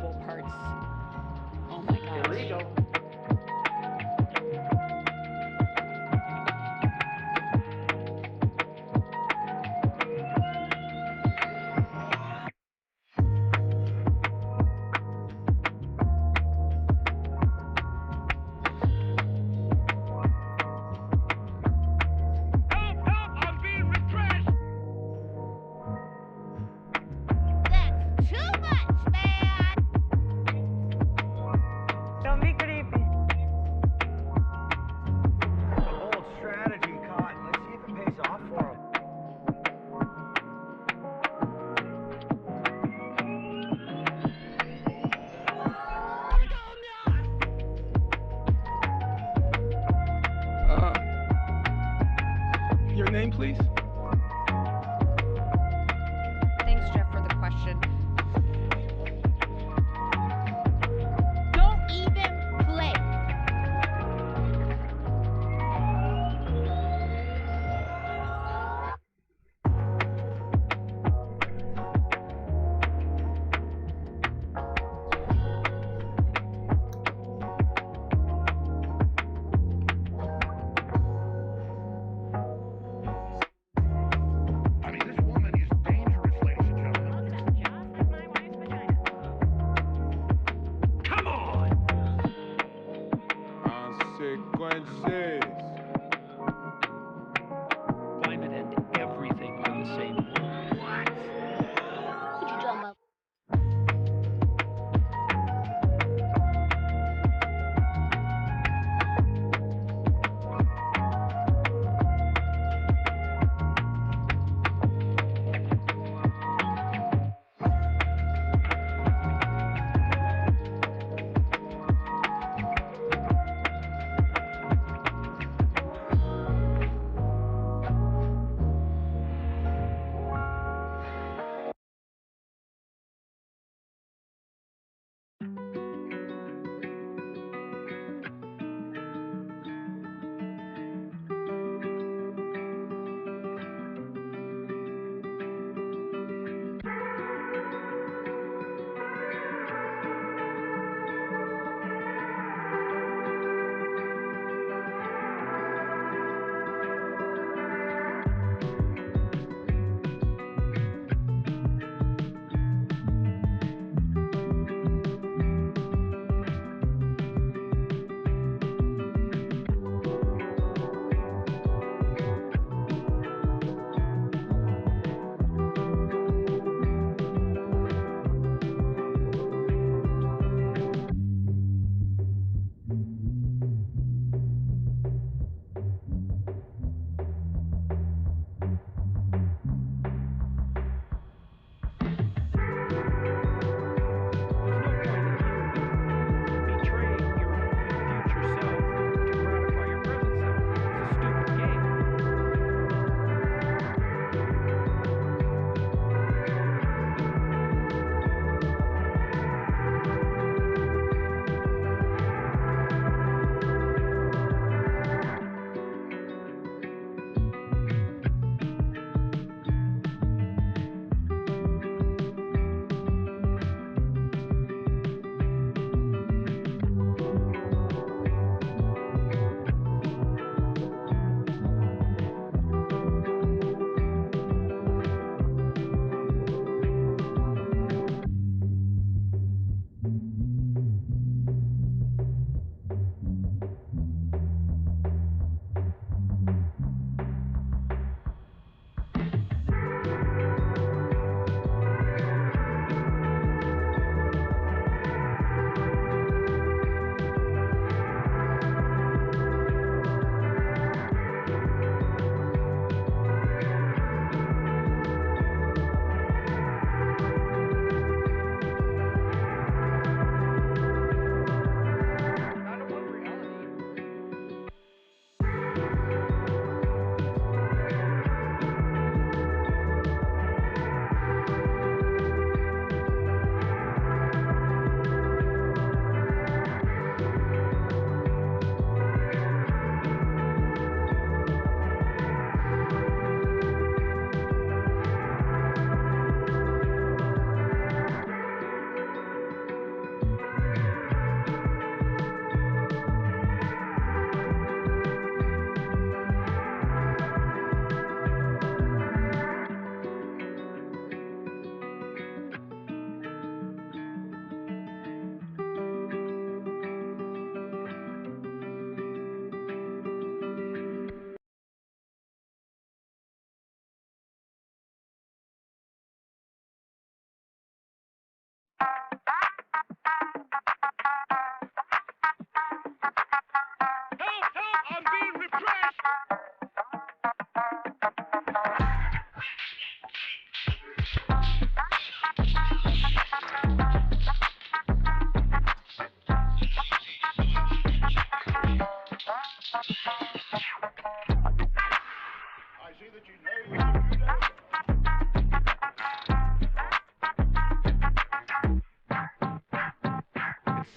illegal parts. Oh my gosh. Illegal. Don't be greedy.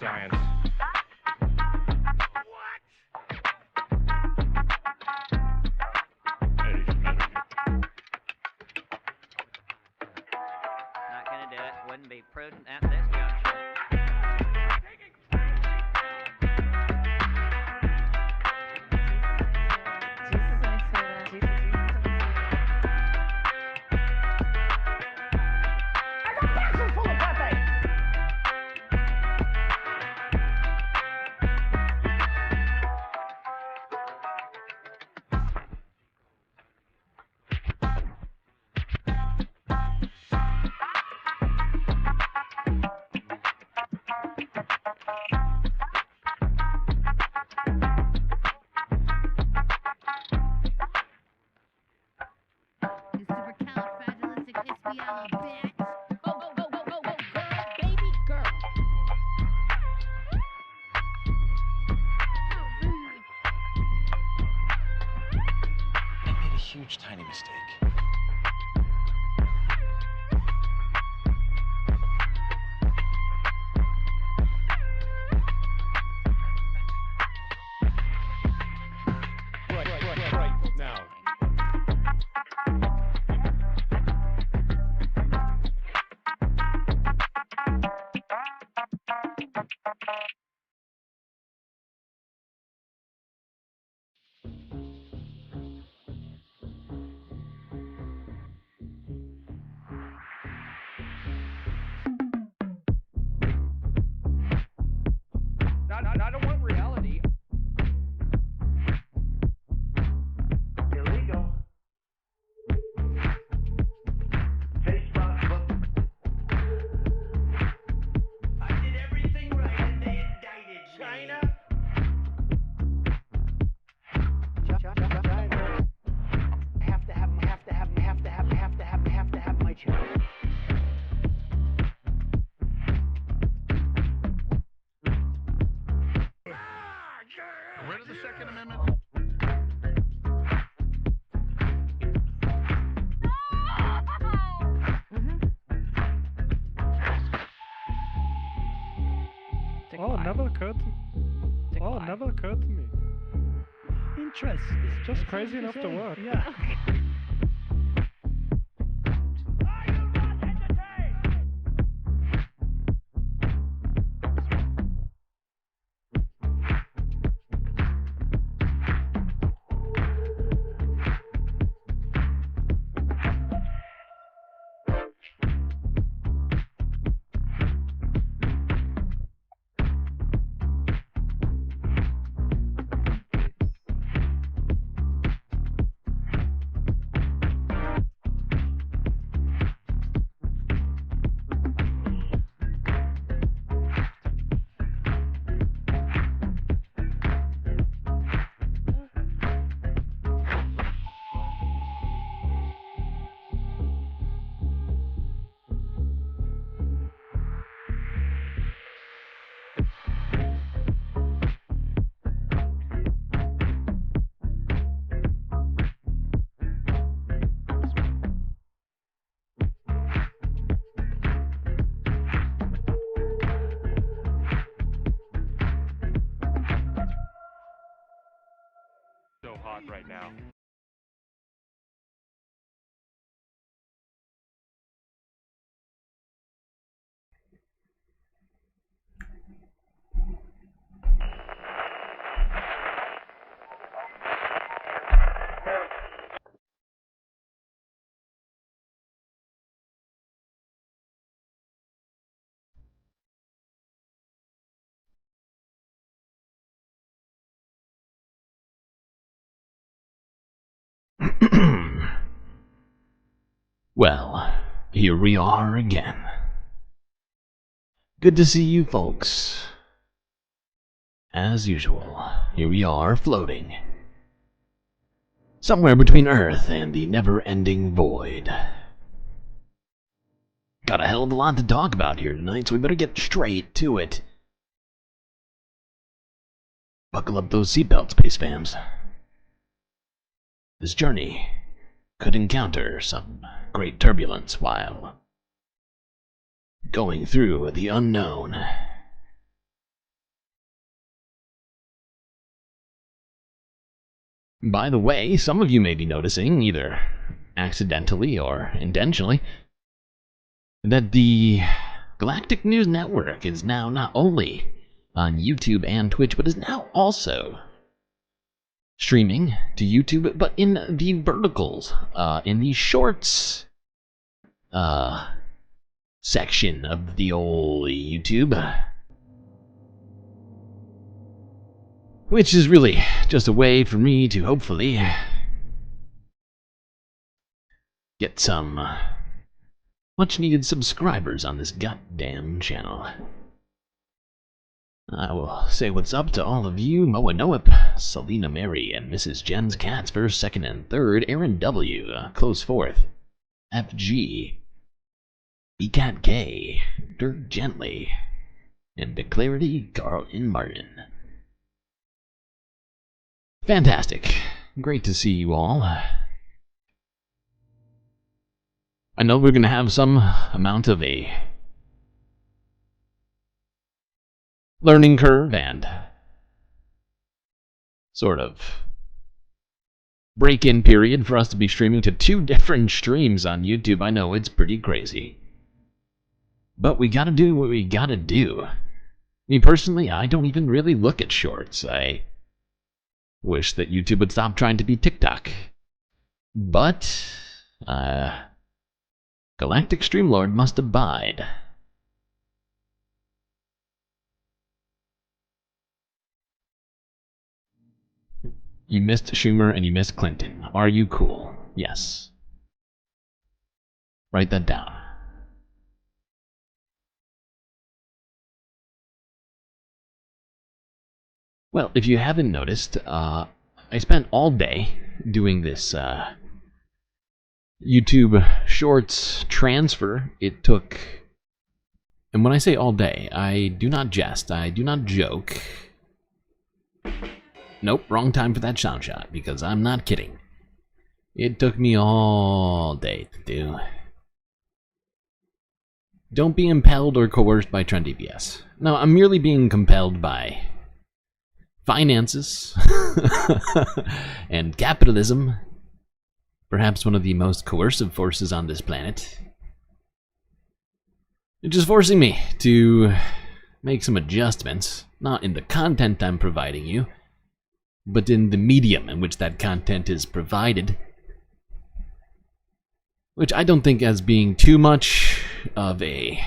science. Not gonna do it. Wouldn't be prudent at this juncture. Huge tiny mistake. Right now. I don't want reality. Illegal. Facebook. I did everything right and they indicted China. Have to have my chance. Rid of the Second Amendment. Oh, it never occurred to me. Interesting. It's just crazy enough to work. Yeah. So hot right now. Well, here we are again. Good to see you folks. As usual, here we are floating. Somewhere between Earth and the never-ending void. Got a hell of a lot to talk about here tonight, so we better get straight to it. Buckle up those seatbelts, Space Fams. This journey could encounter some great turbulence while going through the unknown. By the way, some of you may be noticing, either accidentally or intentionally, that the Galactic News Network is now not only on YouTube and Twitch, but is now also streaming to YouTube, but in the verticals, in the shorts section of the old YouTube. Which is really just a way for me to hopefully get some much needed subscribers on this goddamn channel. I will say what's up to all of you: Moa Noep, Selena Mary, and Mrs. Jen's Cats, first, second, and third, Aaron W, close fourth, FG, BCat K, Dirk Gently, and Declarity Carl and Martin. Fantastic. Great to see you all. I know we're going to have some amount of a learning curve and sort of break-in period for us to be streaming to 2 different streams on YouTube. I know it's pretty crazy. But we gotta do what we gotta do. Me personally, I don't even really look at shorts. I wish that YouTube would stop trying to be TikTok. But, GalacticStreamLord must abide. You missed Schumer and you missed Clinton. Are you cool? Yes. Write that down. Well, if you haven't noticed, I spent all day doing this YouTube Shorts transfer. It took, and when I say all day, I do not jest, I do not joke. Nope, wrong time for that sound shot, because I'm not kidding. It took me all day to do. Don't be impelled or coerced by trendy BS. No, I'm merely being compelled by finances and capitalism, perhaps one of the most coercive forces on this planet. It's just forcing me to make some adjustments, not in the content I'm providing you, but in the medium in which that content is provided, which I don't think as being too much of a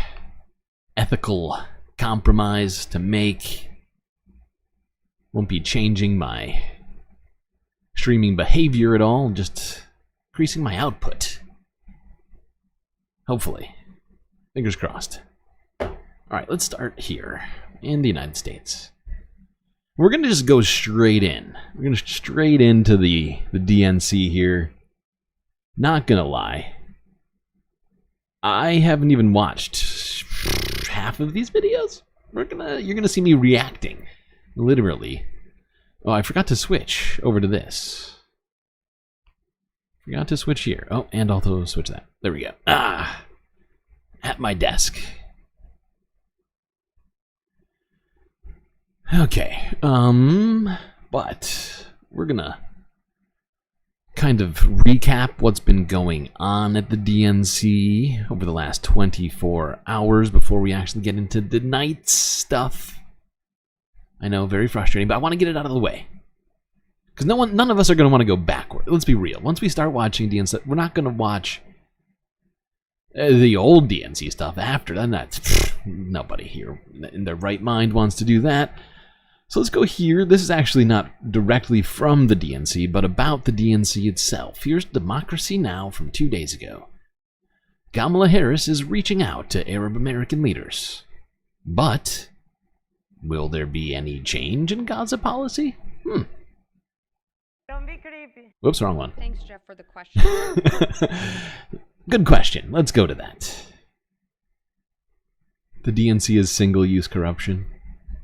ethical compromise to make. Won't be changing my streaming behavior at all, just increasing my output. Hopefully. Fingers crossed. Alright, let's start here in the United States. We're going to just go straight in. We're going to straight into the DNC here. Not going to lie. I haven't even watched half of these videos. You're going to see me reacting. Literally. Oh, I forgot to switch over to this. Forgot to switch here. Oh, and also switch that. There we go. Ah! At my desk. Okay. But we're gonna kind of recap what's been going on at the DNC over the last 24 hours before we actually get into the night stuff. I know, very frustrating, but I want to get it out of the way. Because none of us are going to want to go backward. Let's be real. Once we start watching DNC, we're not going to watch the old DNC stuff after. Then that's nobody here in their right mind wants to do that. So let's go here. This is actually not directly from the DNC, but about the DNC itself. Here's Democracy Now! From 2 days ago. Kamala Harris is reaching out to Arab American leaders. But will there be any change in Gaza policy? Don't be creepy. Whoops, wrong one. Thanks, Jeff, for the question. Good question. Let's go to that. The DNC is single-use corruption.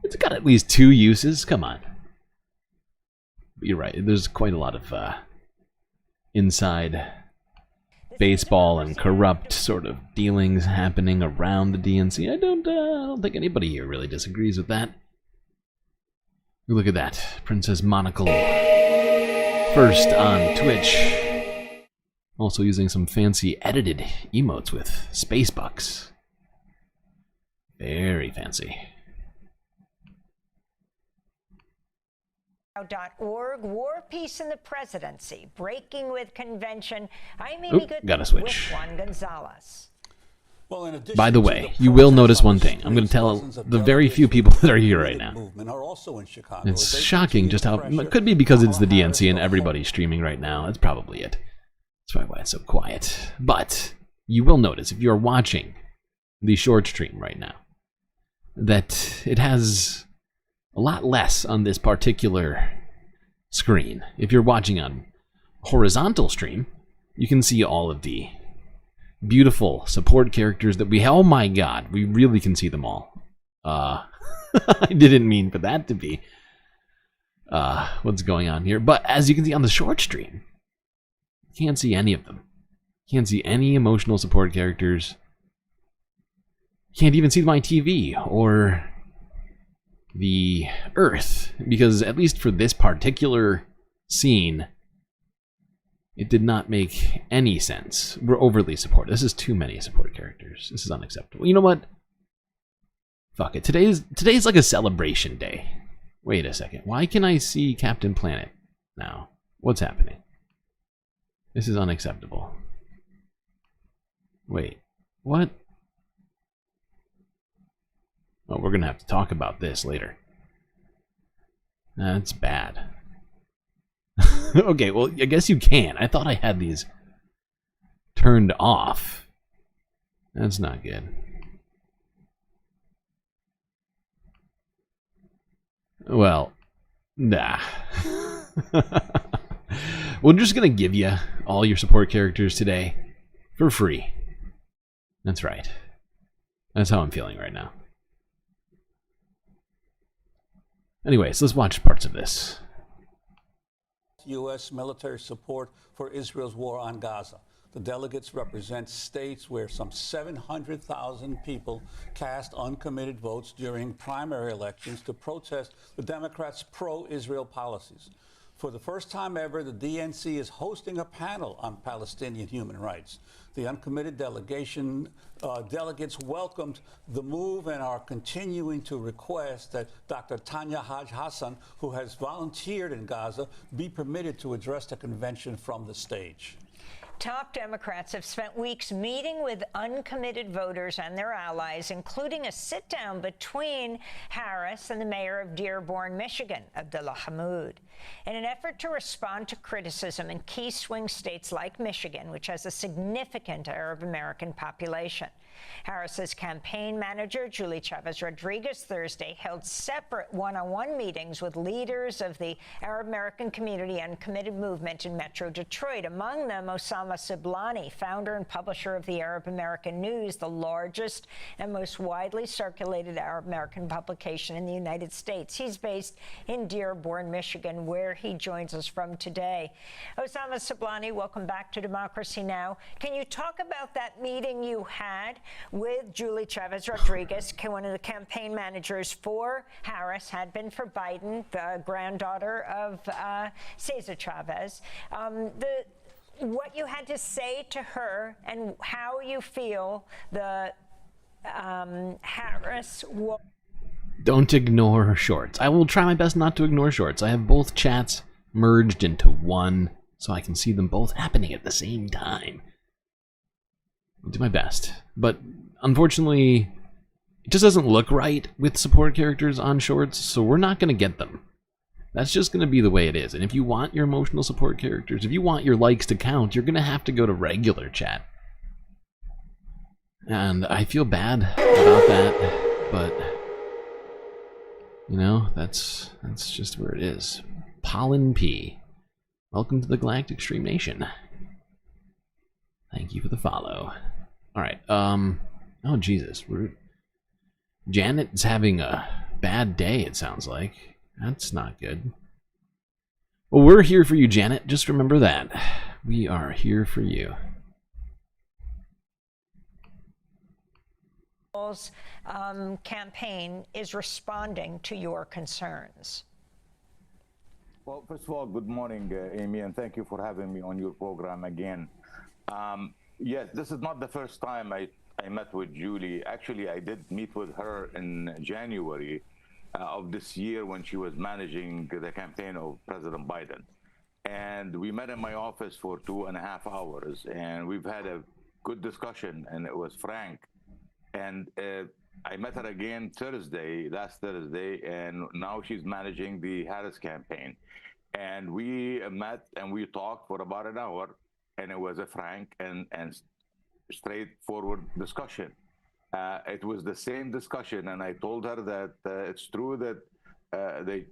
It's got at least 2 uses. Come on. You're right. There's quite a lot of inside baseball and corrupt sort of dealings happening around the DNC. I don't think anybody here really disagrees with that. Look at that. Princess Monocle First on Twitch. Also using some fancy edited emotes with space bucks. Very fancy. .org, War, Peace, and the Presidency, Breaking with Convention. I'm Amy Goodman gotta switch. with Juan Gonzalez. By the way, you will notice one thing. I'm going to tell the very few people that are here right now. It's shocking just how... It could be because it's the DNC and everybody's streaming right now. That's probably it. That's probably why it's so quiet. But you will notice, if you're watching the short stream right now, that it has a lot less on this particular screen. If you're watching on horizontal stream, you can see all of the beautiful support characters that we... Oh my god, we really can see them all. I didn't mean for that to be what's going on here. But as you can see on the short stream, you can't see any of them. You can't see any emotional support characters. You can't even see my TV or the Earth, because at least for this particular scene, it did not make any sense. We're overly supported. This is too many support characters. This is unacceptable. You know what? Fuck it. Today's like a celebration day. Wait a second. Why can I see Captain Planet now? What's happening? This is unacceptable. Wait. What? Oh, we're gonna have to talk about this later. That's bad. Okay, well, I guess you can. I thought I had these turned off. That's not good. Well, nah. We're just gonna give you all your support characters today for free. That's right. That's how I'm feeling right now. Anyways, let's watch parts of this. U.S. military support for Israel's war on Gaza. The delegates represent states where some 700,000 people cast uncommitted votes during primary elections to protest the Democrats' pro-Israel policies. For the first time ever, the DNC is hosting a panel on Palestinian human rights. The uncommitted delegates welcomed the move and are continuing to request that Dr. Tanya Haj Hassan, who has volunteered in Gaza, be permitted to address the convention from the stage. Top Democrats have spent weeks meeting with uncommitted voters and their allies, including a sit-down between Harris and the mayor of Dearborn, Michigan, Abdullah Hammoud, in an effort to respond to criticism in key swing states like Michigan, which has a significant Arab American population. Harris's campaign manager, Julie Chavez Rodriguez, Thursday held separate one-on-one meetings with leaders of the Arab American community and committed movement in Metro Detroit, among them Osama Siblani, founder and publisher of the Arab American News, the largest and most widely circulated Arab American publication in the United States. He's based in Dearborn, Michigan, where he joins us from today. Osama Siblani, welcome back to Democracy Now! Can you talk about that meeting you had with Julie Chavez Rodriguez, one of the campaign managers for Harris, had been for Biden, the granddaughter of Cesar Chavez. What you had to say to her and how you feel the Harris... Don't ignore shorts. I will try my best not to ignore shorts. I have both chats merged into one, so I can see them both happening at the same time. I'll do my best. But unfortunately, it just doesn't look right with support characters on shorts, so we're not going to get them. That's just going to be the way it is. And if you want your emotional support characters, if you want your likes to count, you're going to have to go to regular chat. And I feel bad about that, but you know, that's just where it is. Pollen P. Welcome to the Galactic Stream Nation. Thank you for the follow. Alright, oh Jesus. Janet's having a bad day, it sounds like. That's not good. Well, we're here for you, Janet. Just remember that. We are here for you. Walz campaign is responding to your concerns. Well, first of all, good morning, Amy, and thank you for having me on your program again. Yes, this is not the first time I met with Julie. Actually, I did meet with her in January of this year when she was managing the campaign of President Biden. And we met in my office for 2.5 hours, and we've had a good discussion, and it was frank. And I met her again last Thursday, and now she's managing the Harris campaign. And we met and we talked for about an hour, and it was a frank and straightforward discussion. It was the same discussion, and I told her that it's true that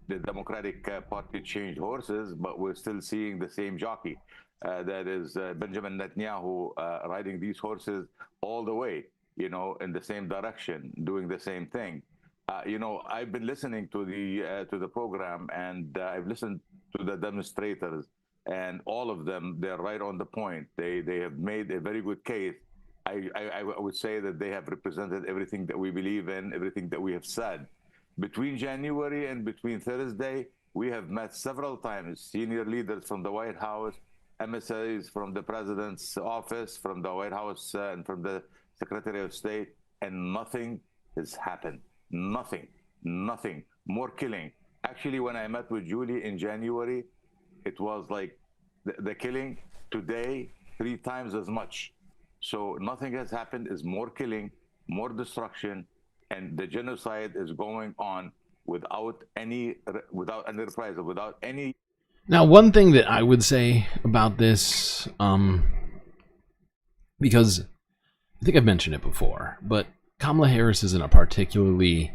the Democratic Party changed horses, but we're still seeing the same jockey. That is Benjamin Netanyahu riding these horses all the way, in the same direction, doing the same thing. I've been listening to the program, and I've listened to the demonstrators, and all of them, they're right on the point. They have made a very good case. I would say that they have represented everything that we believe in, everything that we have said. Between January and between Thursday, we have met several times, senior leaders from the White House, emissaries from the president's office, from the White House, and from the Secretary of State, and nothing has happened. Nothing. More killing. Actually, when I met with Julie in January, it was like the killing today 3 times as much. So nothing has happened. Is more killing, more destruction, and the genocide is going on without any reprisal, without any. Now, one thing that I would say about this, because I think I've mentioned it before, but Kamala Harris is in a particularly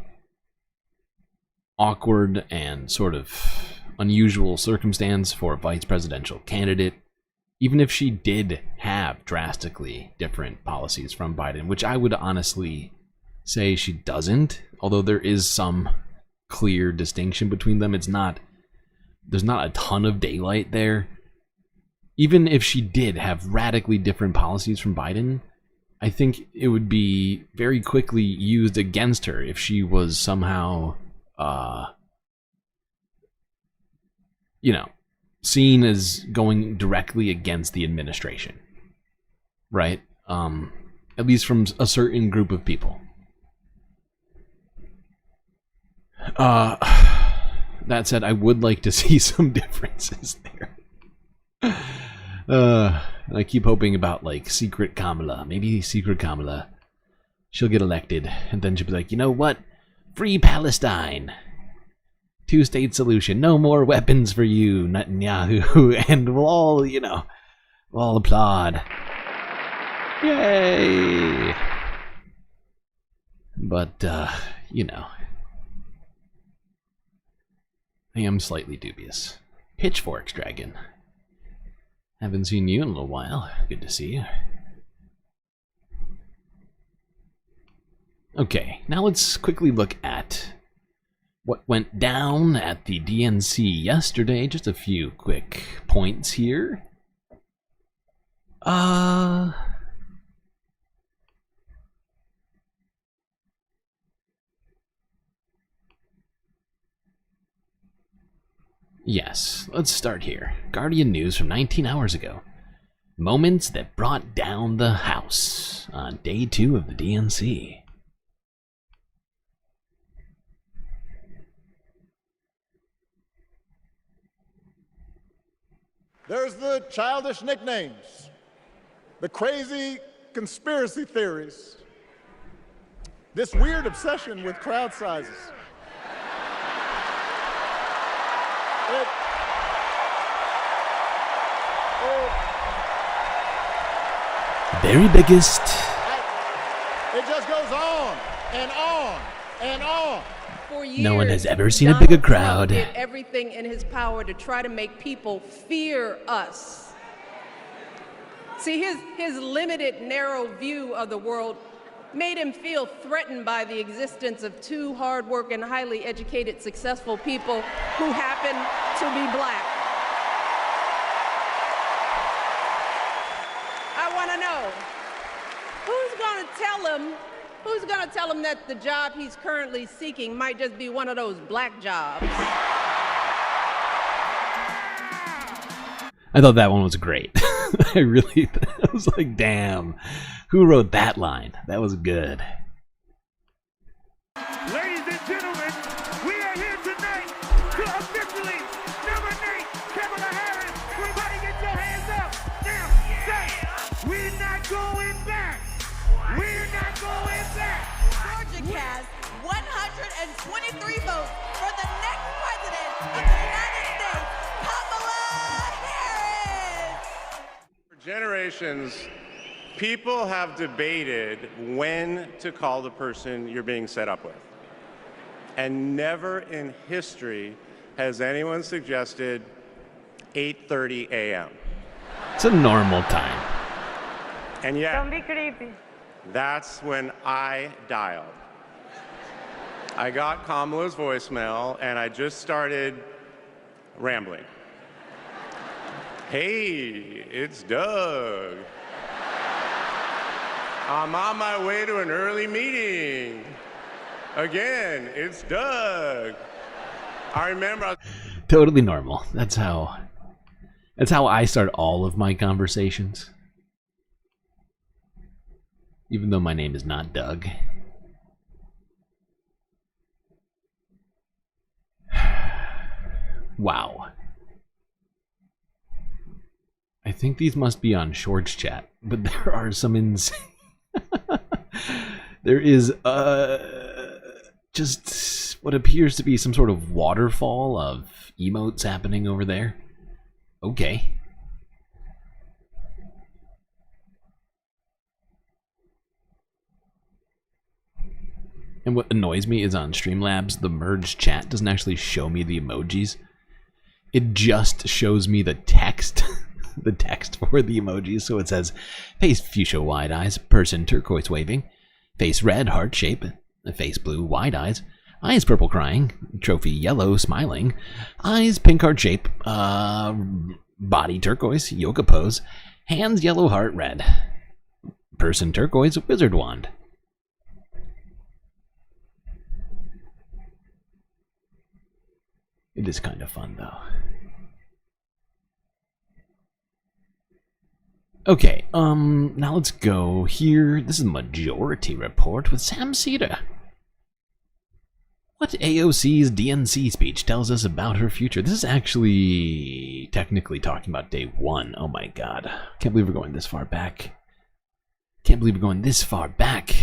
awkward and sort of unusual circumstance for a vice presidential candidate. Even if she did have drastically different policies from Biden, which I would honestly say she doesn't, although there is some clear distinction between them. There's not a ton of daylight there. Even if she did have radically different policies from Biden, I think it would be very quickly used against her if she was somehow, seen as going directly against the administration, right? At least from a certain group of people. That said, I would like to see some differences there. I keep hoping about, Secret Kamala. Maybe Secret Kamala. She'll get elected, and then she'll be like, you know what? Free Palestine. 2-state solution. No more weapons for you, Netanyahu. And we'll all applaud. Yay! But, I am slightly dubious. Pitchforks, Dragon. Haven't seen you in a little while. Good to see you. Okay, now let's quickly look at what went down at the DNC yesterday. Just a few quick points here. Yes, let's start here. Guardian News from 19 hours ago. Moments that brought down the House on day 2 of the DNC. There's the childish nicknames, the crazy conspiracy theories, this weird obsession with crowd sizes. Very biggest. It just goes on and on and on. For years, no one has ever seen a bigger crowd. Trump did everything in his power to try to make people fear us. See, his limited, narrow view of the world made him feel threatened by the existence of 2 hard-working, highly educated, successful people who happen to be black. I want to know, who's going to tell him that the job he's currently seeking might just be one of those black jobs? I thought that one was great. I was like, damn, who wrote that line? That was good. Ladies and gentlemen, we are here tonight to officially nominate Kamala Harris. Everybody get your hands up. Now, say, we're not going back. We're not going back. Georgia cast 123 votes for the next president of the United States, Kamala Harris. For generations, people have debated when to call the person you're being set up with. And never in history has anyone suggested 8:30 a.m. It's a normal time. And yet, Don't be creepy. that's when I dialed. I got Kamala's voicemail, and I just started rambling. Hey, it's Doug. I'm on my way to an early meeting. Again, it's Doug. I remember. Totally normal. That's how I start all of my conversations. Even though my name is not Doug. Wow. I think these must be on Shorts chat, but there are some insane. There is just what appears to be some sort of waterfall of emotes happening over there. Okay. And what annoys me is on Streamlabs, the merged chat doesn't actually show me the emojis. It just shows me the text. The text for the emojis. So it says, face fuchsia wide eyes, person turquoise waving, face red heart shape, face blue wide eyes purple crying, trophy yellow smiling, eyes pink heart shape, body turquoise yoga pose, hands yellow heart red, person turquoise wizard wand. It is kind of fun though. Okay, now let's go here. This is Majority Report with Sam Cedar. What AOC's DNC speech tells us about her future. This is actually technically talking about day 1. Oh my god. Can't believe we're going this far back. Can't believe we're going this far back.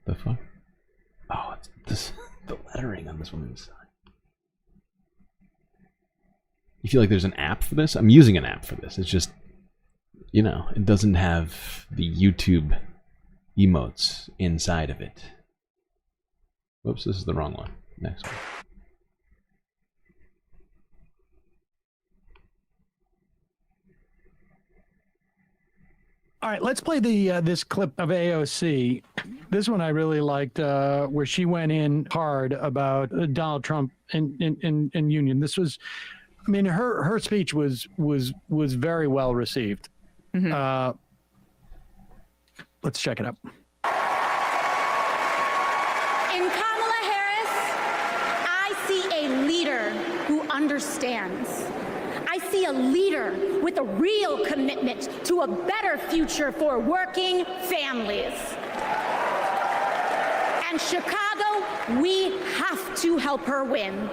The fuck? Oh, it's this, the lettering on this woman's side. You feel like there's an app for this? I'm using an app for this. It's just, you know, it doesn't have the YouTube emotes inside of it. Whoops, this is the wrong one. Next one. All right, let's play the this clip of AOC. This one I really liked, where she went in hard about Donald Trump and Union. This was, I mean, her speech was very well received. Mm-hmm. Let's check it out. In Kamala Harris, I see a leader who understands. I see a leader with a real commitment to a better future for working families. And Chicago, we have to help her win.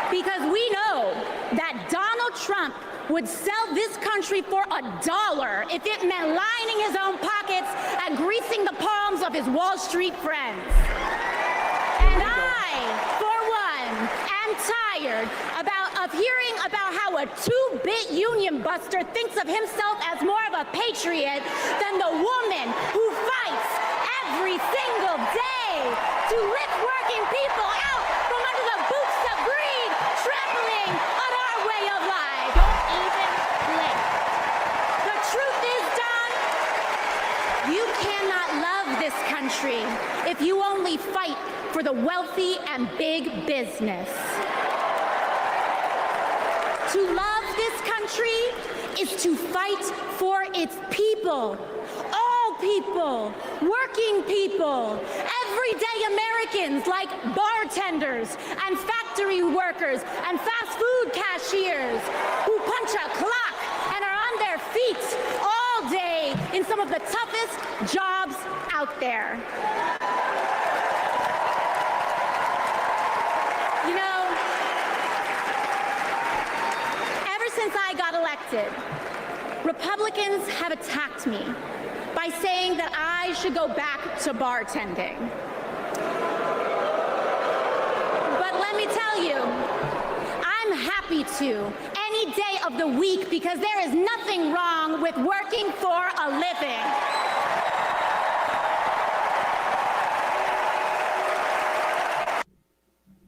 Because we know that Donald Trump would sell this country for $1 if it meant lining his own pockets and greasing the palms of his Wall Street friends. And I, for one, am tired of hearing about how a two-bit union buster thinks of himself as more of a patriot than the woman who fights every single day to lift working people out from under the boots of greed, trampling on our way of life. Don't even blink. The truth is, Don, you cannot love this country if you only fight for the wealthy and big business. To love this country is to fight for its people. All people, working people, everyday Americans like bartenders and factory workers and fast food cashiers who punch a clock and are on their feet all day in some of the toughest jobs out there. You know, ever since I got elected, Republicans have attacked me by saying that I should go back to bartending. But let me tell you, I'm happy to any day of the week because there is nothing wrong with working for a living.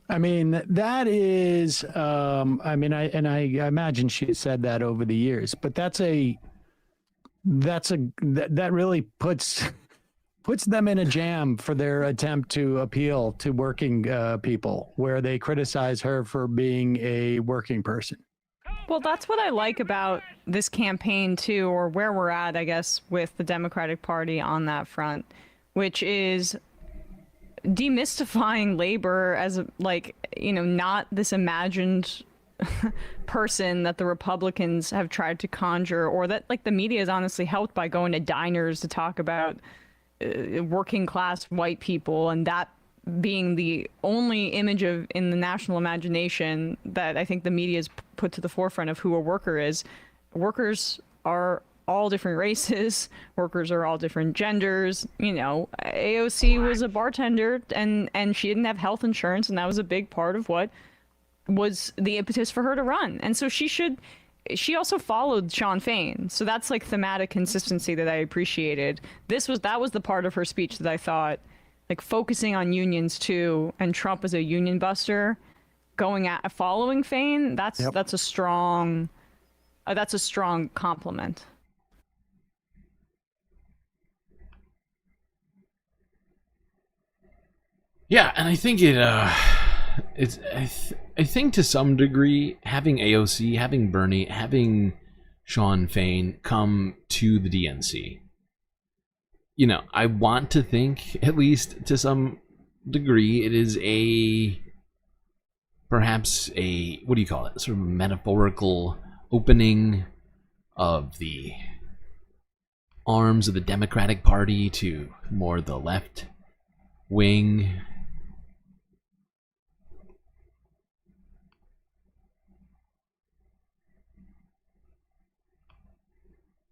I mean, that is, I imagine she said that over the years, but that really puts them in a jam for their attempt to appeal to working people, where they criticize her for being a working person. Well, that's what I like about this campaign too, or where we're at, I guess, with the Democratic Party on that front, which is demystifying labor as not this imagined person that the Republicans have tried to conjure, or that the media is honestly helped by going to diners to talk about working class white people, and that being the only image in the national imagination that I think the media has put to the forefront of who a worker is. Workers are all different races, workers are all different genders. You know, AOC was a bartender and she didn't have health insurance, and that was a big part of what was the impetus for her to run. And so she also followed Sean Fain. So that's thematic consistency that I appreciated. That was the part of her speech that I thought, focusing on unions too, and Trump as a union buster, following Fain, that's a strong compliment. Yeah, and I think I think to some degree, having AOC, having Bernie, having Sean Fain come to the DNC, I want to think, at least to some degree, it is perhaps a, what do you call it, sort of metaphorical opening of the arms of the Democratic Party to more the left wing.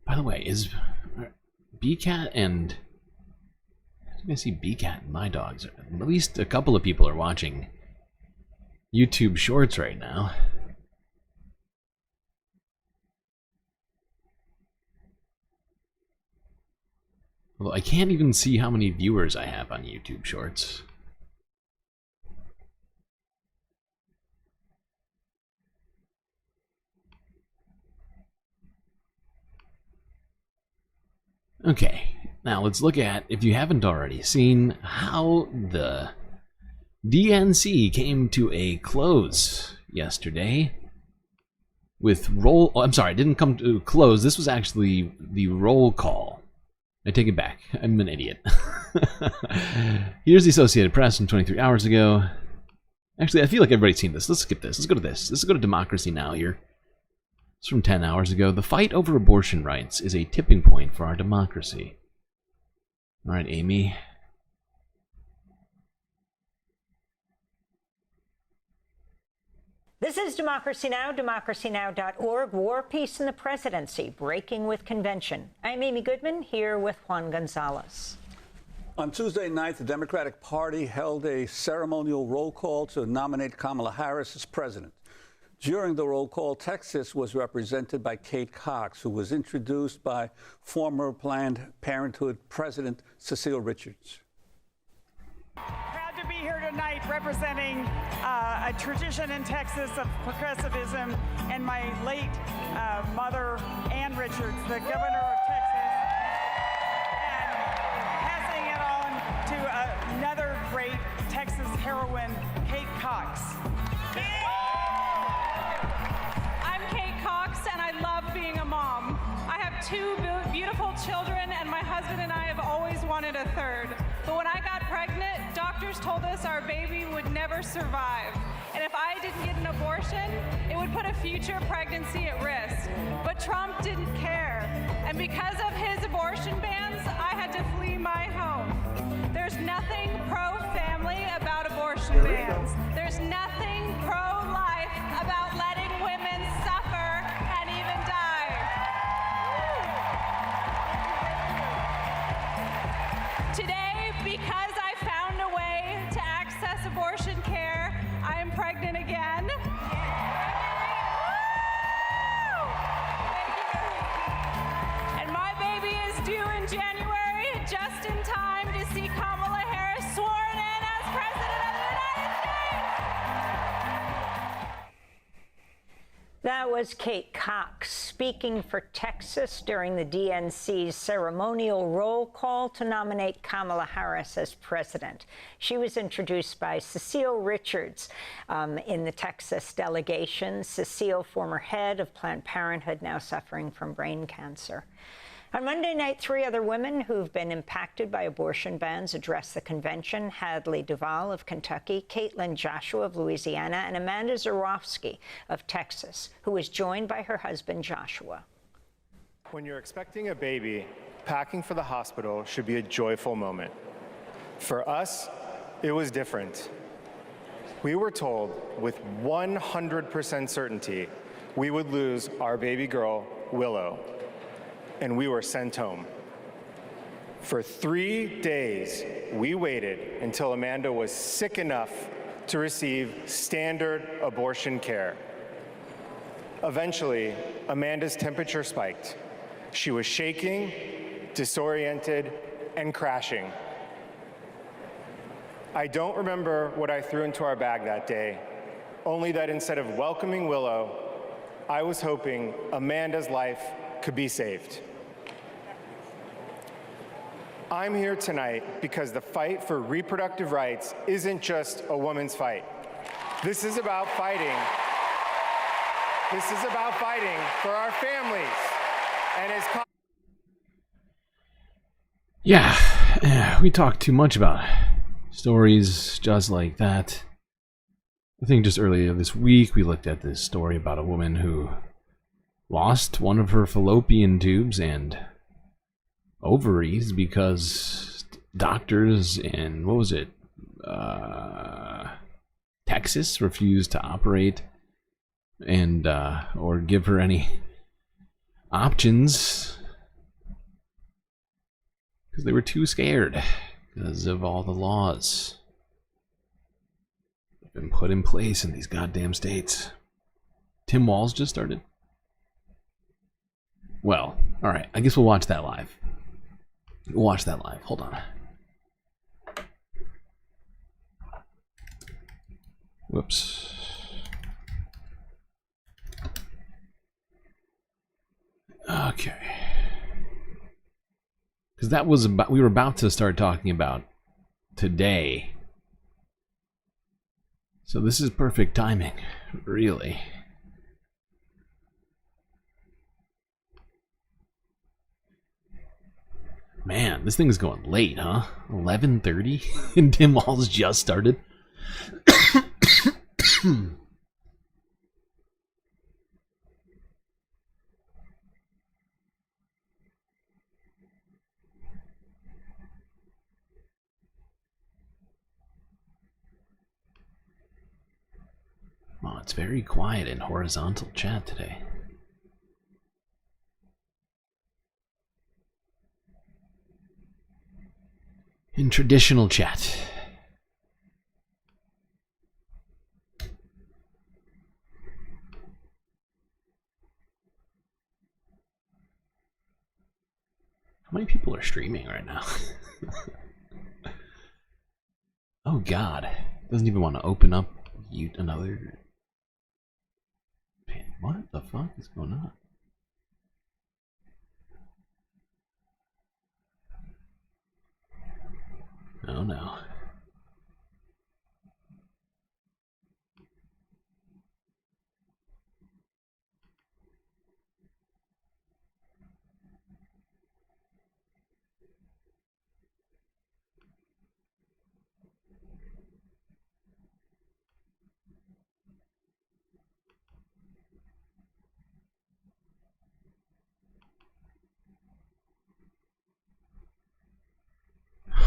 By the way, is BCat and I see BCat and my dogs. At least a couple of people are watching YouTube Shorts right now. Although I can't even see how many viewers I have on YouTube Shorts. Okay, now let's look at, if you haven't already seen, how the DNC came to a close yesterday with it didn't come to a close. This was actually the roll call. I take it back. I'm an idiot. Here's the Associated Press from 23 hours ago. Actually, I feel like everybody's seen this. Let's skip this. Let's go to this. Let's go to Democracy Now! Here. It's from 10 hours ago. The fight over abortion rights is a tipping point for our democracy. All right, Amy. This is Democracy Now!, democracynow.org. War, Peace, and the Presidency, Breaking with Convention. I'm Amy Goodman, here with Juan Gonzalez. On Tuesday night, the Democratic Party held a ceremonial roll call to nominate Kamala Harris as president. During the roll call, Texas was represented by Kate Cox, who was introduced by former Planned Parenthood President Cecile Richards. Proud to be here tonight representing a tradition in Texas of progressivism and my late mother, Ann Richards, the governor of Texas, and passing it on to another great Texas heroine, Kate Cox. I'm Kate Cox, and I love being a mom. I have two beautiful children, and my husband and I have always wanted a third. But when I got pregnant, doctors told us our baby would never survive. And if I didn't get an abortion, it would put a future pregnancy at risk. But Trump didn't care. And because of his abortion bans, I had to flee my home. There's nothing pro-family about abortion bans. There's nothing pro-life about letting women suffer and even die. Today, because I found a way to access abortion care, I am pregnant again. And my baby is due in January, just in time to see Kamala Harris sworn in as President of the United States. That was Kate Cox speaking for Texas during the DNC's ceremonial roll call to nominate Kamala Harris as president. She was introduced by Cecile Richards in the Texas delegation. Cecile, former head of Planned Parenthood, now suffering from brain cancer. On Monday night, 3 other women who've been impacted by abortion bans addressed the convention: Hadley Duval of Kentucky, Caitlin Joshua of Louisiana, and Amanda Zarofsky of Texas, who was joined by her husband, Joshua. When you're expecting a baby, packing for the hospital should be a joyful moment. For us, it was different. We were told with 100% certainty we would lose our baby girl, Willow, and we were sent home. For 3 days, we waited until Amanda was sick enough to receive standard abortion care. Eventually, Amanda's temperature spiked. She was shaking, disoriented, and crashing. I don't remember what I threw into our bag that day, only that instead of welcoming Willow, I was hoping Amanda's life could be saved. I'm here tonight because the fight for reproductive rights isn't just a woman's fight. This is about fighting. This is about fighting for our families. And as Yeah, we talk too much about stories just like that. I think just earlier this week we looked at this story about a woman who lost one of her fallopian tubes and ovaries because doctors in, what was it, Texas refused to operate and or give her any options because they were too scared because of all the laws that have been put in place in these goddamn states. Tim Walz just started. Well, alright, I guess we'll watch that live. We'll watch that live. Hold on. Whoops. Okay. Because that was about, we were about to start talking about today. So this is perfect timing, really. Man, this thing is going late, huh? 11:30 and Tim Walz just started. Well, it's very quiet in horizontal chat today. In traditional chat. How many people are streaming right now? Oh God. Doesn't even want to open up another. Man, what the fuck is going on? Oh no.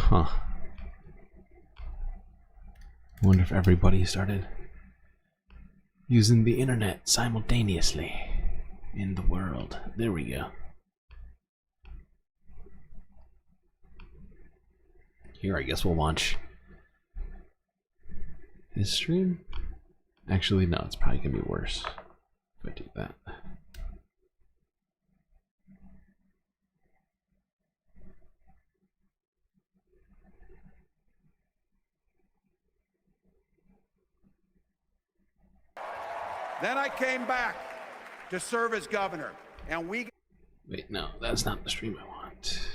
Huh. Wonder if everybody started using the internet simultaneously in the world. There we go. Here, I guess we'll launch his stream. Actually, no, it's probably gonna be worse if I do that. Then I came back to serve as governor, and we... Wait, no, that's not the stream I want.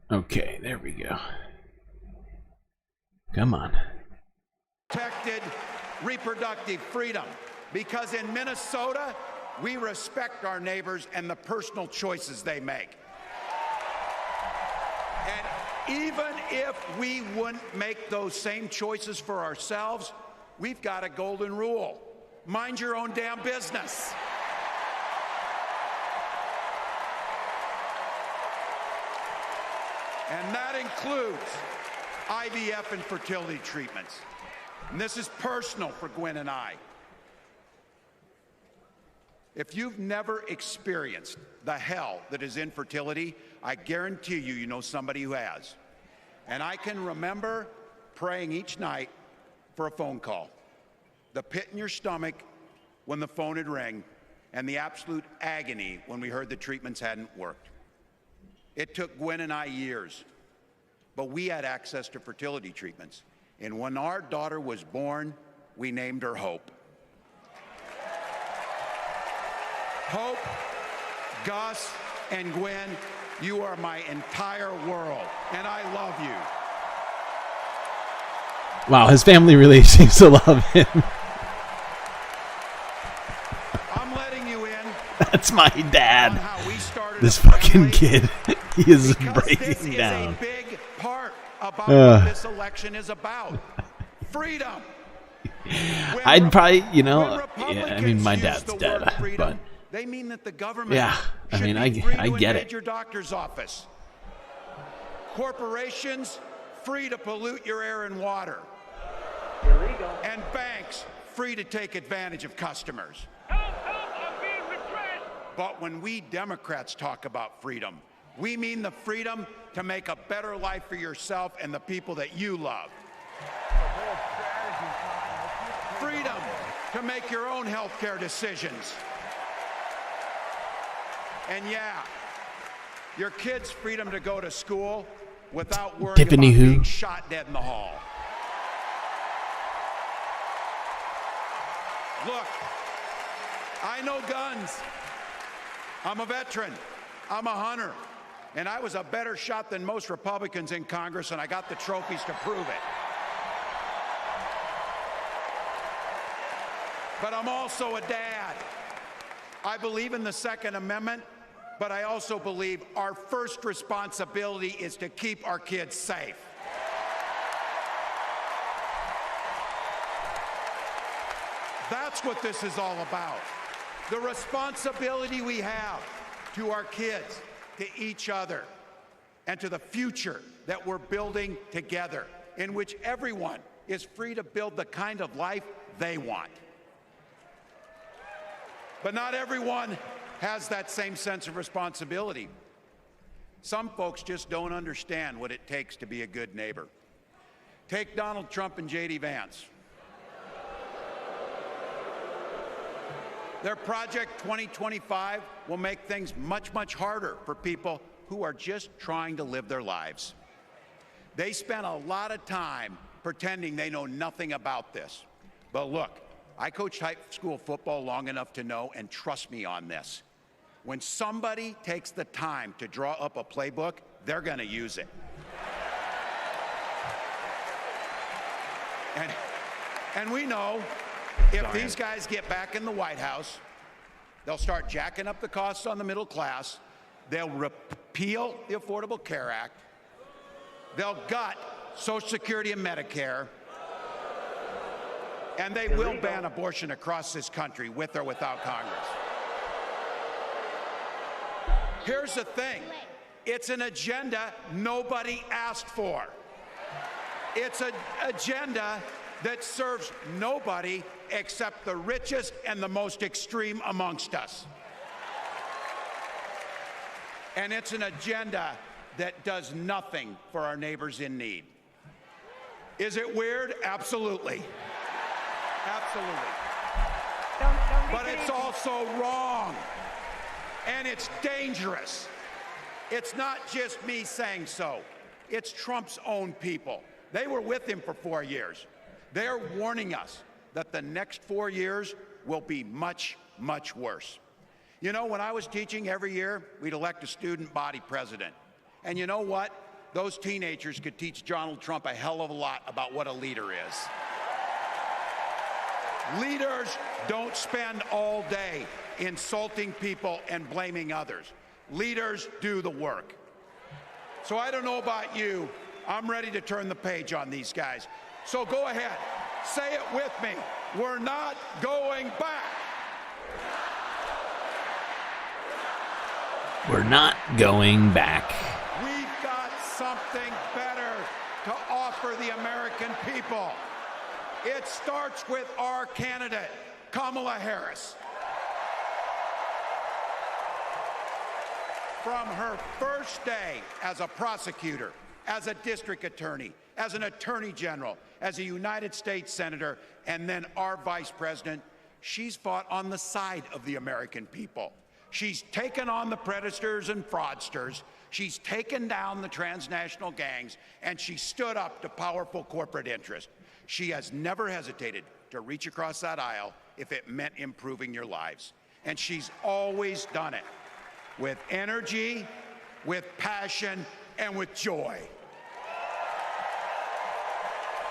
Okay, there we go. Come on. Protected reproductive freedom, because in Minnesota, we respect our neighbors and the personal choices they make. And even if we wouldn't make those same choices for ourselves, we've got a golden rule. Mind your own damn business. And that includes IVF and fertility treatments. And this is personal for Gwen and I. If you've never experienced the hell that is infertility, I guarantee you, you know somebody who has. And I can remember praying each night for a phone call. The pit in your stomach when the phone would ring, and the absolute agony when we heard the treatments hadn't worked. It took Gwen and I years, but we had access to fertility treatments. And when our daughter was born, we named her Hope. Hope, Gus, and Gwen, you are my entire world, and I love you. Wow, his family really seems to love him. I'm letting you in. That's my dad. This fucking kid, he is breaking down. This is a big part about what this election is about. Freedom. I'd probably, you know, yeah, I mean, my dad's dead, but they mean that the government yeah, I mean, I get it. Your doctor's office. Corporations free to pollute your air and water. Illegal. And banks free to take advantage of customers. But when we Democrats talk about freedom, we mean the freedom to make a better life for yourself and the people that you love. Freedom to make your own health care decisions. And yeah, your kids' freedom to go to school without worrying about being shot dead in the hall. Look, I know guns. I'm a veteran. I'm a hunter. And I was a better shot than most Republicans in Congress, and I got the trophies to prove it. But I'm also a dad. I believe in the Second Amendment, but I also believe our first responsibility is to keep our kids safe. That's what this is all about. The responsibility we have to our kids, to each other, and to the future that we're building together, in which everyone is free to build the kind of life they want. But not everyone has that same sense of responsibility. Some folks just don't understand what it takes to be a good neighbor. Take Donald Trump and J.D. Vance. Their Project 2025 will make things much, much harder for people who are just trying to live their lives. They spent a lot of time pretending they know nothing about this. But look, I coached high school football long enough to know, and trust me on this, when somebody takes the time to draw up a playbook, they're going to use it. And we know if these guys get back in the White House, they'll start jacking up the costs on the middle class. They'll repeal the Affordable Care Act. They'll gut Social Security and Medicare. And they will ban abortion across this country, with or without Congress. Here's the thing. It's an agenda nobody asked for. It's an agenda that serves nobody except the richest and the most extreme amongst us. And it's an agenda that does nothing for our neighbors in need. Is it weird? Absolutely. Absolutely. But it's also wrong. And it's dangerous. It's not just me saying so. It's Trump's own people. They were with him for 4 years. They're warning us that the next 4 years will be much, much worse. You know, when I was teaching every year, we'd elect a student body president. And you know what? Those teenagers could teach Donald Trump a hell of a lot about what a leader is. Leaders don't spend all day insulting people and blaming others. Leaders do the work. So I don't know about you. I'm ready to turn the page on these guys. So go ahead. Say it with me. We're not going back. We're not going back. We've got something better to offer the American people. It starts with our candidate, Kamala Harris. From her first day as a prosecutor, as a district attorney, as an attorney general, as a United States senator, and then our vice president, she's fought on the side of the American people. She's taken on the predators and fraudsters. She's taken down the transnational gangs, and she stood up to powerful corporate interests. She has never hesitated to reach across that aisle if it meant improving your lives. And she's always done it with energy, with passion, and with joy.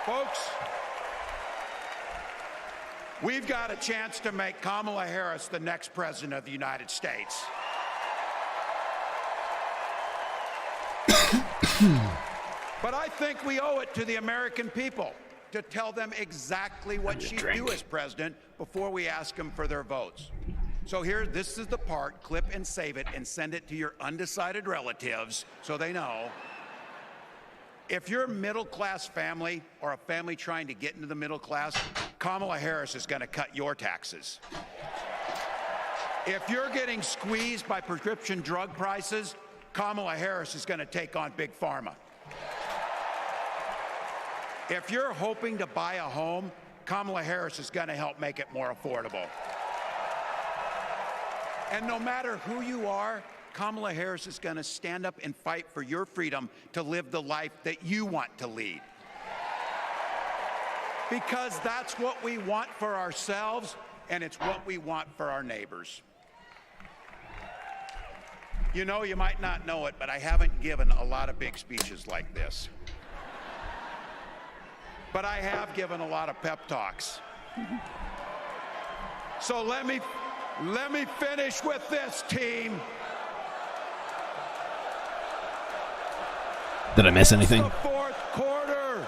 Folks, we've got a chance to make Kamala Harris the next president of the United States. But I think we owe it to the American people to tell them exactly what she'd do as president before we ask them for their votes. So here, this is the part, clip and save it and send it to your undecided relatives so they know. If you're a middle-class family or a family trying to get into the middle class, Kamala Harris is going to cut your taxes. If you're getting squeezed by prescription drug prices, Kamala Harris is going to take on Big Pharma. If you're hoping to buy a home, Kamala Harris is going to help make it more affordable. And no matter who you are, Kamala Harris is going to stand up and fight for your freedom to live the life that you want to lead. Because that's what we want for ourselves, and it's what we want for our neighbors. You know, you might not know it, but I haven't given a lot of big speeches like this. But I have given a lot of pep talks. So let me finish with this, team. Did I miss anything? It's the fourth quarter.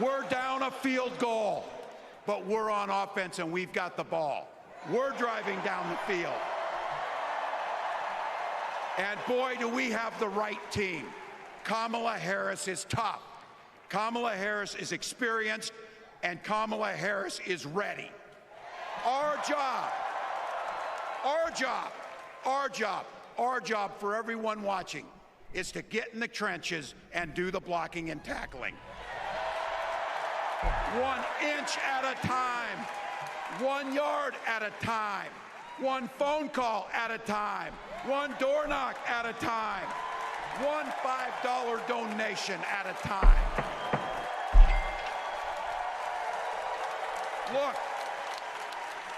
We're down a field goal, but we're on offense and we've got the ball. We're driving down the field. And boy, do we have the right team. Kamala Harris is tough. Kamala Harris is experienced, and Kamala Harris is ready. Our job for everyone watching is to get in the trenches and do the blocking and tackling. 1 inch at a time, 1 yard at a time, 1 phone call at a time, 1 door knock at a time, 1 $5 donation at a time. Look,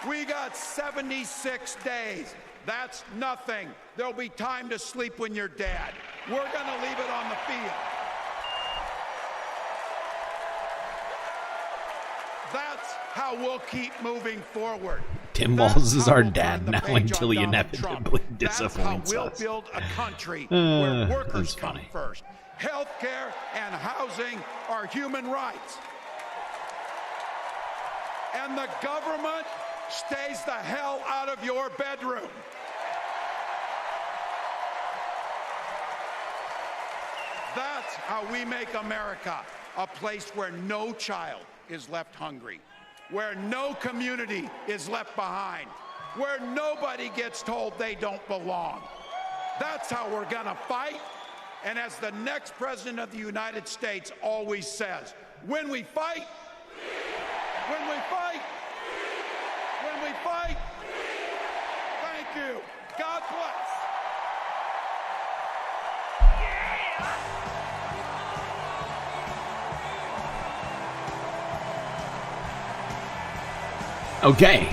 we got 76 days. That's nothing. There'll be time to sleep when you're dead. We're going to leave it on the field. That's how we'll keep moving forward. Tim Walz is our dad now until he inevitably disappoints us. We'll build a country where workers That's come funny. first. Healthcare and housing are human rights. And the government stays the hell out of your bedroom. That's how we make America a place where no child is left hungry, where no community is left behind, where nobody gets told they don't belong. That's how we're gonna fight. And as the next president of the United States always says, when we fight, when we fight, when we fight, thank you. God bless. Okay.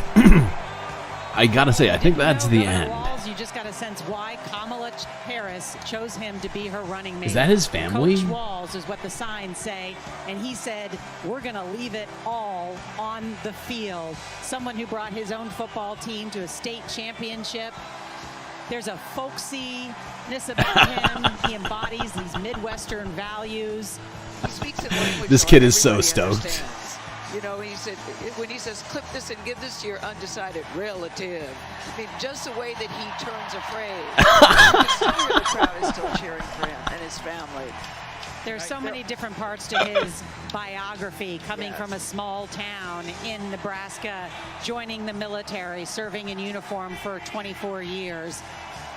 I gotta say, I think that's the end. Walz, you just got a sense why Kamala Harris chose him to be her running mate. Is that his family? Coach Walz is what the signs say, and he said, we're going to leave it all on the field. Someone who brought his own football team to a state championship. There's a folksiness about him. He embodies these Midwestern values. He speaks in language This kid is so stoked. understands. You know, he said, when he says, clip this and give this to your undecided relative, I mean, just the way that he turns a phrase, you can still hear the crowd is still cheering for him and his family. There's so many different parts to his biography, coming from a small town in Nebraska, joining the military, serving in uniform for 24 years,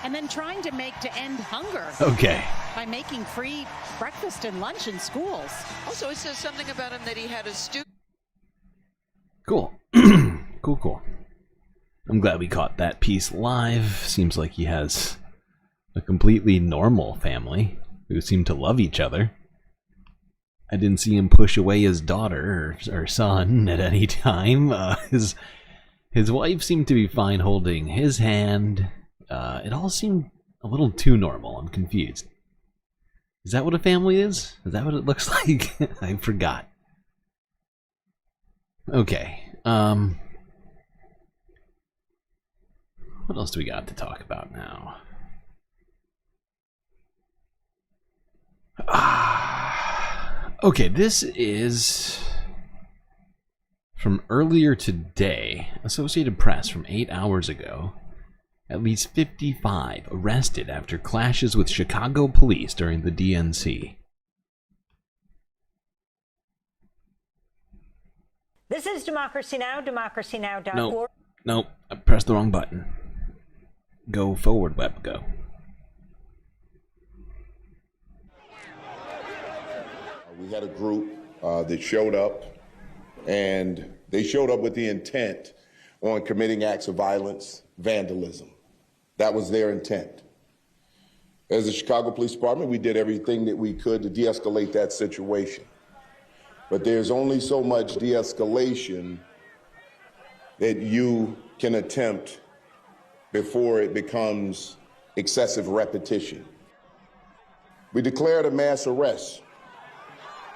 and then trying to end hunger. Okay. By making free breakfast and lunch in schools. Also, it says something about him that he had a student. Cool. Cool. I'm glad we caught that piece live. Seems like he has a completely normal family who seem to love each other. I didn't see him push away his daughter or son at any time. His wife seemed to be fine holding his hand. It all seemed a little too normal. I'm confused. Is that what a family is? Is that what it looks like? I forgot. Okay. What else do we got to talk about now? Okay, this is from earlier today. Associated Press from 8 hours ago. At least 55 arrested after clashes with Chicago police during the DNC. This is Democracy Now!, democracynow.org. Nope, I pressed the wrong button. Go forward, web, go. We had a group that showed up, and they showed up with the intent on committing acts of violence, vandalism. That was their intent. As the Chicago Police Department, we did everything that we could to de-escalate that situation. But there's only so much de-escalation that you can attempt before it becomes excessive repetition. We declared a mass arrest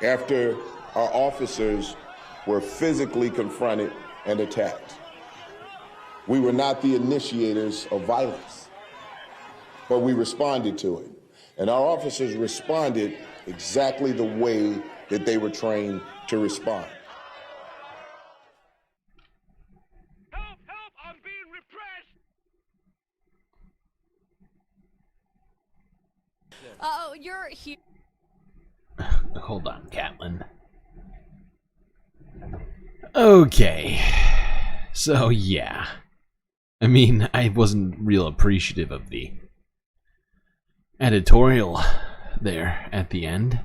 after our officers were physically confronted and attacked. We were not the initiators of violence, but we responded to it. And our officers responded exactly the way that they were trained to respond. Help, I'm being repressed. Oh, you're here. Hold on, Catlin. Okay. So, yeah. I mean, I wasn't real appreciative of the editorial there at the end.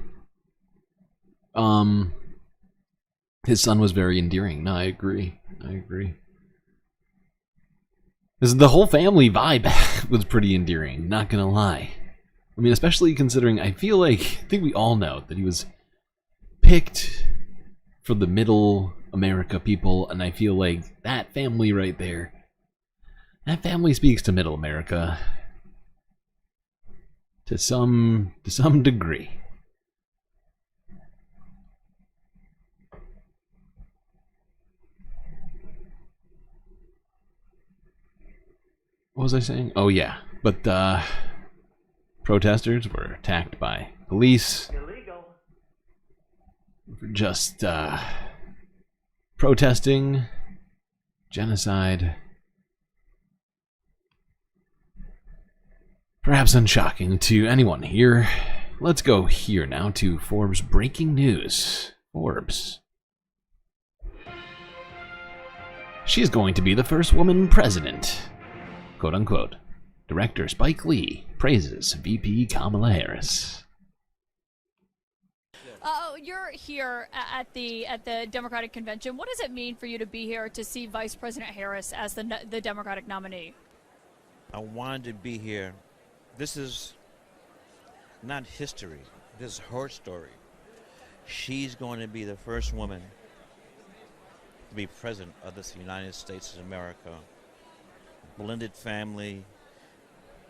His son was very endearing. No, I agree. The whole family vibe was pretty endearing, not gonna lie. I mean, especially considering I think we all know that he was picked for the middle America people, and I feel like that family right there, That family speaks to Middle America to some degree. What was I saying? Oh yeah, but protesters were attacked by police for just protesting genocide. Perhaps unshocking to anyone here. Let's go here now to Forbes breaking news. Forbes. She's going to be the first woman president. Quote unquote. Director Spike Lee praises VP Kamala Harris. You're here at the Democratic convention. What does it mean for you to be here to see Vice President Harris as the Democratic nominee? I wanted to be here. This is not history. This is her story. She's going to be the first woman to be president of this United States of America. Blended family,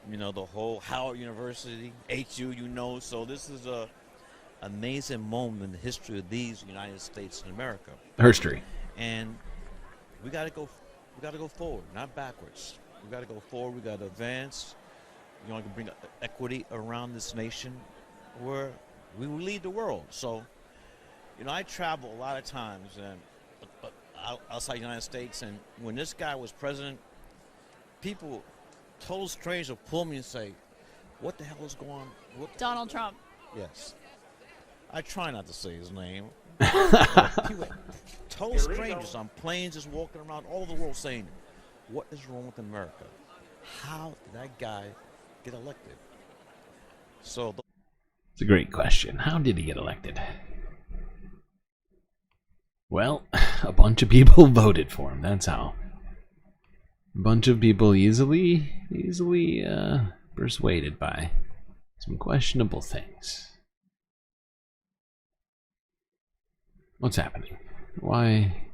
you know, the whole Howard University, HU, you know. So this is a amazing moment in the history of these United States of America. History. And we got to go forward, not backwards. We got to go forward. We got to advance. You know, bring equity around this nation where we will lead the world. So, you know, I travel a lot of times and outside the United States, and when this guy was president, people, total strangers, will pull me and say, "What the hell is going on?" Donald Trump. Yes. I try not to say his name. People, total strangers on planes, just walking around all over the world saying, "What is wrong with America? How did that guy get elected?" So it's a great question. How did he get elected? Well, a bunch of people voted for him. That's how. A bunch of people easily persuaded by some questionable things. What's happening? Why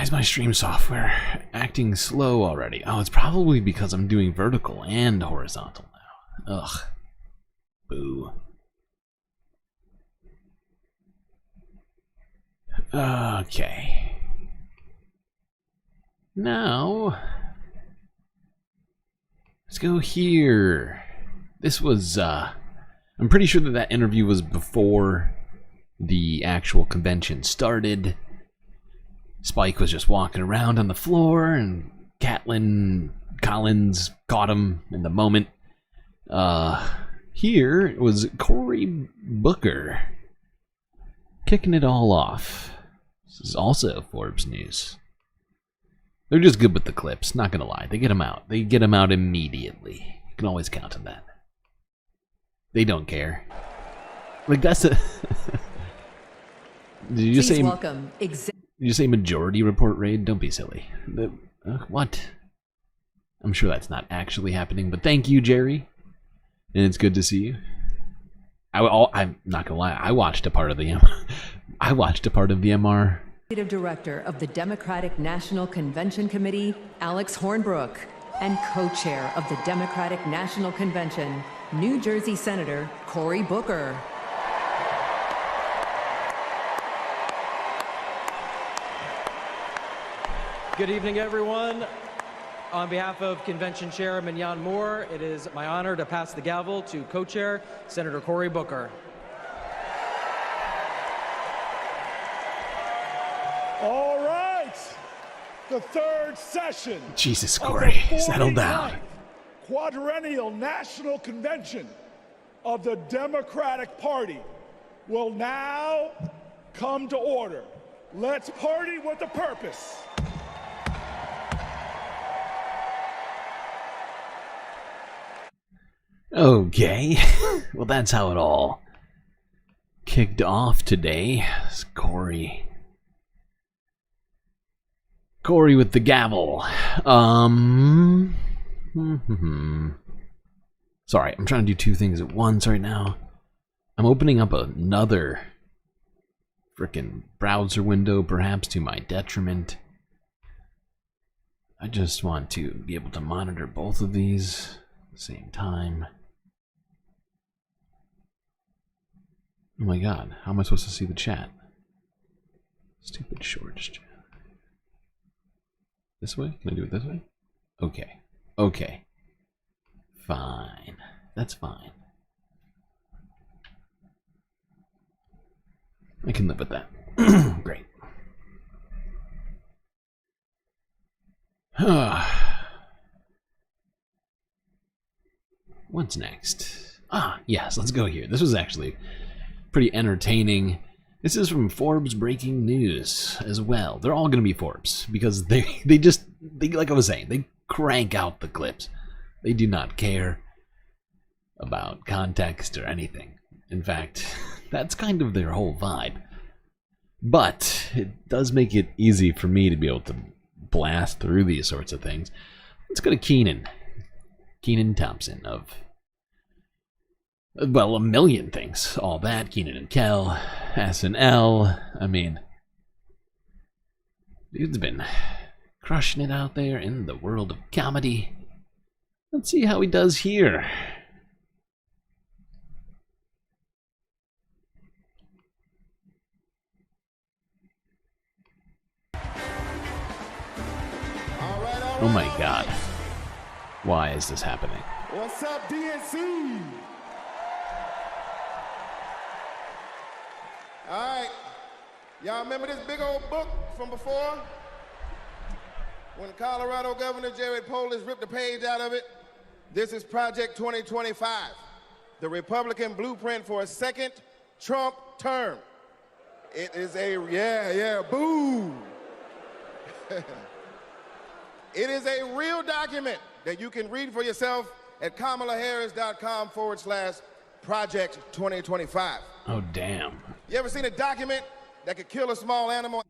is my stream software acting slow already? Oh, it's probably because I'm doing vertical and horizontal now. Ugh. Boo. Okay. Now, let's go here. This was, I'm pretty sure that interview was before the actual convention started. Spike was just walking around on the floor, and Caitlin Collins caught him in the moment. Here it was Cory Booker kicking it all off. This is also Forbes News. They're just good with the clips, not gonna lie. They get them out. They get them out immediately. You can always count on that. They don't care. Like, that's a... Did you just say... welcome. Did you say Majority Report raid? Don't be silly. What? I'm sure that's not actually happening, but thank you, Jerry. And it's good to see you. I'm not gonna lie. I watched a part of the MR. Executive Director of the Democratic National Convention Committee, Alex Hornbrook, and co-chair of the Democratic National Convention, New Jersey Senator Cory Booker. Good evening, everyone. On behalf of Convention Chair Mignon Moore, it is my honor to pass the gavel to co-chair Senator Cory Booker. All right, the third session. Jesus, Cory, settle down. Quadrennial National Convention of the Democratic Party will now come to order. Let's party with a purpose. Okay, well, that's how it all kicked off today. It's Cory with the gavel. Sorry, I'm trying to do two things at once right now. I'm opening up another frickin' browser window, perhaps to my detriment. I just want to be able to monitor both of these at the same time. Oh my god, how am I supposed to see the chat? Stupid shorts chat. This way? Can I do it this way? Okay. Okay. Fine. That's fine. I can live with that. Great. What's next? Ah, yes, let's go here. This was actually pretty entertaining. This is from Forbes Breaking News as well. They're all going to be Forbes because they like I was saying, they crank out the clips. They do not care about context or anything. In fact, that's kind of their whole vibe. But it does make it easy for me to be able to blast through these sorts of things. Let's go to Keenan Thompson of, well, a million things. All That, Keenan and Kel, SNL. I mean, dude's been crushing it out there in the world of comedy. Let's see how he does here. Oh my god. Why is this happening? What's up, DNC? All right. Y'all remember this big old book from before? When Colorado Governor Jared Polis ripped a page out of it? This is Project 2025, the Republican blueprint for a second Trump term. It is a, boo. It is a real document that you can read for yourself at kamalaharris.com/Project 2025. Oh, damn. You ever seen a document that could kill a small animal?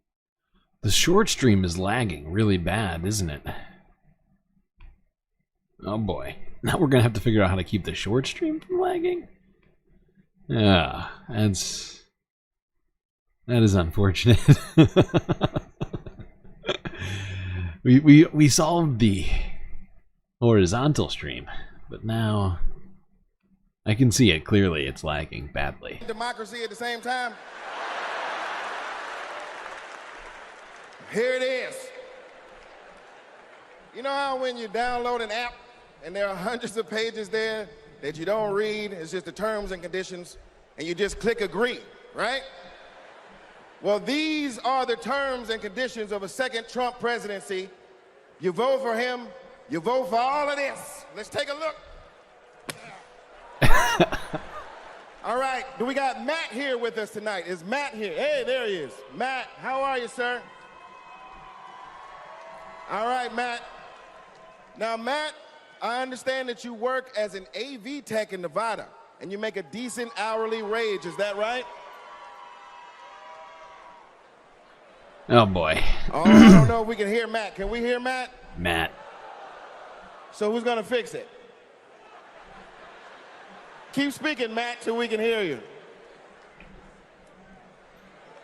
The short stream is lagging really bad, isn't it? Oh boy. Now we're gonna have to figure out how to keep the short stream from lagging? Yeah, that is unfortunate. We solved the horizontal stream, but now I can see it clearly. It's lagging badly. Democracy at the same time. Here it is. You know how when you download an app and there are hundreds of pages there that you don't read, it's just the terms and conditions, and you just click agree, right? Well, these are the terms and conditions of a second Trump presidency. You vote for him, you vote for all of this. Let's take a look. All right, do we got Matt here with us tonight? Is Matt here? Hey, there he is. Matt, how are you, sir? All right, Matt. Now, Matt, I understand that you work as an AV tech in Nevada, and you make a decent hourly wage, is that right? Oh boy. Oh, I don't know if we can hear Matt. Can we hear Matt? Matt. So who's gonna fix it? Keep speaking, Matt, till we can hear you.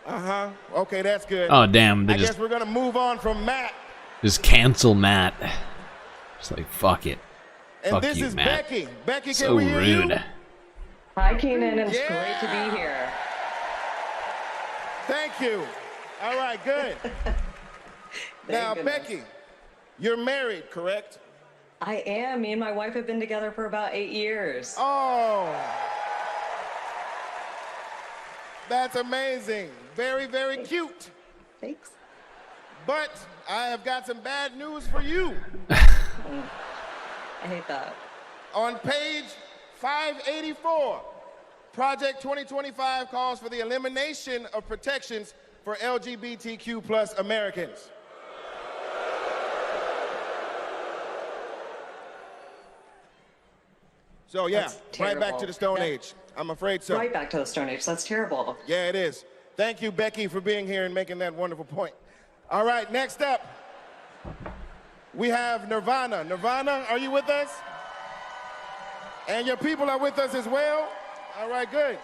Uh-huh. Okay, that's good. Oh damn, I guess we're gonna move on from Matt. just cancel Matt. Just like fuck it. And fuck this you, is Matt. Becky. Becky, So can we hear rude. you? Hi, Keenan. It's great to be here. Thank you. All right, good. Now, goodness. Becky, you're married, correct? I am. Me and my wife have been together for about 8 years. Oh. That's amazing. Very, very cute. Thanks. But I have got some bad news for you. I hate that. On page 584, Project 2025 calls for the elimination of protections for LGBTQ plus Americans. So yeah, That's right back terrible. to the Stone Yeah. Age. I'm afraid so. Right back to the Stone Age. That's terrible. Yeah, it is. Thank you, Becky, for being here and making that wonderful point. All right, next up, we have Nirvana. Nirvana, are you with us? And your people are with us as well? All right, good.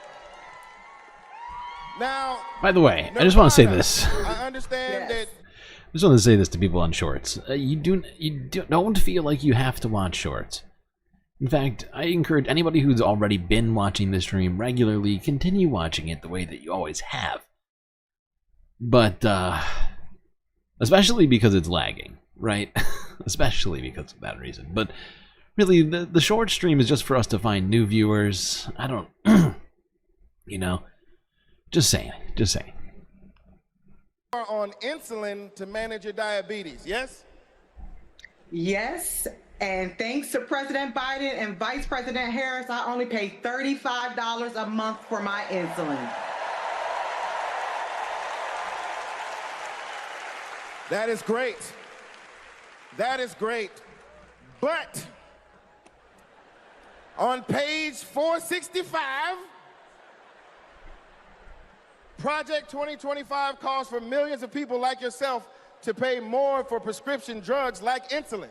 Now, By the way, I just want to say this. I understand that. I just want to say this to people on Shorts. You don't feel like you have to watch Shorts. In fact, I encourage anybody who's already been watching this stream regularly, continue watching it the way that you always have. But, especially because it's lagging, right? Especially because of that reason. But really, the short stream is just for us to find new viewers. I don't, you know, just saying. On insulin to manage your diabetes, yes? Yes, and thanks to President Biden and Vice President Harris, I only pay $35 a month for my insulin. That is great. That is great. But on page 465, Project 2025 calls for millions of people like yourself to pay more for prescription drugs like insulin.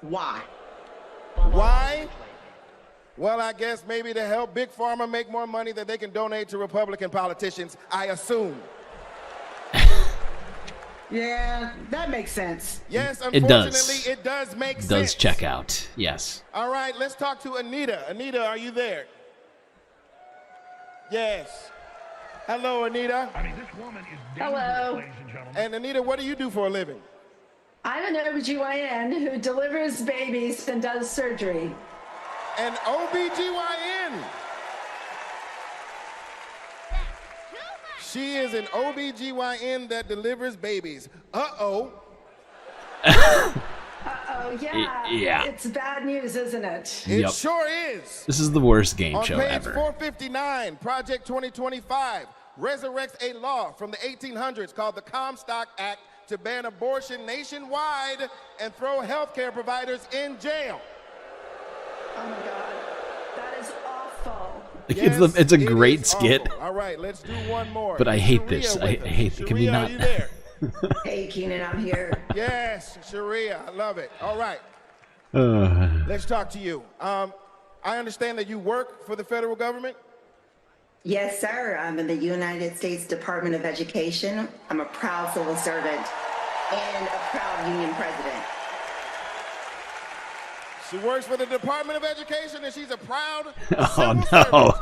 Why? Why? Well, I guess maybe to help Big Pharma make more money that they can donate to Republican politicians, I assume. Yeah, that makes sense. Yes, It unfortunately, it does make It sense. does check out, yes. All right, let's talk to Anita. Anita, are you there? Yes. Hello, Anita. Hello. And Anita, what do you do for a living? I'm an OBGYN who delivers babies and does surgery. An OBGYN. She is an OBGYN that delivers babies. Uh-oh. Uh-oh, yeah. Yeah. It's bad news, isn't it? It sure is. This is the worst game On show page ever. 459, Project 2025 resurrects a law from the 1800s called the Comstock Act to ban abortion nationwide and throw healthcare providers in jail. Oh my God, that is awful. It's a great skit. Awful. All right, let's do one more. But I hate Sharia this. with I us. hate it. Can we Sharia, not? are you there? Hey, Keenan, I'm here. Yes, Sharia, I love it. All right, let's talk to you. I understand that you work for the federal government? Yes, sir. I'm in the United States Department of Education. I'm a proud civil servant and a proud union president. She works for the Department of Education and she's a proud Oh civil no. servant.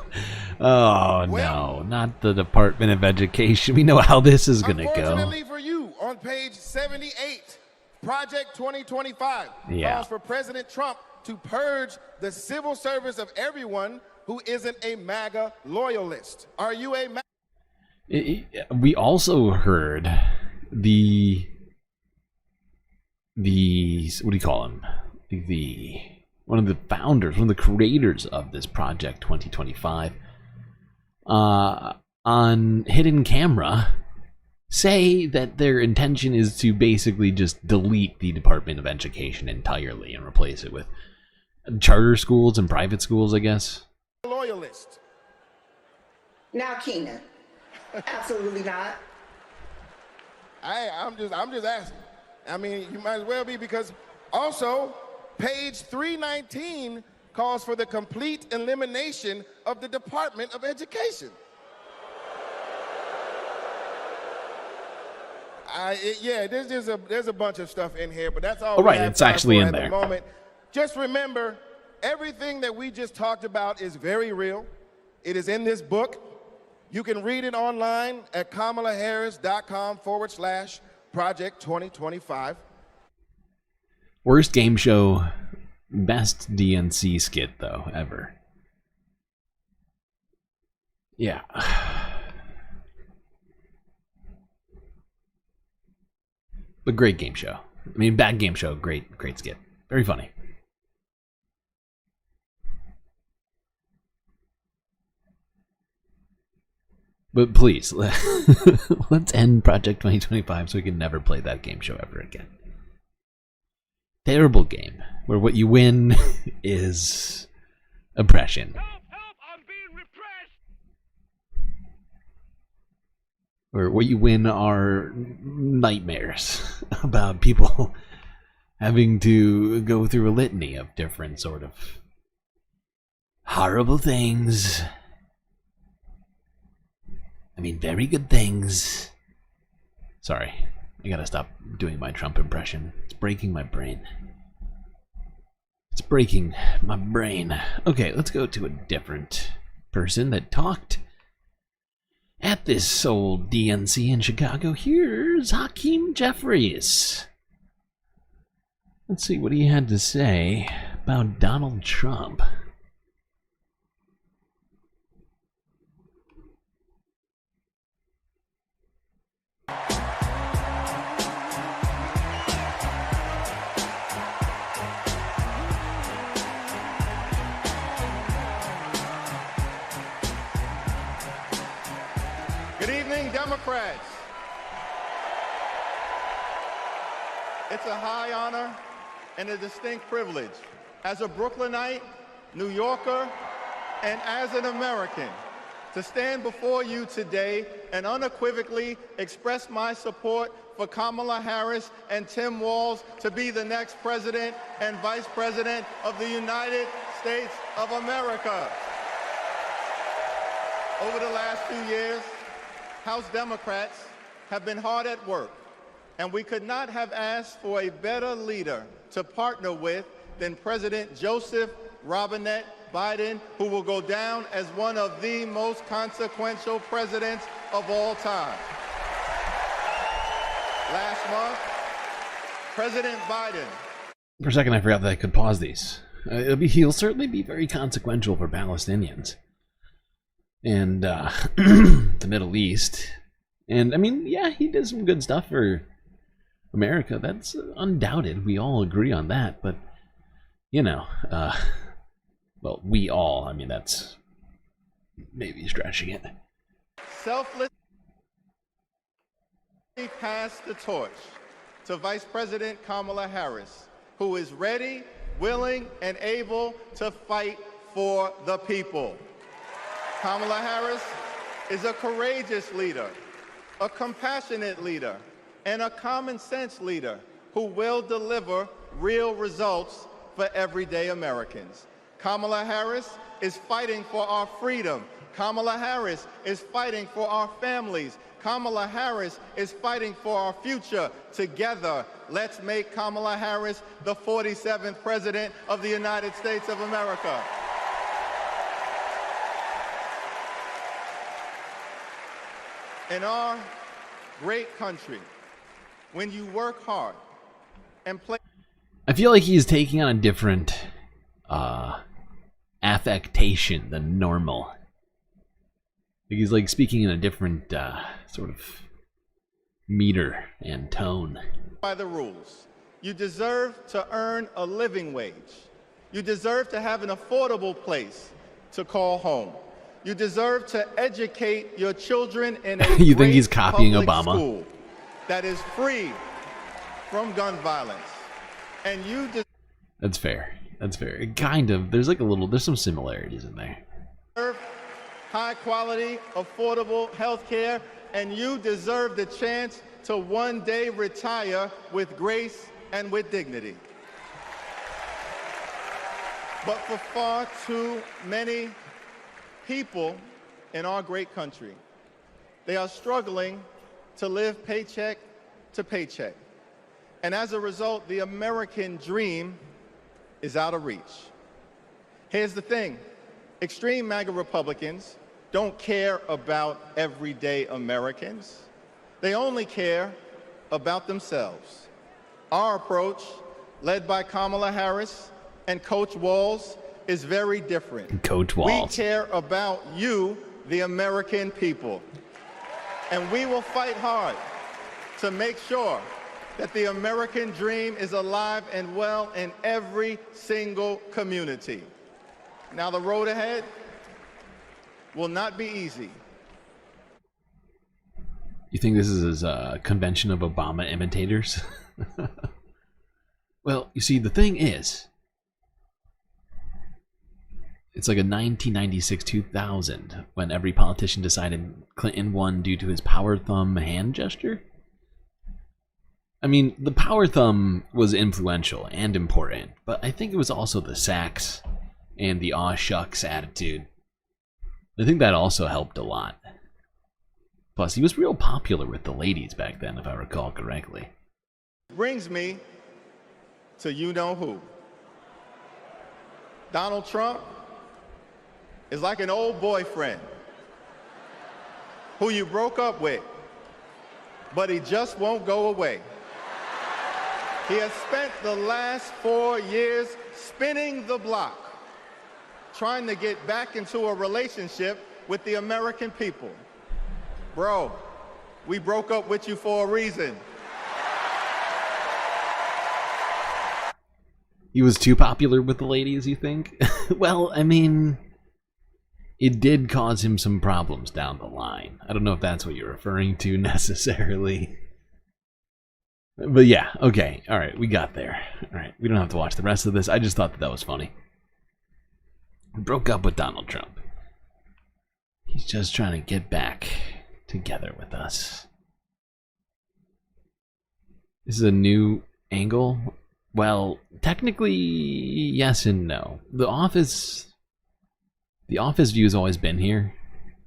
Oh no, not the Department of Education. We know how this is going to go. Unfortunately for you, on page 78, Project 2025 Yeah. calls for President Trump to purge the civil service of everyone who isn't a MAGA loyalist. Are you a MAGA? We also heard the what do you call him? One of the founders, one of the creators of this Project 2025, on hidden camera, say that their intention is to basically just delete the Department of Education entirely and replace it with charter schools and private schools, I guess. Loyalist. Now, Keenan, absolutely not. I'm just asking. I mean, you might as well be, because also page 319 calls for the complete elimination of the Department of Education. There's a bunch of stuff in here, but that's all. Oh, right, we have it's time actually for in at there. The moment. Just remember, everything that we just talked about is very real. It is in this book. You can read it online at kamalaharris.com/Project 2025. Worst game show, best DNC skit though ever. Yeah. But great game show. I mean, bad game show, great skit. Very funny. But please, let's end Project 2025 so we can never play that game show ever again. Terrible game where what you win is oppression. Or what you win are nightmares about people having to go through a litany of different sort of horrible things. I mean, very good things. Sorry, I gotta stop doing my Trump impression. It's breaking my brain. It's breaking my brain. Okay, let's go to a different person that talked at this old DNC in Chicago. Here's Hakeem Jeffries. Let's see what he had to say about Donald Trump. Good evening, Democrats. It's a high honor and a distinct privilege as a Brooklynite, New Yorker, and as an American to stand before you today and unequivocally express my support for Kamala Harris and Tim Walz to be the next president and vice president of the United States of America. Over the last few years, House Democrats have been hard at work, and we could not have asked for a better leader to partner with than President Joseph Robinette Biden, who will go down as one of the most consequential presidents of all time. Last month, President Biden... For a second, I forgot that I could pause these. He'll certainly be very consequential for Palestinians. And the Middle East. And, I mean, yeah, he did some good stuff for America. That's undoubted. We all agree on that. But, you know, well, we all, I mean, that's maybe stretching it. Selflessly pass the torch to Vice President Kamala Harris, who is ready, willing, and able to fight for the people. Kamala Harris is a courageous leader, a compassionate leader, and a common sense leader who will deliver real results for everyday Americans. Kamala Harris is fighting for our freedom. Kamala Harris is fighting for our families. Kamala Harris is fighting for our future. Together, let's make Kamala Harris the 47th President of the United States of America. In our great country, when you work hard and play... I feel like he's taking on a different affectation than normal. He's like speaking in a different sort of meter and tone. By the rules, you deserve to earn a living wage. You deserve to have an affordable place to call home. You deserve to educate your children in a You think he's great copying public Obama? school that is free from gun violence. And you That's fair. That's fair. Kind of. There's like a little. There's some similarities in there. deserve high quality, affordable health care, and you deserve the chance to one day retire with grace and with dignity. But for far too many people in our great country, they are struggling to live paycheck to paycheck. And as a result, the American dream is out of reach. Here's the thing. Extreme MAGA Republicans don't care about everyday Americans. They only care about themselves. Our approach, led by Kamala Harris and Coach Walz, is very different. Coach Walz. We care about you, the American people. And we will fight hard to make sure that the American dream is alive and well in every single community. Now, the road ahead will not be easy. You think this is a convention of Obama imitators? Well, you see, the thing is, it's like a 1996-2000 when every politician decided Clinton won due to his power thumb hand gesture. I mean, the power thumb was influential and important, but I think it was also the sacks and the aw shucks attitude. I think that also helped a lot. Plus, he was real popular with the ladies back then, if I recall correctly. Brings me to you-know-who. Donald Trump is like an old boyfriend who you broke up with, but he just won't go away. He has spent the last 4 years spinning the block, trying to get back into a relationship with the American people. Bro, we broke up with you for a reason. He was too popular with the ladies, you think? Well, I mean, it did cause him some problems down the line. I don't know if that's what you're referring to necessarily. But yeah, okay, alright, we got there. Alright, we don't have to watch the rest of this. I just thought that was funny. Broke up with Donald Trump. He's just trying to get back together with us. This is a new angle? Well, technically, yes and no. The office view has always been here,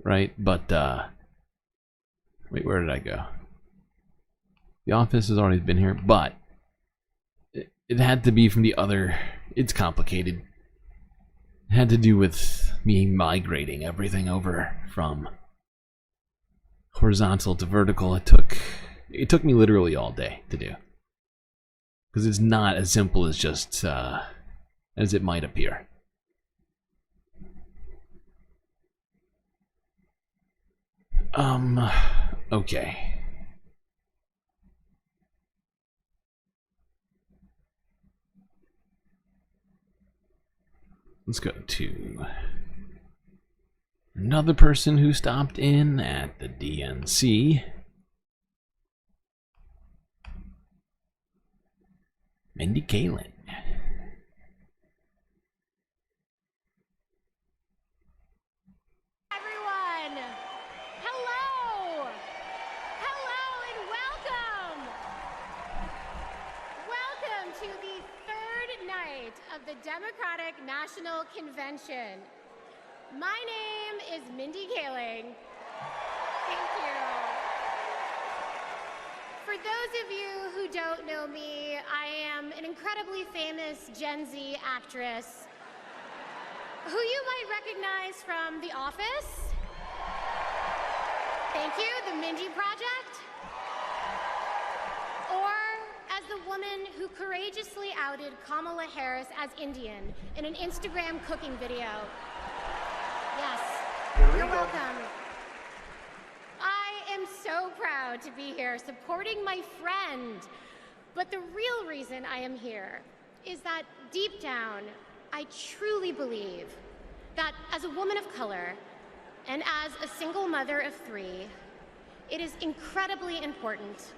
right? But, wait, where did I go? The office has always been here, but it had to be from the other. It's complicated. It had to do with me migrating everything over from horizontal to vertical. It took me literally all day to do, because it's not as simple as just as it might appear. Okay. Let's go to another person who stopped in at the DNC. Mindy Kaling. Everyone, hello! Hello and welcome! Welcome to the third night of the Democratic National Convention. My name is Mindy Kaling. Thank you. For those of you who don't know me, I am an incredibly famous Gen Z actress who you might recognize from The Office. Thank you, The Mindy Project. Or as the woman who courageously outed Kamala Harris as Indian in an Instagram cooking video. Yes, you're welcome. I am so proud to be here supporting my friend. But the real reason I am here is that deep down, I truly believe that as a woman of color and as a single mother of 3, it is incredibly important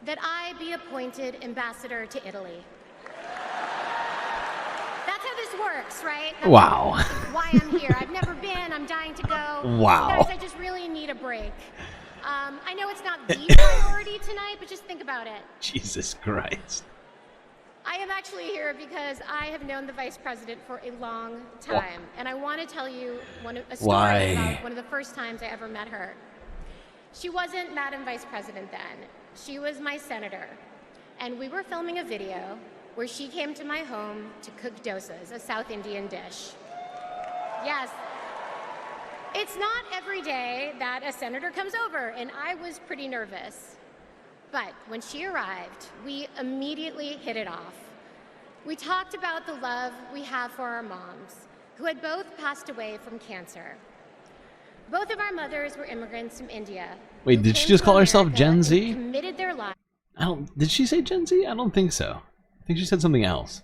that I be appointed ambassador to Italy. That's how this works, right? That's Wow. Why I'm here. I've never been. I'm dying to go. Wow. Guys, I just really need a break. I know it's not the priority tonight, but just think about it. Jesus Christ. I am actually here because I have known the vice president for a long time, and I want to tell you a story Why? about one of the first times I ever met her. She wasn't Madam Vice President then. She was my senator, and we were filming a video where she came to my home to cook dosas, a South Indian dish. Yes. It's not every day that a senator comes over, and I was pretty nervous. But when she arrived, we immediately hit it off. We talked about the love we have for our moms, who had both passed away from cancer. Both of our mothers were immigrants from India. Wait, did she just call herself Gen Z? Committed their lives. Did she say Gen Z? I don't think so. I think she said something else.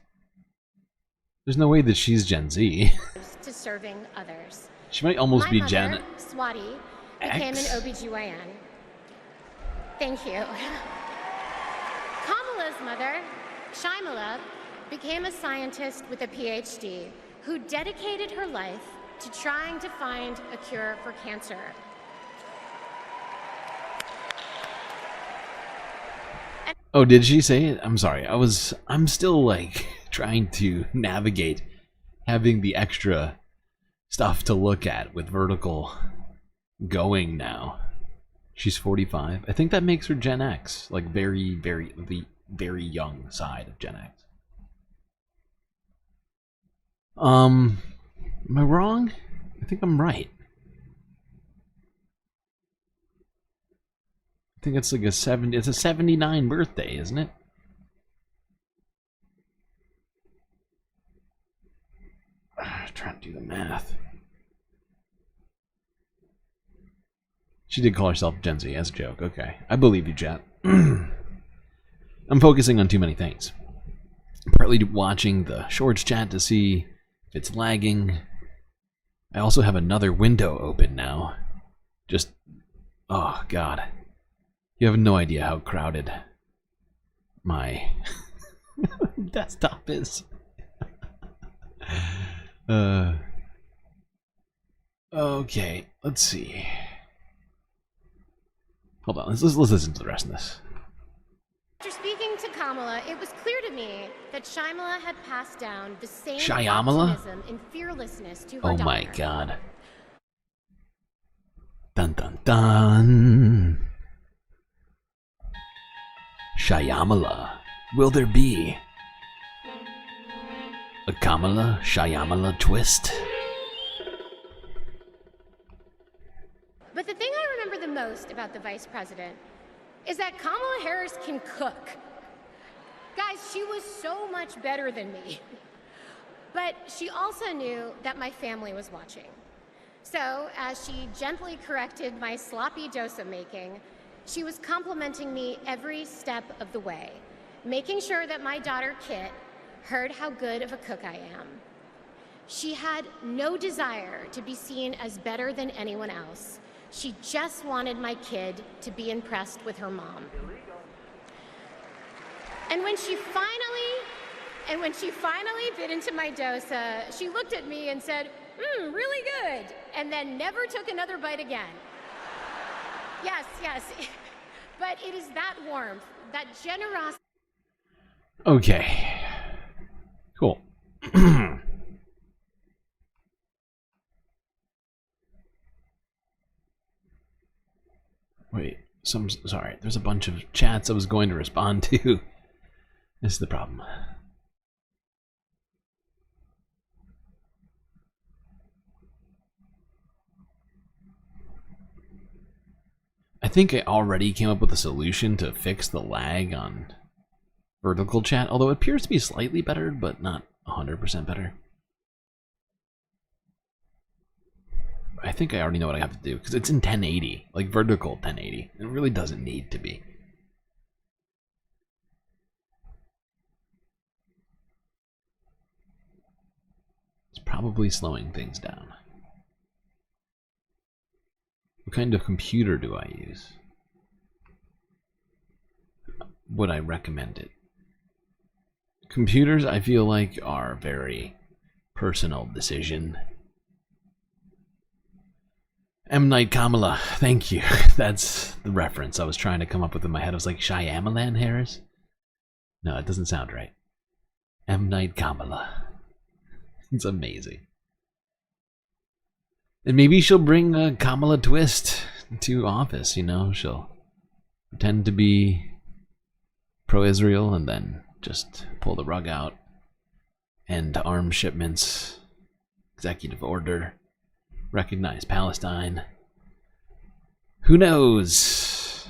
There's no way that she's Gen Z. To serving others. She might almost be Gen mother, Swati, became an OBGYN. Thank you. Kamala's mother, Shyamala, became a scientist with a PhD who dedicated her life to trying to find a cure for cancer. Oh, did she say it? I'm sorry. I'm still like trying to navigate having the extra stuff to look at with vertical going now. She's 45. I think that makes her Gen X, like very, the very young side of Gen X. Am I wrong? I think I'm right. I think it's like a 70. It's a 79 birthday, isn't it? Trying to do the math. She did call herself Gen Z as a joke. Okay, I believe you, chat. I'm focusing on too many things. Partly watching the shorts chat to see if it's lagging. I also have another window open now. Just, oh god. You have no idea how crowded my desktop is. Okay, let's see. Hold on, let's listen to the rest of this. After speaking to Kamala, it was clear to me that Shyamala had passed down the same Shyamala? optimism and fearlessness to her Oh daughter. my god. Dun dun dun. Shyamala. Will there be a Kamala Shyamala twist? But the thing I remember the most about the vice president is that Kamala Harris can cook. Guys, she was so much better than me. But she also knew that my family was watching. So, as she gently corrected my sloppy dosa making, she was complimenting me every step of the way, making sure that my daughter Kit heard how good of a cook I am. She had no desire to be seen as better than anyone else. She just wanted my kid to be impressed with her mom. And when she finally bit into my dosa, she looked at me and said, really good, and then never took another bite again. Yes, but it is that warmth, that generosity. Okay. Cool. Wait, sorry, there's a bunch of chats I was going to respond to. This is the problem. I think I already came up with a solution to fix the lag on vertical chat, although it appears to be slightly better, but not 100% better. I think I already know what I have to do, because it's in 1080, like vertical 1080. It really doesn't need to be. It's probably slowing things down. What kind of computer do I use? Would I recommend it? Computers, I feel like, are a very personal decision. M. Night Kamala, thank you. That's the reference I was trying to come up with in my head. I was like, Shyamalan Harris? No, it doesn't sound right. M. Night Kamala. It's amazing. And maybe she'll bring a Kamala twist to office, you know? She'll pretend to be pro-Israel and then just pull the rug out. End arms shipments. Executive order. Recognize Palestine. Who knows?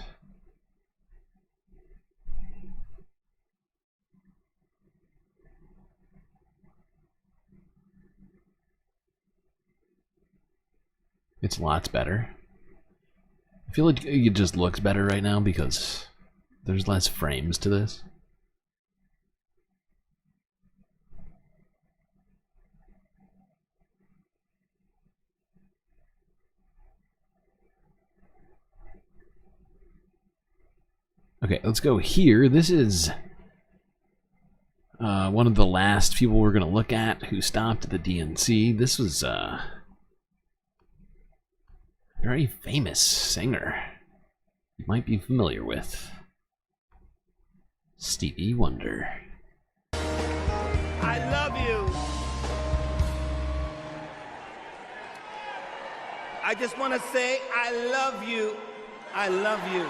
It's lots better. I feel like it just looks better right now because there's less frames to this. Okay, let's go here. This is one of the last people we're going to look at who stopped at the DNC. This was a very famous singer you might be familiar with. Stevie Wonder. I love you. I just want to say I love you. I love you.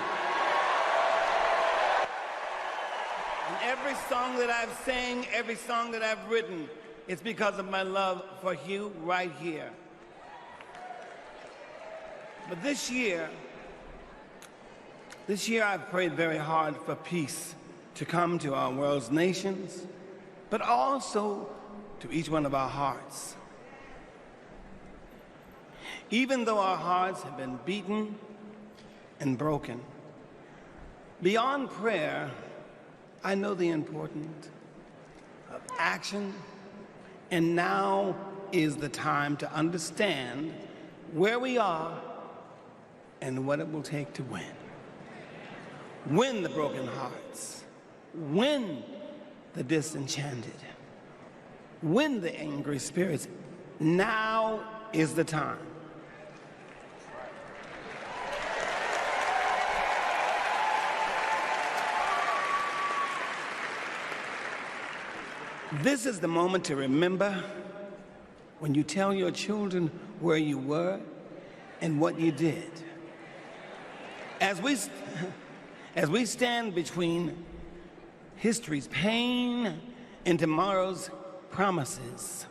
And every song that I've sang, every song that I've written, it's because of my love for you right here. But this year I've prayed very hard for peace to come to our world's nations, but also to each one of our hearts. Even though our hearts have been beaten and broken, beyond prayer, I know the importance of action, and now is the time to understand where we are and what it will take to win. Win the broken hearts, win the disenchanted, win the angry spirits. Now is the time. This is the moment to remember when you tell your children where you were and what you did. As we stand between history's pain and tomorrow's promises,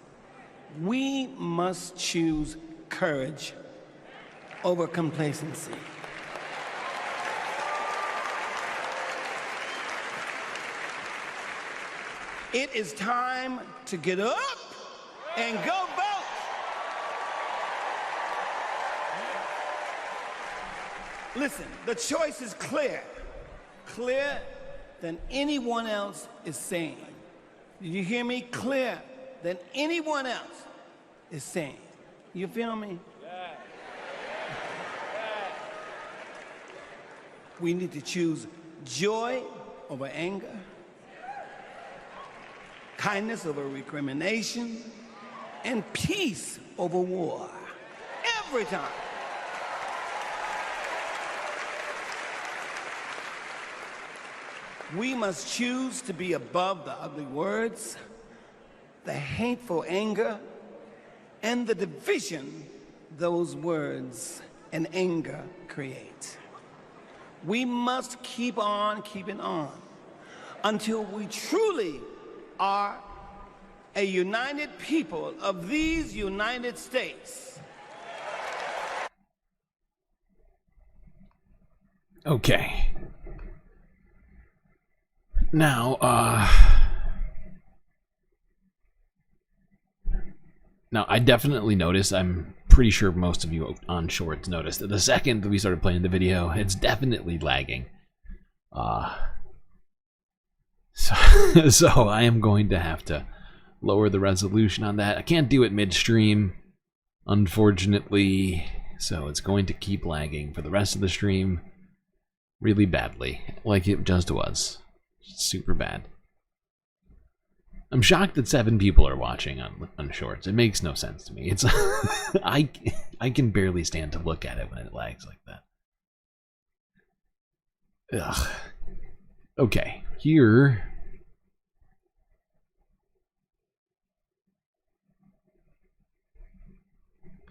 we must choose courage over complacency. It is time to get up and go vote. Listen, the choice is clear. Clearer than anyone else is saying. Did you hear me? Clearer than anyone else is saying. You feel me? Yeah. We need to choose joy over anger, kindness over recrimination, and peace over war. Every time. We must choose to be above the ugly words, the hateful anger, and the division those words and anger create. We must keep on keeping on until we truly are a united people of these United States. Okay. Now, I definitely noticed, I'm pretty sure most of you on Shorts noticed, that the second we started playing the video, it's definitely lagging. So I am going to have to lower the resolution on that. I can't do it midstream, unfortunately, so it's going to keep lagging for the rest of the stream really badly, like it just was. Super bad. I'm shocked that 7 people are watching on Shorts. It makes no sense to me. It's I can barely stand to look at it when it lags like that. Ugh. Okay, here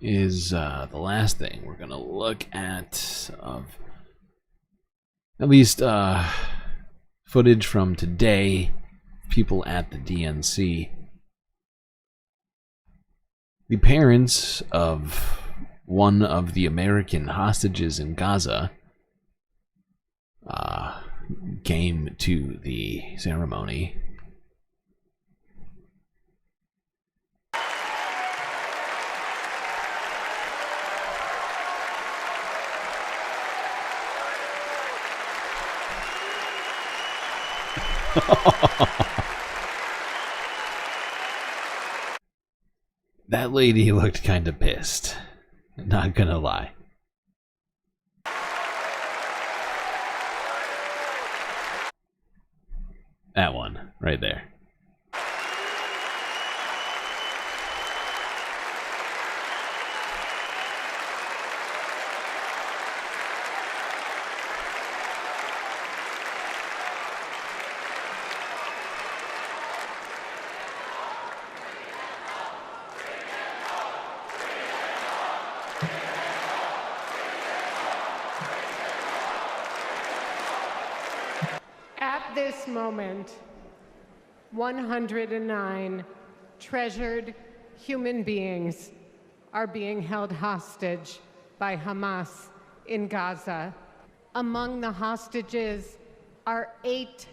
is the last thing we're gonna look at of at least footage from today. People at the DNC. The parents of one of the American hostages in Gaza came to the ceremony. That lady looked kind of pissed, not gonna lie. That one, right there. At this moment, 109 treasured human beings are being held hostage by Hamas in Gaza. Among the hostages are 8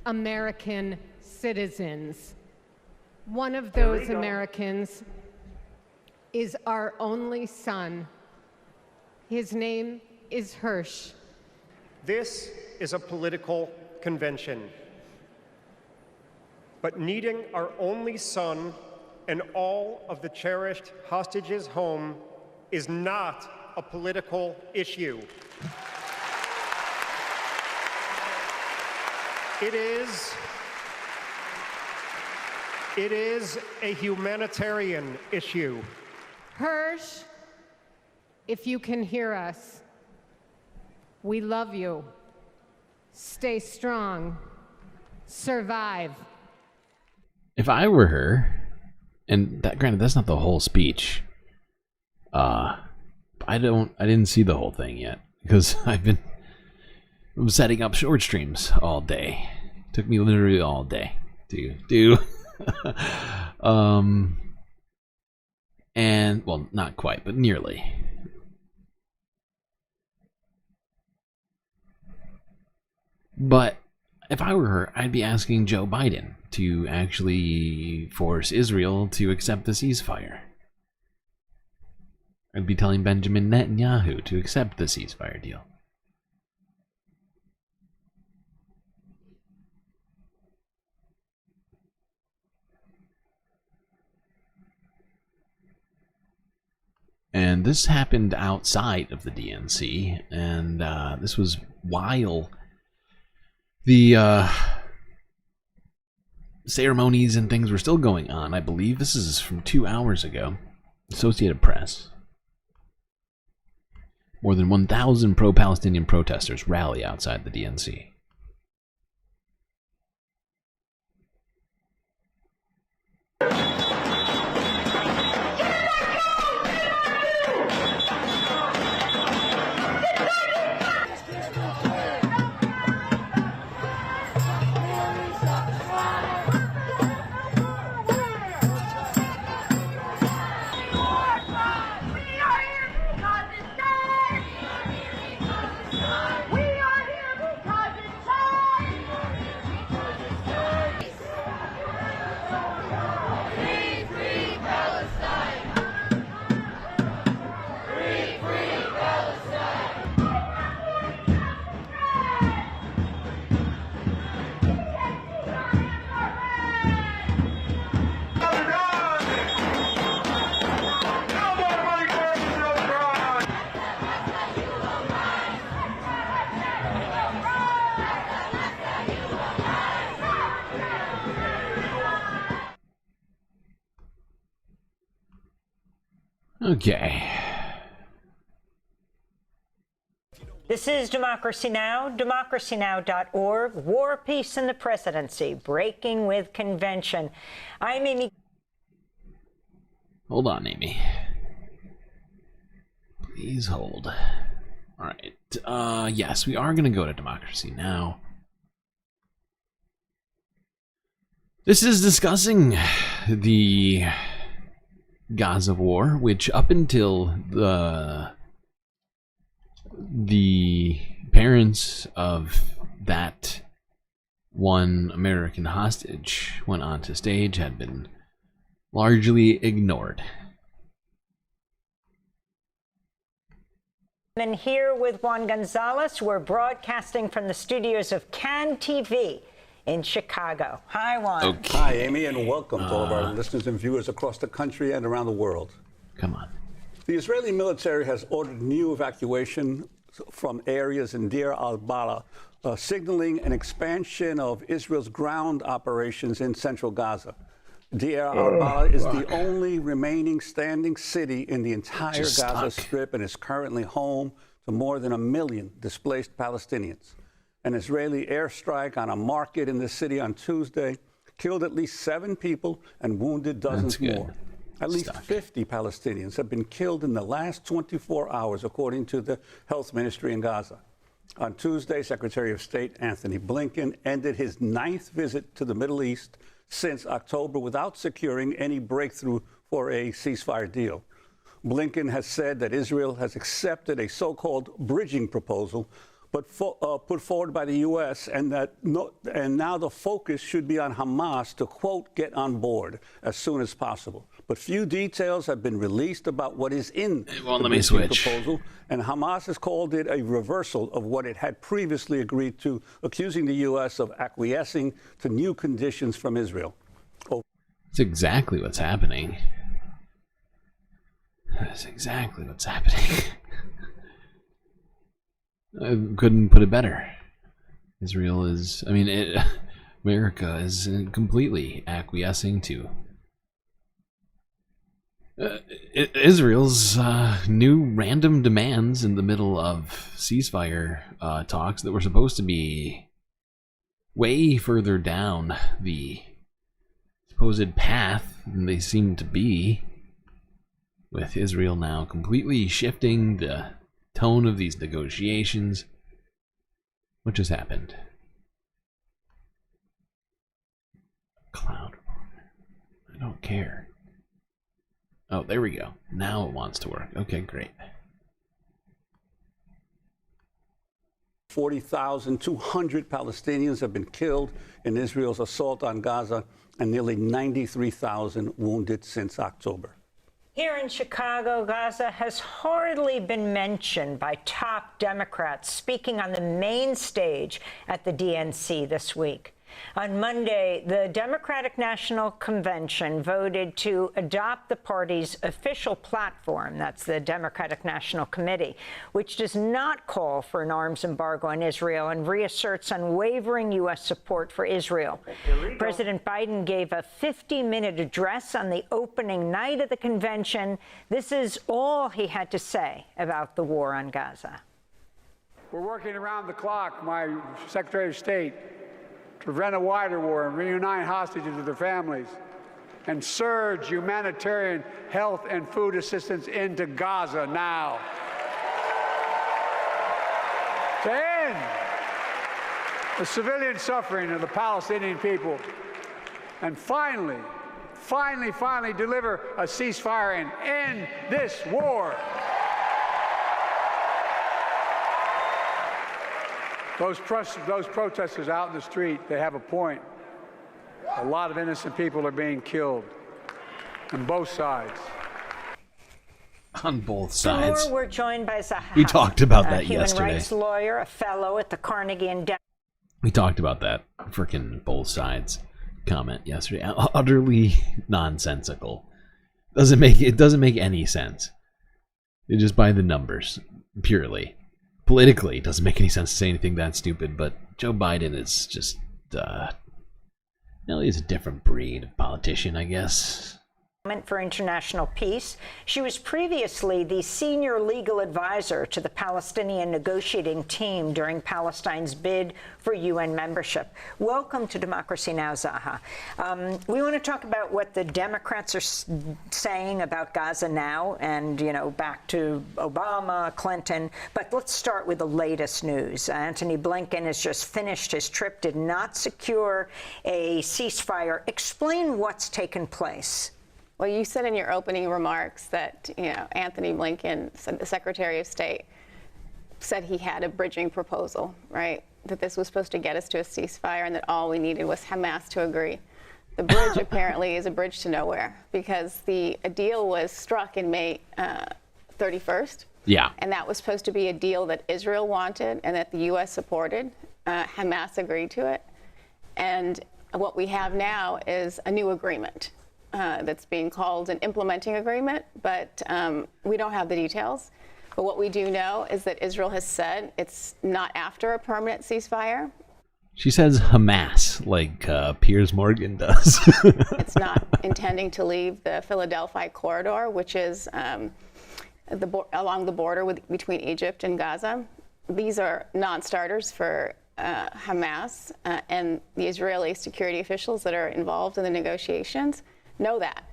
American citizens. One of those Americans is our only son. His name is Hirsch. This is a political convention. But needing our only son and all of the cherished hostages home is not a political issue. It is a humanitarian issue. Hirsch, if you can hear us, we love you. Stay strong. Survive. If I were her, and that, granted, that's not the whole speech. I didn't see the whole thing yet because I've been setting up short streams all day. It took me literally all day to do. And well, not quite, but nearly. But if I were her, I'd be asking Joe Biden to actually force Israel to accept the ceasefire. I'd be telling Benjamin Netanyahu to accept the ceasefire deal. And this happened outside of the DNC, and this was while the ceremonies and things were still going on. I believe this is from 2 hours ago. Associated Press. More than 1,000 pro-Palestinian protesters rally outside the DNC. Okay. This is Democracy Now!, democracynow.org, War, Peace, and the Presidency, Breaking with Convention. I'm Amy. Hold on, Amy. Please hold. Alright, yes, we are going to go to Democracy Now! This is discussing the Gaza war, which up until the parents of that one American hostage went onto stage had been largely ignored. And here with Juan Gonzalez, we're broadcasting from the studios of Can TV in Chicago. Hi, Juan. Okay. Hi, Amy, and welcome to all of our listeners and viewers across the country and around the world. Come on. The Israeli military has ordered new evacuation from areas in Deir al-Balah, signaling an expansion of Israel's ground operations in central Gaza. Deir al-Balah is the only remaining standing city in the entire Gaza Strip and is currently home to more than 1 million displaced Palestinians. An Israeli airstrike on a market in the city on Tuesday killed at least 7 people and wounded dozens more. At least 50 Palestinians have been killed in the last 24 hours, according to the health ministry in Gaza. On Tuesday, Secretary of State Anthony Blinken ended his 9th visit to the Middle East since October without securing any breakthrough for a ceasefire deal. Blinken has said that Israel has accepted a so-called bridging proposal but put forward by the U.S. and now the focus should be on Hamas to, quote, get on board as soon as possible. But few details have been released about what is in the bridging proposal, and Hamas has called it a reversal of what it had previously agreed to, accusing the U.S. of acquiescing to new conditions from Israel. That's exactly what's happening. That's exactly what's happening. I couldn't put it better. Israel is, I mean, America is completely acquiescing to Israel's new random demands in the middle of ceasefire talks that were supposed to be way further down the supposed path than they seem to be, with Israel now completely shifting the tone of these negotiations. What just happened? Cloud. I don't care. Oh, there we go. Now it wants to work. Okay, great. 40,200 Palestinians have been killed in Israel's assault on Gaza and nearly 93,000 wounded since October. Here in Chicago, Gaza has hardly been mentioned by top Democrats speaking on the main stage at the DNC this week. On Monday, the Democratic National Convention voted to adopt the party's official platform, that's the Democratic National Committee, which does not call for an arms embargo on Israel and reasserts unwavering U.S. support for Israel. President Biden gave a 50-minute address on the opening night of the convention. This is all he had to say about the war on Gaza. We're working around the clock, my Secretary of State, to prevent a wider war and reunite hostages with their families, and surge humanitarian health and food assistance into Gaza now. To end the civilian suffering of the Palestinian people, and finally deliver a ceasefire and end this war. Those protesters out in the street, they have a point. A lot of innocent people are being killed on both sides. On both sides. More, we're joined by Zaha. We talked about that yesterday. Human rights lawyer, a fellow at the Carnegie Endowment. We talked about that freaking both sides comment yesterday. Utterly nonsensical. It doesn't make any sense. It's just by the numbers, purely. Politically, it doesn't make any sense to say anything that stupid, but Joe Biden is just, he's a different breed of politician, I guess. For International Peace. She was previously the senior legal advisor to the Palestinian negotiating team during Palestine's bid for UN membership. Welcome to Democracy Now!, Zaha. We want to talk about what the Democrats are saying about Gaza now and, back to Obama, Clinton. But let's start with the latest news. Antony Blinken has just finished his trip, did not secure a ceasefire. Explain what's taken place. Well, you said in your opening remarks that, Antony Blinken, the Secretary of State, said he had a bridging proposal, right? That this was supposed to get us to a ceasefire and that all we needed was Hamas to agree. The bridge apparently is a bridge to nowhere because a deal was struck in May 31st. Yeah. And that was supposed to be a deal that Israel wanted and that the U.S. supported. Hamas agreed to it. And what we have now is a new agreement. That's being called an implementing agreement, but we don't have the details. But what we do know is that Israel has said it's not after a permanent ceasefire. She says Hamas, like Piers Morgan does. It's not intending to leave the Philadelphia corridor, which is along the border between Egypt and Gaza. These are non-starters for Hamas, and the Israeli security officials that are involved in the negotiations know that.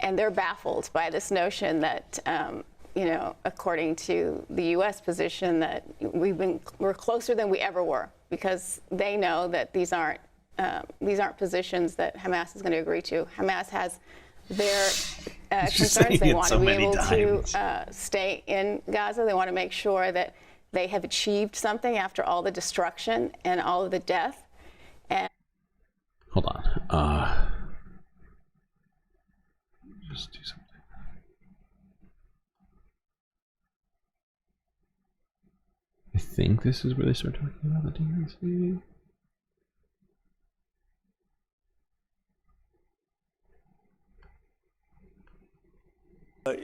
And they're baffled by this notion that according to the U.S. position, that we're closer than we ever were, because they know that these aren't positions that Hamas is going to agree to. Hamas has their concerns. They want to be able to stay in Gaza. They want to make sure that they have achieved something after all the destruction and all of the death. And hold on. Just do something. I think this is where they start talking about the DNC.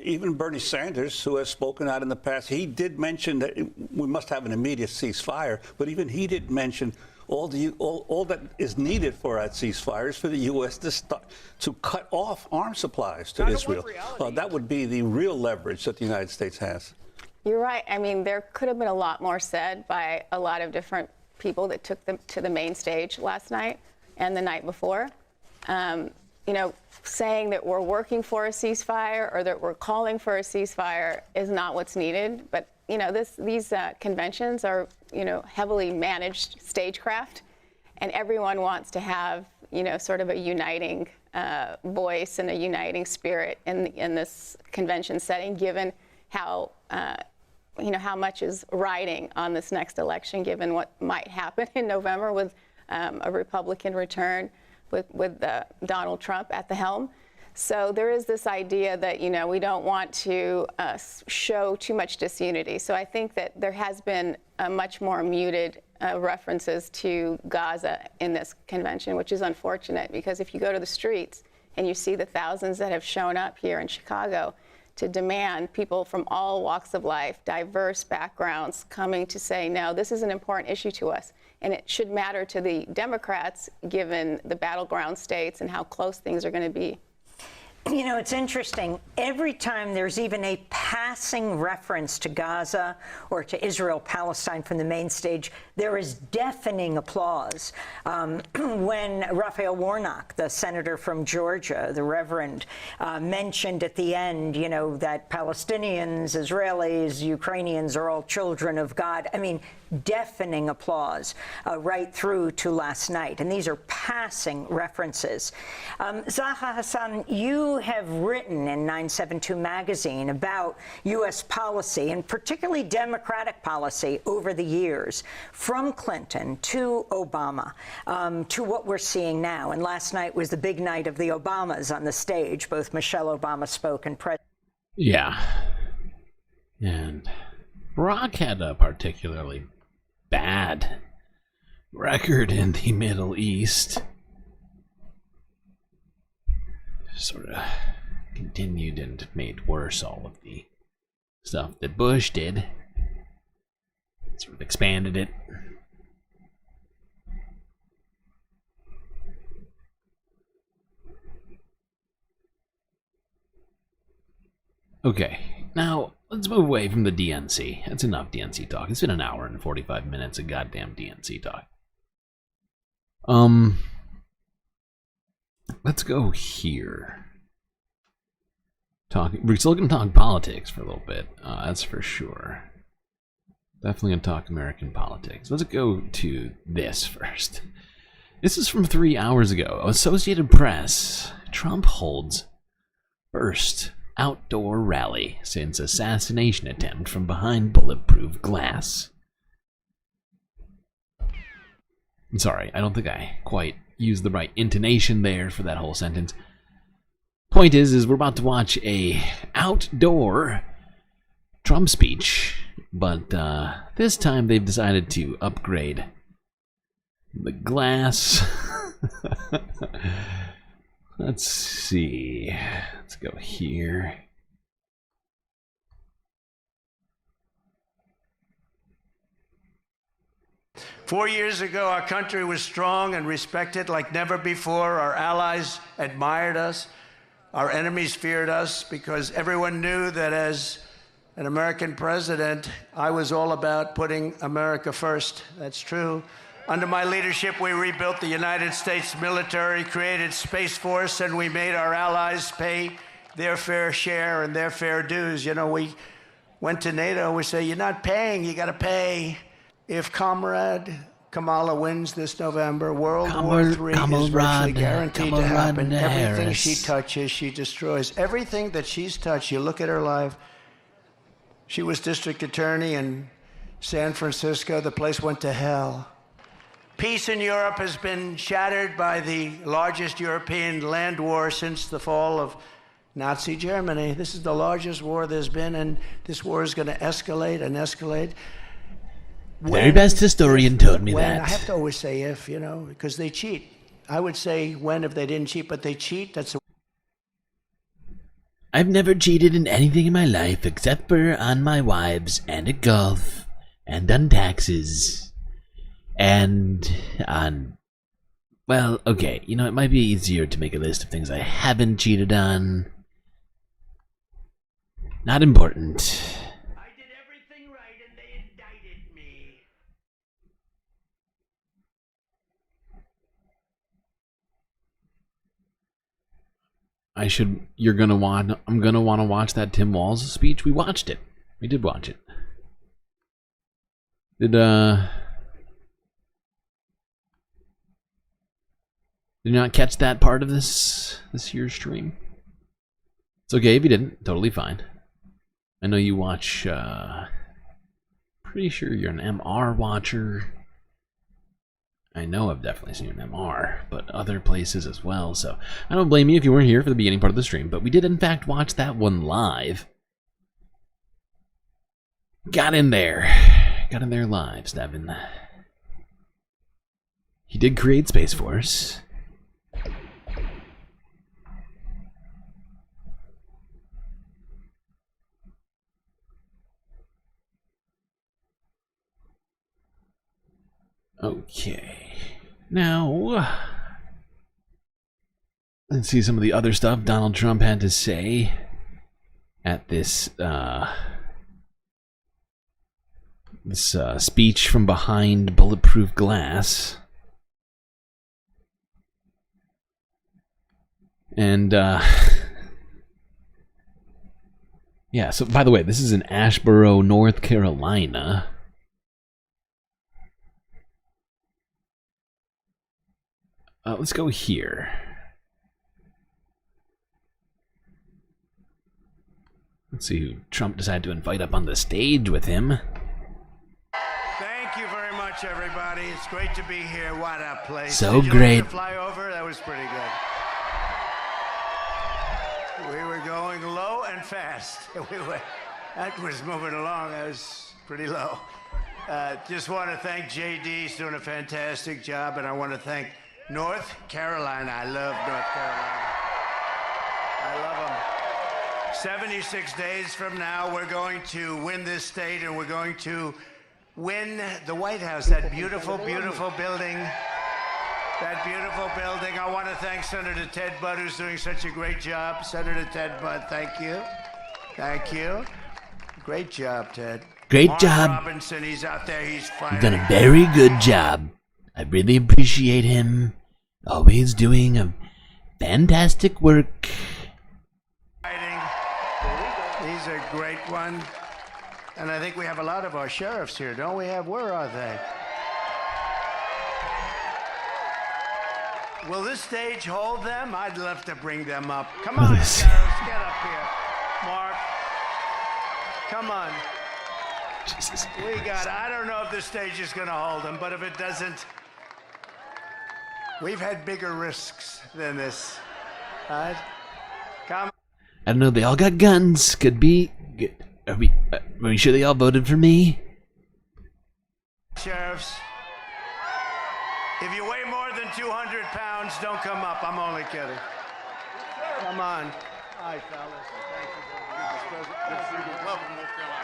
Even Bernie Sanders, who has spoken out in the past, he did mention that we must have an immediate ceasefire, but even he did mention all that is needed for a ceasefire is for the U.S. to cut off arms supplies to Israel. That would be the real leverage that the United States has. You're right. I mean, there could have been a lot more said by a lot of different people that took them to the main stage last night and the night before. Saying that we're working for a ceasefire or that we're calling for a ceasefire is not what's needed. But, these conventions are, heavily managed stagecraft, and everyone wants to have, sort of a uniting voice and a uniting spirit in this convention setting, given how, how much is riding on this next election, given what might happen in November with a Republican return with Donald Trump at the helm. So there is this idea that, we don't want to show too much disunity. So I think that there has been a much more muted references to Gaza in this convention, which is unfortunate, because if you go to the streets and you see the thousands that have shown up here in Chicago to demand, people from all walks of life, diverse backgrounds, coming to say, no, this is an important issue to us. And it should matter to the Democrats, given the battleground states and how close things are going to be. It's interesting. Every time there's even a passing reference to Gaza or to Israel-Palestine from the main stage, there is deafening applause. When Raphael Warnock, the senator from Georgia, the Reverend, mentioned at the end, that Palestinians, Israelis, Ukrainians are all children of God. I mean, deafening applause right through to last night. And these are passing references. Zaha Hassan, you have written in 972 magazine about U.S. policy, and particularly Democratic policy over the years, from Clinton to Obama, to what we're seeing now. And last night was the big night of the Obamas on the stage. Both Michelle Obama spoke and President. Yeah. And Barack had a particularly bad record in the Middle East. Sort of continued and made worse all of the stuff that Bush did. Sort of expanded it. Okay, now let's move away from the DNC. That's enough DNC talk. It's been an hour and 45 minutes of goddamn DNC talk. Let's go here. We're still going to talk politics for a little bit. That's for sure. Definitely going to talk American politics. Let's go to this first. This is from 3 hours ago. Associated Press. Trump holds first outdoor rally since assassination attempt from behind bulletproof glass. I'm sorry, I don't think I quite used the right intonation there for that whole sentence. Point is we're about to watch a outdoor Trump speech, but this time they've decided to upgrade the glass. Let's see. Let's go here. "4 years ago, our country was strong and respected like never before. Our allies admired us. Our enemies feared us because everyone knew that as an American president, I was all about putting America first. That's true. Under my leadership, we rebuilt the United States military, created Space Force, and we made our allies pay their fair share and their fair dues. You know, went to NATO, we say, you're not paying, you got to pay. If Comrade Kamala wins this November, World War III is virtually guaranteed to happen. Everything she touches, she destroys. Everything that she's touched, you look at her life. She was district attorney in San Francisco. The place went to hell. Peace in Europe has been shattered by the largest European land war since the fall of Nazi Germany. This is the largest war there's been, and this war is going to escalate and escalate. Very best historian told me that. I have to always say if, you know, because they cheat. I would say when if they didn't cheat, but they cheat. That's a I've never cheated in anything in my life except for on my wives and at golf and on taxes and on, well, okay, you know, it might be easier to make a list of things I haven't cheated on. Not important. I'm gonna want to watch that Tim Walz speech. We watched it. We did watch it. Did you not catch that part of this year's stream? It's okay if you didn't. Totally fine. I know you watch, pretty sure you're an MR watcher. I know I've definitely seen an MR, but other places as well, so I don't blame you if you weren't here for the beginning part of the stream, but we did in fact watch that one live. Got in there live, Stevin. He did create Space Force. Okay. Now, let's see some of the other stuff Donald Trump had to say at this speech from behind bulletproof glass. And, yeah, so by the way, this is in Asheboro, North Carolina. Let's go here. Let's see who Trump decided to invite up on the stage with him. Thank you very much, everybody. It's great to be here. What a place. So Did you great. Like to fly over? That was pretty good. We were going low and fast. That was moving along. That was pretty low. Just want to thank JD. He's doing a fantastic job, and I want to thank North Carolina. I love North Carolina. I love them. 76 days from now, we're going to win this state, and we're going to win the White House, that beautiful, beautiful building. That beautiful building. I want to thank Senator Ted Budd, who's doing such a great job. Senator Ted Budd, thank you. Thank you. Great job, Ted. Great Mark job. Robinson, he's out there. He's fighting. You've done a very good job. I really appreciate him. Always doing a fantastic work. He's a great one. And I think we have a lot of our sheriffs here, don't we have? Where are they? Will this stage hold them? I'd love to bring them up. Come on, sheriffs, get up here. Mark, come on. Jesus. I don't know if this stage is going to hold them, but if it doesn't, we've had bigger risks than this. All right? Come. I don't know, they all got guns. Could be. Are we sure they all voted for me? Sheriffs, if you weigh more than 200 pounds, don't come up. I'm only kidding. Come on. Hi, fellas. Thank you. Good to see you. Welcome, North Carolina.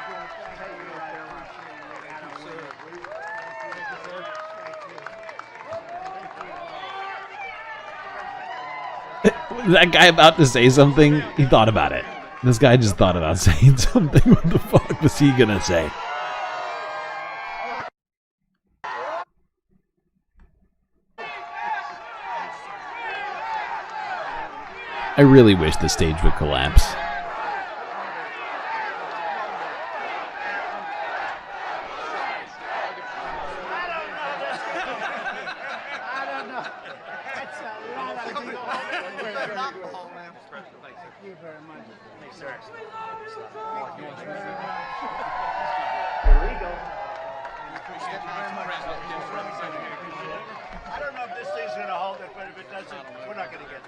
Was that guy about to say something? He thought about it. This guy just thought about saying something. What the fuck was he gonna say? I really wish the stage would collapse. you very much. Thanks, sir. I don't know if this thing's going to hold it, but if it doesn't, we're not going to get it.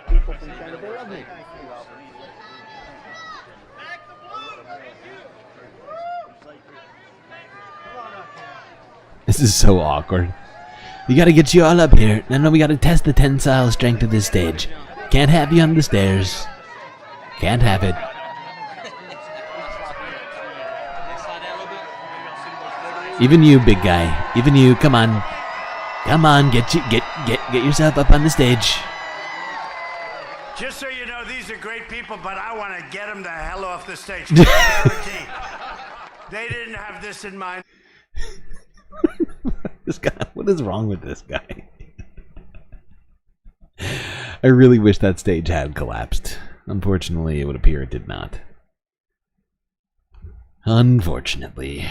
People from Canada, they love me. This is so awkward. We gotta get you all up here. No, we gotta test the tensile strength of this stage. Can't have you on the stairs. Can't have it. Even you, big guy. Even you, come on. Come on, get yourself up on the stage. Just so you know, these are great people, but I want to get them the hell off the stage. Guarantee. They didn't have this in mind. This guy, what is wrong with this guy? I really wish that stage had collapsed. Unfortunately, it would appear it did not. Unfortunately.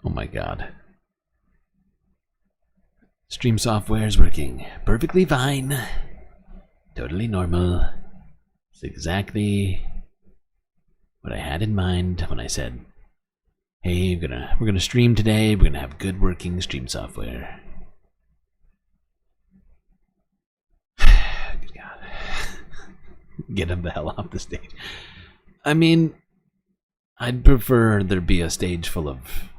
Oh my god. Stream software is working perfectly fine. Totally normal. It's exactly what I had in mind when I said, hey, we're gonna stream today, we're gonna have good working stream software. Good God. Get him the hell off the stage. I mean, I'd prefer there be a stage full of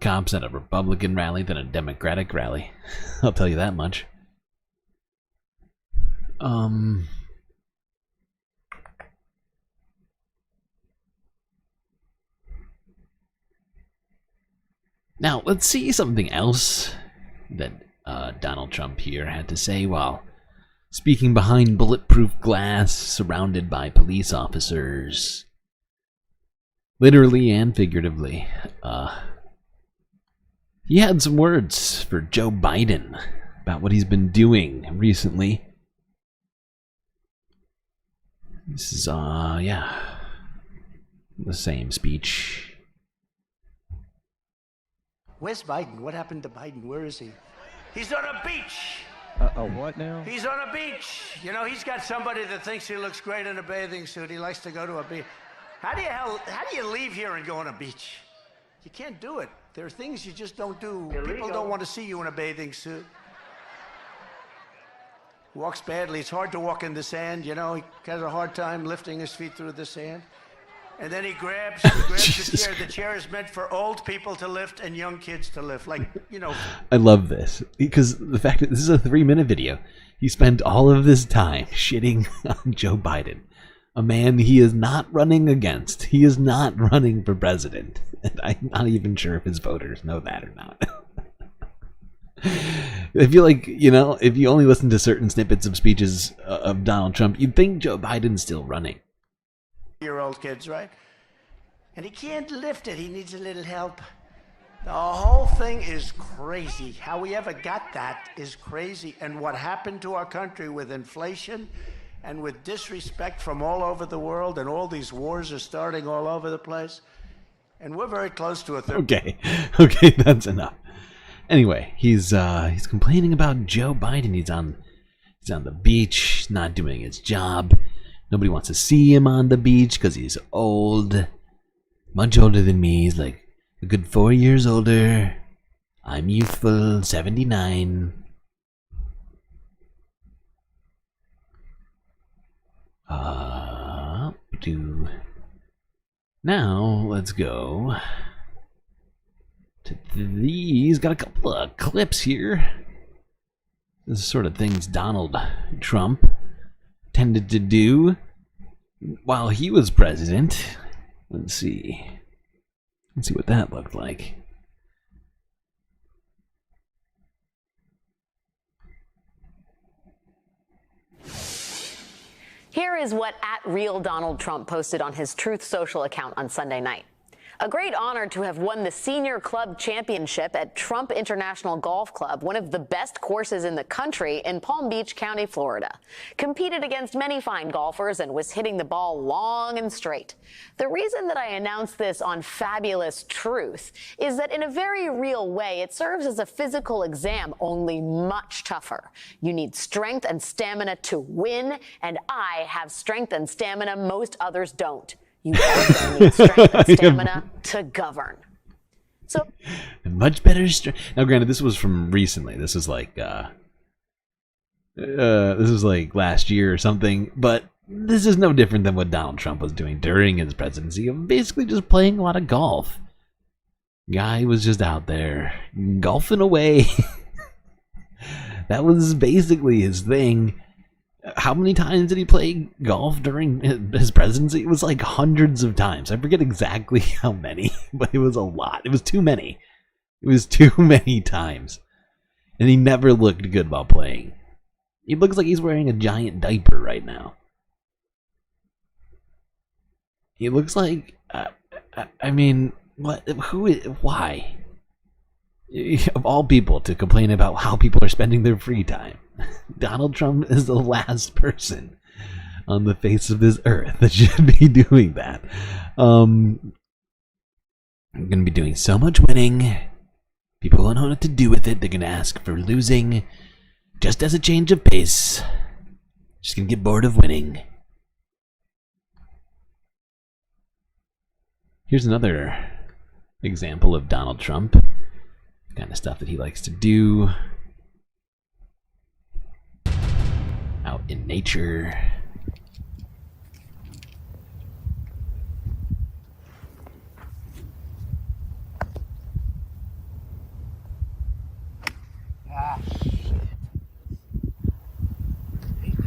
cops at a Republican rally than a Democratic rally. I'll tell you that much. Now, let's see something else that Donald Trump here had to say while speaking behind bulletproof glass, surrounded by police officers. Literally and figuratively. He had some words for Joe Biden about what he's been doing recently. This is, yeah, the same speech. Where's Biden? What happened to Biden? Where is he? He's on a beach. What now? He's on a beach. You know, he's got somebody that thinks he looks great in a bathing suit. He likes to go to a beach. How do you leave here and go on a beach? You can't do it. There are things you just don't do. Illegal. People don't want to see you in a bathing suit. Walks badly. It's hard to walk in the sand, you know. He has a hard time lifting his feet through the sand. And then he grabs the chair. The chair is meant for old people to lift and young kids to lift. Like, you know. I love this, because the fact that this is a 3-minute video, he spent all of this time shitting on Joe Biden, a man he is not running against. He is not running for president. And I'm not even sure if his voters know that or not. I feel like, you know, if you only listen to certain snippets of speeches of Donald Trump, you'd think Joe Biden's still running. Year-old kids, right? And he can't lift it. He needs a little help. The whole thing is crazy. How we ever got that is crazy. And what happened to our country with inflation and with disrespect from all over the world, and all these wars are starting all over the place. And we're very close to a third. Okay, that's enough. Anyway, he's complaining about Joe Biden. He's on the beach, not doing his job. Nobody wants to see him on the beach because he's old. Much older than me. He's like a good 4 years older. I'm youthful, 79. Now, let's go to these. Got a couple of clips here. This is sort of things Donald Trump tended to do while he was president. Let's see what that looked like. Here is what @RealDonaldTrump posted on his Truth Social account on Sunday night. A great honor to have won the Senior Club Championship at Trump International Golf Club, one of the best courses in the country in Palm Beach County, Florida. Competed against many fine golfers and was hitting the ball long and straight. The reason that I announced this on Fabulous Truth is that in a very real way, it serves as a physical exam, only much tougher. You need strength and stamina to win, and I have strength and stamina most others don't. You also need strength and stamina to govern. So, much better strength. Now, granted, this was from recently. This is like last year or something. But this is no different than what Donald Trump was doing during his presidency, of basically just playing a lot of golf. Guy was just out there golfing away. That was basically his thing. How many times did he play golf during his presidency? It was like hundreds of times. I forget exactly how many, but it was a lot. It was too many. It was too many times. And he never looked good while playing. He looks like he's wearing a giant diaper right now. He looks like... I mean, what? Why? Of all people to complain about how people are spending their free time, Donald Trump is the last person on the face of this earth that should be doing that. I'm going to be doing so much winning. People won't know what to do with it. They're going to ask for losing just as a change of pace. Just going to get bored of winning. Here's another example of Donald Trump. Kind of stuff that he likes to do out in nature.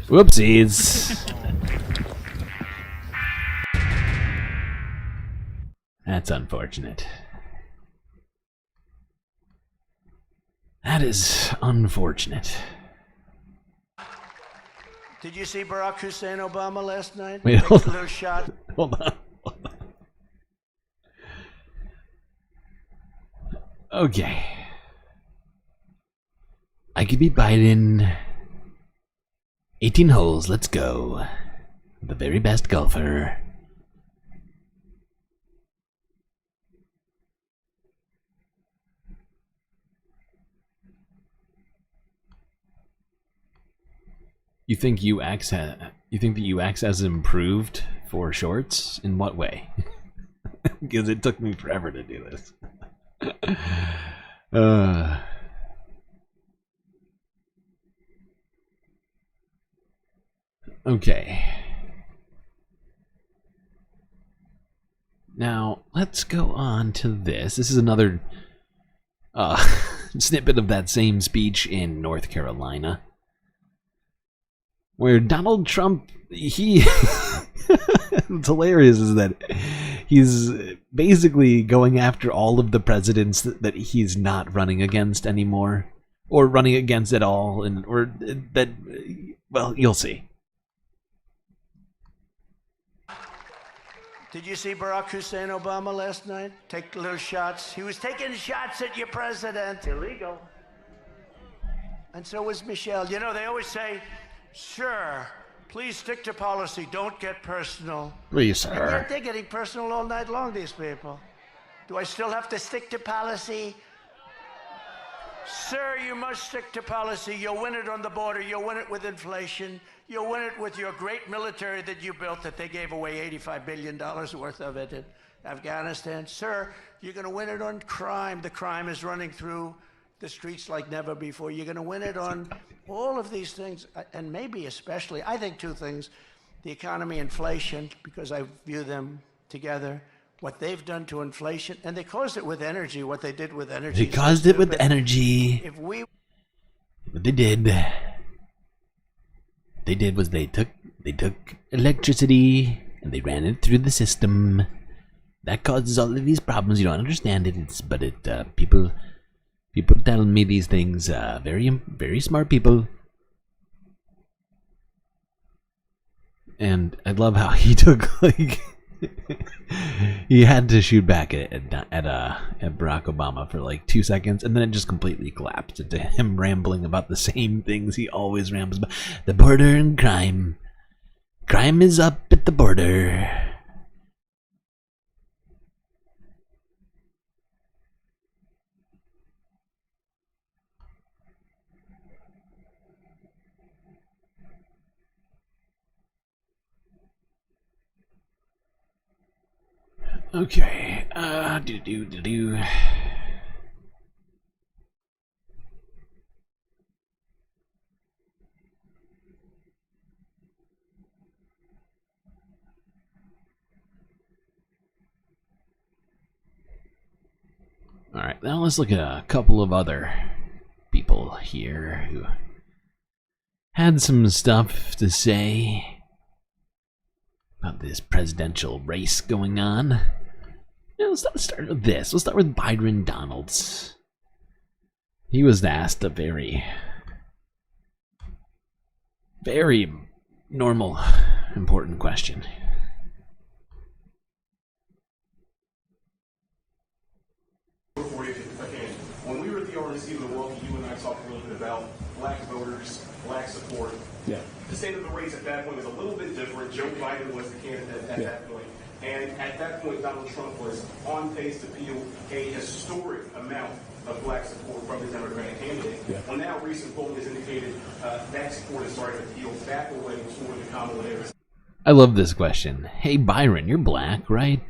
Whoopsies. That's unfortunate. That is unfortunate. Did you see Barack Hussein Obama last night? Wait, Take a little shot. Hold on. Okay. I could beat Biden. 18 holes, let's go. The very best golfer. You think the UX has improved for shorts? In what way? Because it took me forever to do this. Okay. Now, let's go on to this. This is another snippet of that same speech in North Carolina, where Donald Trump, what's hilarious is that he's basically going after all of the presidents that he's not running against anymore, or running against at all, well, you'll see. Did you see Barack Hussein Obama last night? Take little shots. He was taking shots at your president. Illegal. And so was Michelle. You know, they always say, sir, please stick to policy. Don't get personal. Please, sir. And yet they're getting personal all night long, these people. Do I still have to stick to policy? Sir, you must stick to policy. You'll win it on the border. You'll win it with inflation. You'll win it with your great military that you built, that they gave away $85 billion worth of it in Afghanistan. Sir, you're going to win it on crime. The crime is running through the streets like never before. You're going to win it on all of these things, and maybe especially, I think two things, the economy, inflation, because I view them together, what they've done to inflation, and they caused it with energy, what they did with energy. They caused it with energy. If we... What they did was they took electricity and they ran it through the system. That causes all of these problems. You don't understand it, people tell me these things. Very, very smart people. And I love how he took He had to shoot back at Barack Obama for like 2 seconds, and then it just completely collapsed into him rambling about the same things he always rambles about. The border and crime. Crime is up at the border. Okay, do. All right, now let's look at a couple of other people here who had some stuff to say about this presidential race going on. Yeah, let's start with this. Let's start with Byron Donalds. He was asked a very normal, important question. When we were at the RNC in Milwaukee, you and I talked a little bit about black voters, black support. Yeah. The state of the race at that point was a little bit different. Joe Biden was the candidate at that point. And at that point, Donald Trump was on pace to peel a historic amount of black support from the Democratic candidate. Yeah. Well, now recent polling has indicated that support is starting to peel back away toward the Kamala Harris. I love this question. Hey Byron, you're black, right?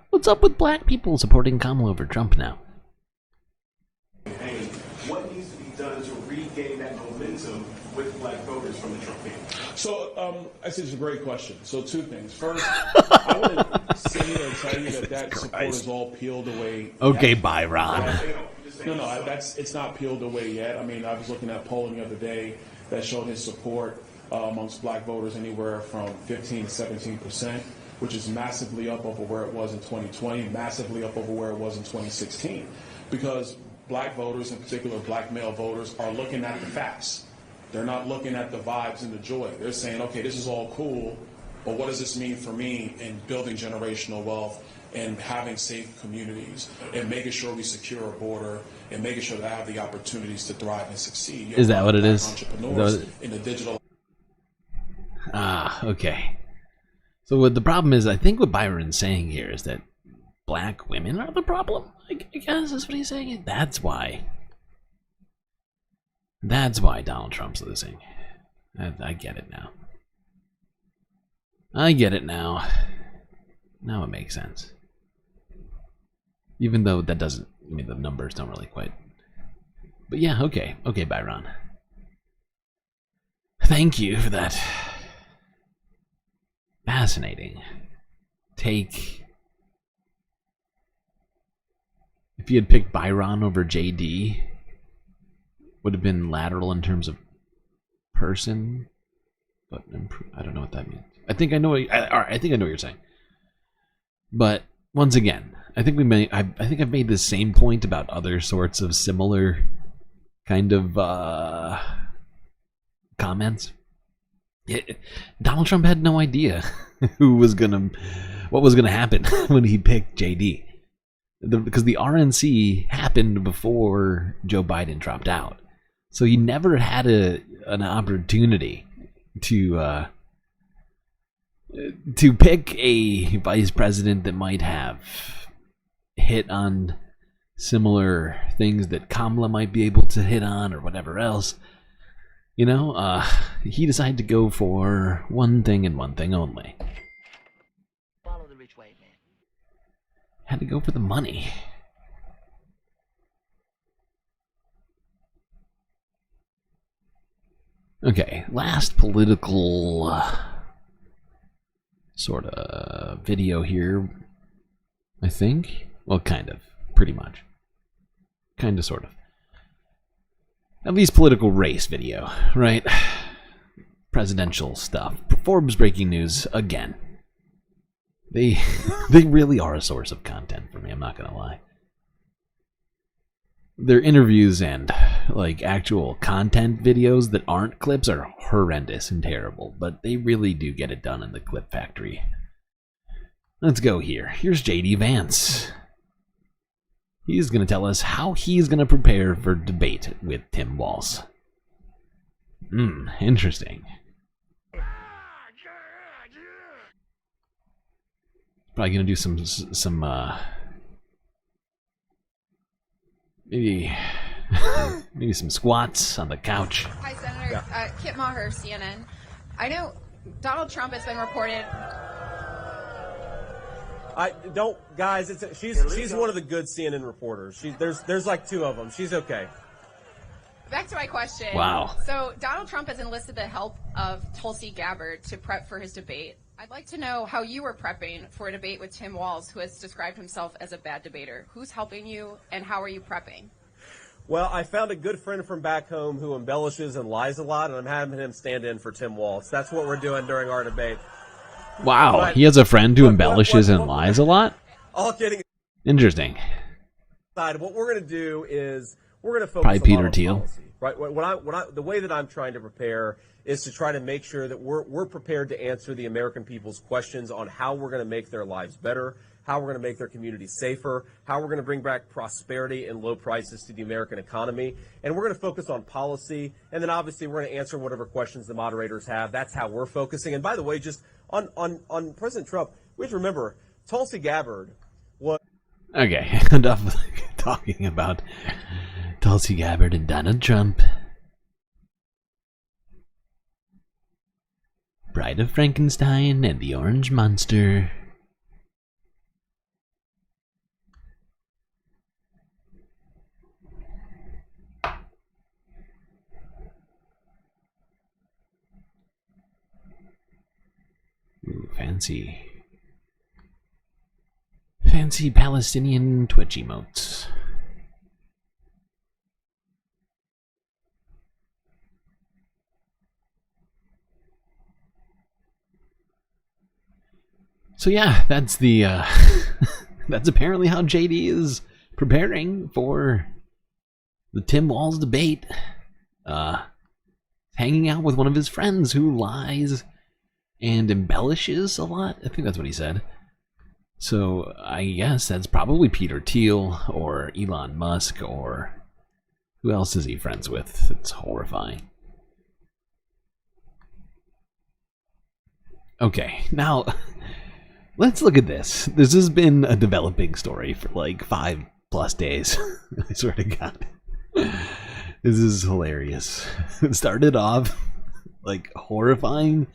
What's up with black people supporting Kamala over Trump now? What needs to be done to regain that momentum with black voters from the Trump campaign? So, I think it's a great question. So, two things. First, I wouldn't say or tell you that support is all peeled away. Okay, yet. Byron. No, it's not peeled away yet. I mean, I was looking at polling the other day that showed his support amongst black voters anywhere from 15 to 17%, which is massively up over where it was in 2020, massively up over where it was in 2016, because black voters, in particular black male voters, are looking at the facts. They're not looking at the vibes and the joy. They're saying, okay, this is all cool, but what does this mean for me in building generational wealth and having safe communities and making sure we secure a border and making sure that I have the opportunities to thrive and succeed? Is that what it is? Entrepreneurs in the digital. Ah, okay. So what the problem is, I think what Byron's saying here is that black women are the problem. I guess that's what he's saying. That's why Donald Trump's losing. I get it now. I get it now. Now it makes sense. Even though that doesn't, I mean, the numbers don't really quite. But yeah, okay. Okay, Byron. Thank you for that fascinating take. If you had picked Byron over JD, would have been lateral in terms of person, but I don't know what that means. I think I know what you're saying. But once again, I think I think I've made the same point about other sorts of similar kind of comments. Donald Trump had no idea what was gonna happen when he picked JD, because the RNC happened before Joe Biden dropped out, so he never had an opportunity to pick a vice president that might have hit on similar things that Kamala might be able to hit on or whatever else. You know, he decided to go for one thing and one thing only. Follow the rich white man. Had to go for the money. Okay, last political sort of video here, I think. Well, kind of. Pretty much. Kind of, sort of. At least political race video, right? Presidential stuff. Forbes breaking news again. They really are a source of content for me, I'm not gonna lie. Their interviews and like actual content videos that aren't clips are horrendous and terrible, but they really do get it done in the clip factory. Let's go here. Here's JD Vance. He's going to tell us how he's going to prepare for debate with Tim Walz. Interesting. Probably going to do some maybe some squats on the couch. Hi, Senator. Kit Maher, CNN. I know Donald Trump has been reported. I don't, guys. She's one of the good CNN reporters. There's like 2 of them. She's okay. Back to my question. Wow. So Donald Trump has enlisted the help of Tulsi Gabbard to prep for his debate. I'd like to know how you were prepping for a debate with Tim Walz, who has described himself as a bad debater. Who's helping you, and how are you prepping? Well, I found a good friend from back home who embellishes and lies a lot, and I'm having him stand in for Tim Walz. That's what we're doing during our debate. Wow, But- he has a friend who embellishes and lies a lot? All kidding Interesting. aside, what we're going to do is we're going to focus Probably a lot Peter on Thiel. policy, right? The way that I'm trying to prepare is to try to make sure that we're prepared to answer the American people's questions on how we're going to make their lives better, how we're going to make their communities safer, how we're going to bring back prosperity and low prices to the American economy. And we're going to focus on policy. And then obviously we're going to answer whatever questions the moderators have. That's how we're focusing. And by the way, just on President Trump, we have to remember Tulsi Gabbard was... Okay, enough talking about Tulsi Gabbard and Donald Trump. Bride of Frankenstein and the Orange Monster. Ooh, fancy. Fancy Palestinian Twitch emotes. So yeah, that's the that's apparently how JD is preparing for the Tim Walz debate. Hanging out with one of his friends who lies and embellishes a lot. I think that's what he said. So I guess that's probably Peter Thiel or Elon Musk, or who else is he friends with? It's horrifying. Okay, now let's look at this. This has been a developing story for like 5+ days. I swear to God. This is hilarious. It started off like horrifying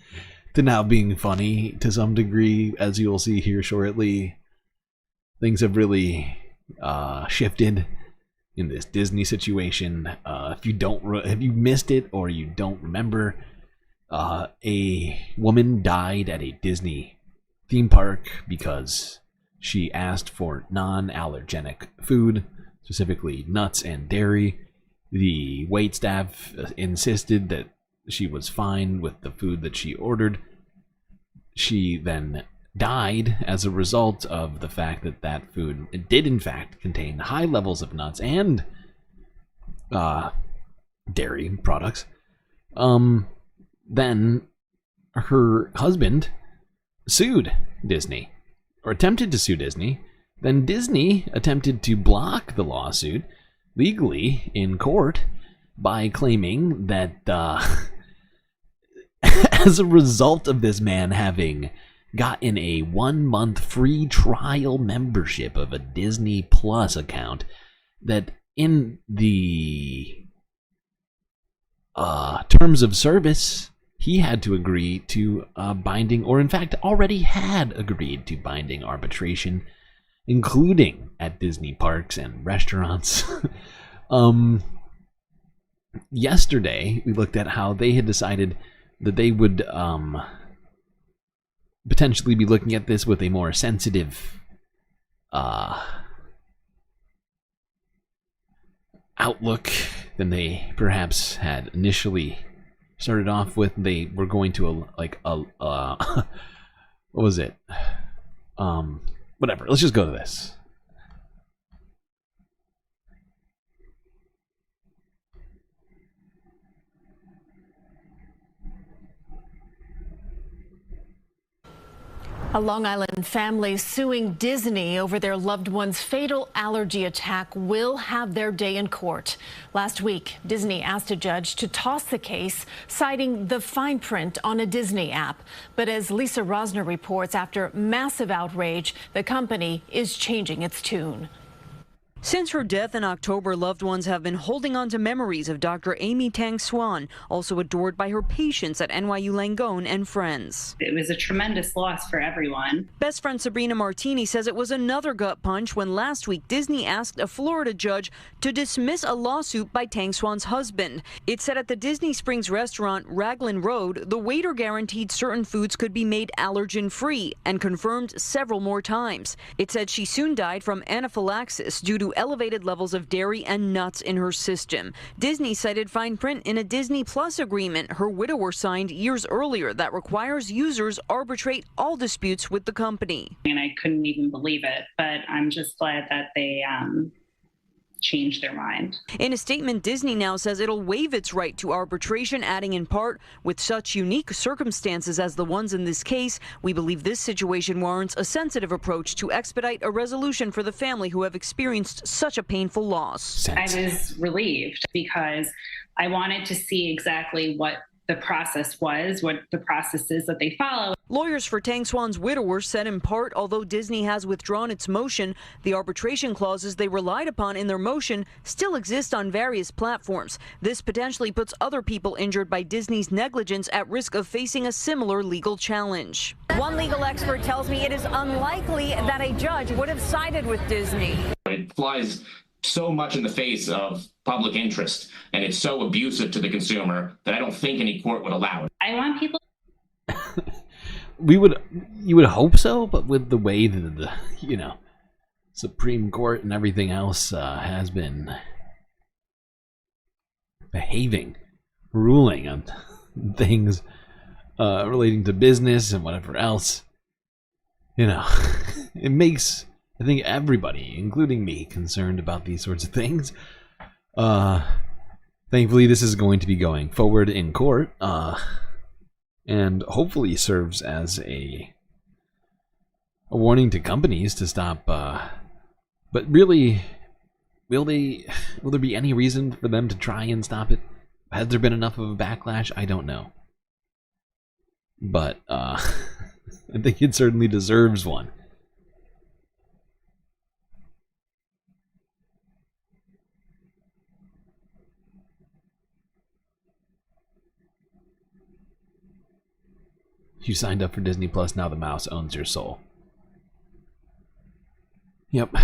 to now being funny to some degree, as you'll see here shortly. Things have really shifted in this Disney situation. If you missed it or you don't remember, a woman died at a Disney theme park because she asked for non-allergenic food, specifically nuts and dairy. The waitstaff insisted that she was fine with the food that she ordered. She then died as a result of the fact that that food did in fact contain high levels of nuts and dairy products. Then her husband sued Disney, or attempted to sue Disney. Then Disney attempted to block the lawsuit legally in court by claiming that as a result of this man having gotten a 1-month free trial membership of a Disney Plus account, that in the terms of service, he had to agree to binding, or in fact already had agreed to binding arbitration, including at Disney parks and restaurants. Yesterday, we looked at how they had decided that they would potentially be looking at this with a more sensitive outlook than they perhaps had initially started off with. They were going to what was it? Whatever. Let's just go to this. A Long Island family suing Disney over their loved one's fatal allergy attack will have their day in court. Last week, Disney asked a judge to toss the case, citing the fine print on a Disney app. But as Lisa Rosner reports, after massive outrage, the company is changing its tune. Since her death in October, loved ones have been holding on to memories of Dr. Amy Tang Swan, also adored by her patients at NYU Langone and friends. It was a tremendous loss for everyone. Best friend Sabrina Martini says it was another gut punch when last week Disney asked a Florida judge to dismiss a lawsuit by Tang Swan's husband. It said at the Disney Springs restaurant Raglan Road, the waiter guaranteed certain foods could be made allergen-free and confirmed several more times. It said she soon died from anaphylaxis due to elevated levels of dairy and nuts in her system. Disney cited fine print in a Disney Plus agreement her widower signed years earlier that requires users arbitrate all disputes with the company. And I couldn't even believe it, but I'm just glad that they changed their mind. In a statement, Disney now says it'll waive its right to arbitration, adding in part, with such unique circumstances as the ones in this case, we believe this situation warrants a sensitive approach to expedite a resolution for the family who have experienced such a painful loss. I was relieved because I wanted to see exactly what the process was, what the process is that they follow. Lawyers for Tang Swan's widower said in part, although Disney has withdrawn its motion, the arbitration clauses they relied upon in their motion still exist on various platforms. This potentially puts other people injured by Disney's negligence at risk of facing a similar legal challenge. One legal expert tells me it is unlikely that a judge would have sided with Disney. It flies so much in the face of public interest, and it's so abusive to the consumer that I don't think any court would allow it. I want people. You would hope so, but with the way that the Supreme Court and everything else has been behaving, ruling on things relating to business and whatever else, it makes, I think, everybody, including me, concerned about these sorts of things. Thankfully, this is going to be going forward in court, and hopefully serves as a warning to companies to stop. But really, will there be any reason for them to try and stop it? Has there been enough of a backlash? I don't know. But I think it certainly deserves one. You signed up for Disney Plus, now the mouse owns your soul. Yep.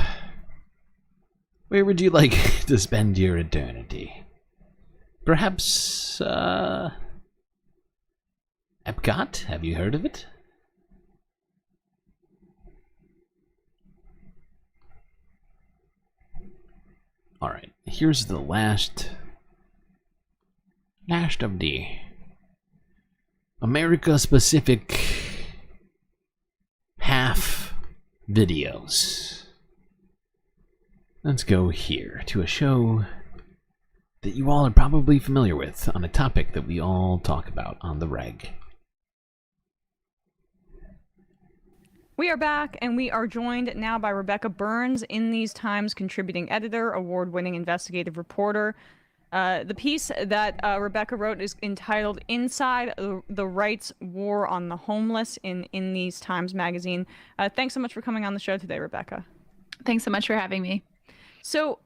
Where would you like to spend your eternity? Perhaps, Epcot? Have you heard of it? Alright, here's the last of the America-specific half videos. Let's go here to a show that you all are probably familiar with on a topic that we all talk about on the reg. We are back, and we are joined now by Rebecca Burns, In These Times contributing editor, award-winning investigative reporter. The piece that Rebecca wrote is entitled Inside the Rights War on the Homeless in These Times magazine. Thanks so much for coming on the show today, Rebecca. Thanks so much for having me. So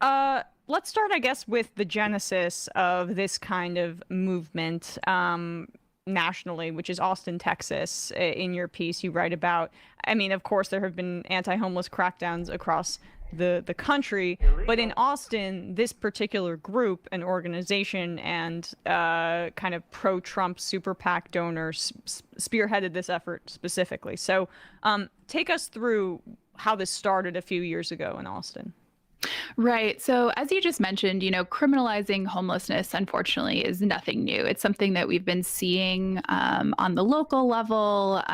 let's start, I guess, with the genesis of this kind of movement nationally, which is Austin, Texas. In your piece, you write about, I mean, of course, there have been anti-homeless crackdowns across the country, but in Austin, this particular group, an organization, and kind of pro-Trump super PAC donors spearheaded this effort specifically. So take us through how this started a few years ago in Austin. Right. So as you just mentioned, criminalizing homelessness, unfortunately, is nothing new. It's something that we've been seeing on the local level,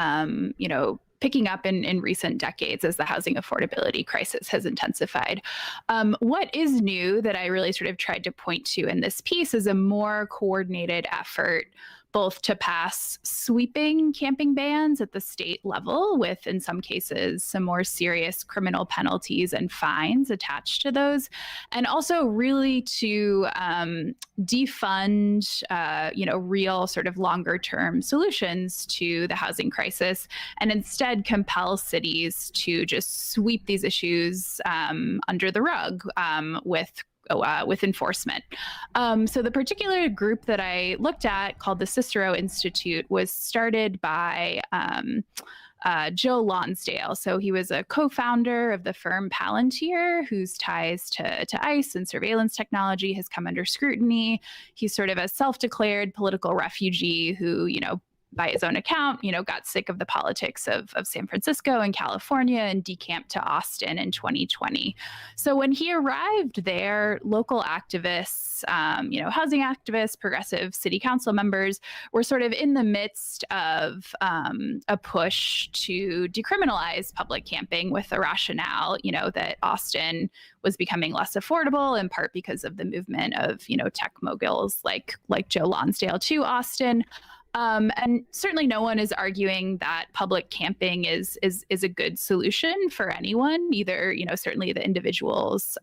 picking up in recent decades as the housing affordability crisis has intensified. What is new that I really sort of tried to point to in this piece is a more coordinated effort both to pass sweeping camping bans at the state level with, in some cases, some more serious criminal penalties and fines attached to those, and also really to defund, real sort of longer term solutions to the housing crisis, and instead compel cities to just sweep these issues under the rug with enforcement. So the particular group that I looked at, called the Cicero Institute, was started by Joe Lonsdale. So he was a co-founder of the firm Palantir, whose ties to ICE and surveillance technology has come under scrutiny. He's sort of a self-declared political refugee who, by his own account, got sick of the politics of San Francisco and California and decamped to Austin in 2020. So when he arrived there, local activists, housing activists, progressive city council members were sort of in the midst of a push to decriminalize public camping with the rationale, that Austin was becoming less affordable, in part because of the movement of, tech moguls like Joe Lonsdale to Austin. And certainly no one is arguing that public camping is a good solution for anyone, either, certainly the individuals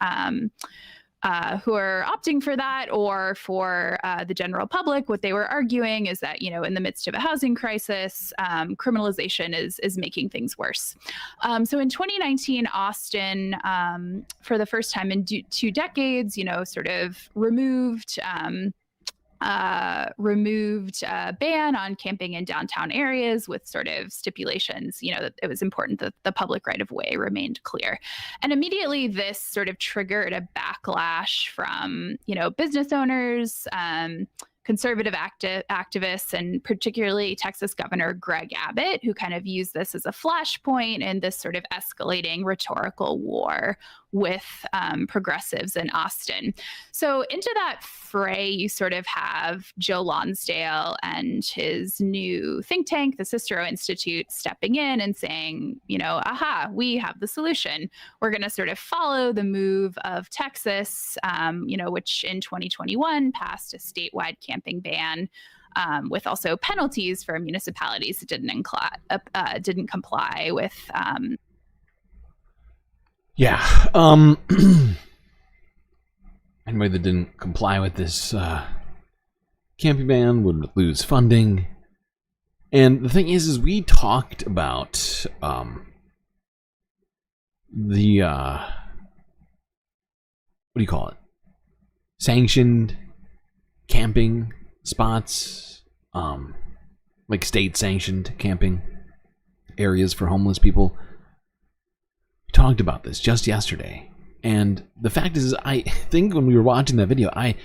who are opting for that, or for the general public. What they were arguing is that, in the midst of a housing crisis, criminalization is making things worse. So in 2019, Austin, for the first time in 2 decades, sort of removed a ban on camping in downtown areas with sort of stipulations, that it was important that the public right of way remained clear. And immediately this sort of triggered a backlash from, business owners, conservative activists, and particularly Texas Governor Greg Abbott, who kind of used this as a flashpoint in this sort of escalating rhetorical war with progressives in Austin. So into that fray, you sort of have Joe Lonsdale and his new think tank, the Cicero Institute, stepping in and saying, aha, we have the solution. We're going to sort of follow the move of Texas, which in 2021 passed a statewide camping ban, with also penalties for municipalities that didn't comply with. Anybody that didn't comply with this camping ban would lose funding. And the thing is we talked about the what do you call it? Sanctioned camping spots, like state-sanctioned camping areas for homeless people. We talked about this just yesterday, and the fact is, I think when we were watching that video, a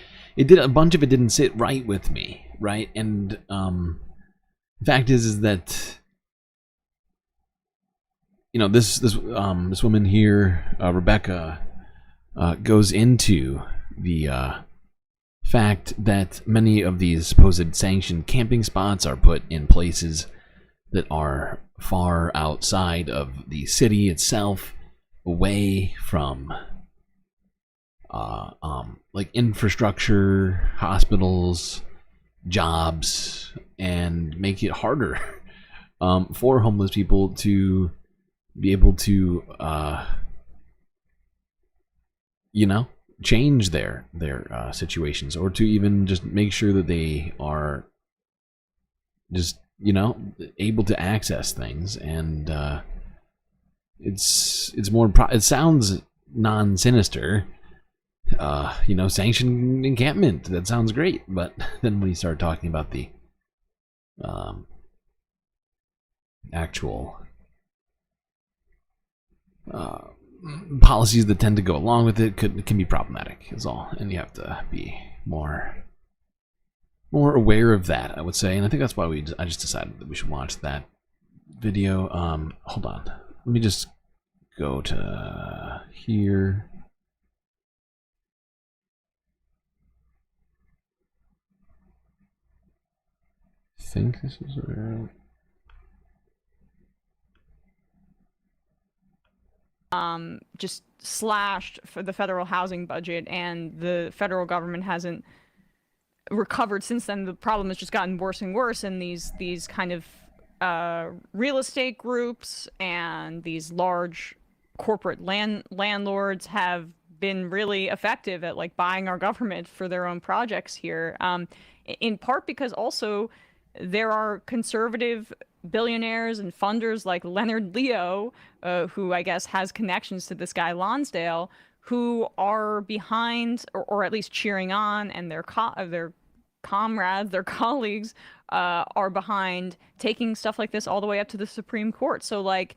bunch of it didn't sit right with me, right? And the fact is that this woman here, Rebecca, goes into the fact that many of these supposed sanctioned camping spots are put in places that are far outside of the city itself, away from like infrastructure, hospitals, jobs, and make it harder for homeless people to be able to change their situations, or to even just make sure that they are just able to access things. And it's more it sounds non-sinister, sanctioned encampment, that sounds great, but then when you start talking about the actual policies that tend to go along with it can be problematic, is all. And you have to be more aware of that, I would say. And I think that's why I just decided that we should watch that video. Hold on, let me just go to here. I think this is right. Just slashed for the federal housing budget, and the federal government hasn't recovered since then. The problem has just gotten worse and worse, and these kind of real estate groups and these large corporate landlords have been really effective at like buying our government for their own projects here, in part because also there are conservative billionaires and funders like Leonard Leo, who I guess has connections to this guy Lonsdale, who are behind or at least cheering on, and their comrades, their colleagues, are behind taking stuff like this all the way up to the Supreme Court. So like,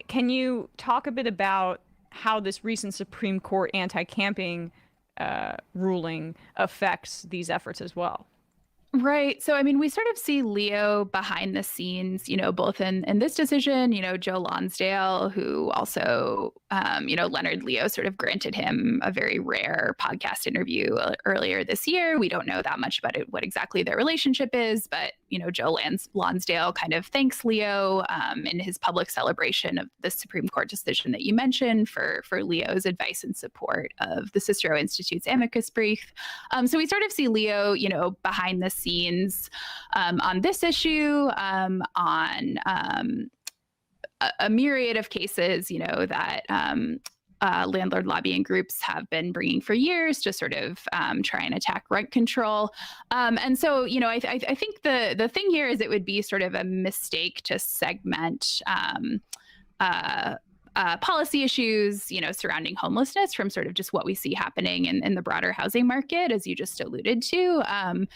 can you talk a bit about how this recent Supreme Court anti-camping ruling affects these efforts as well? Right. So, I mean, we sort of see Leo behind the scenes, both in this decision, Joe Lonsdale, who also, Leonard Leo sort of granted him a very rare podcast interview earlier this year. We don't know that much about it, what exactly their relationship is, but, Joe Lonsdale kind of thanks Leo in his public celebration of the Supreme Court decision that you mentioned for Leo's advice and support of the Cicero Institute's amicus brief. So we sort of see Leo, behind the scenes on this issue, on a myriad of cases, that landlord lobbying groups have been bringing for years to sort of try and attack rent control. And so, I think the thing here is it would be sort of a mistake to segment policy issues, surrounding homelessness from sort of just what we see happening in the broader housing market, as you just alluded to.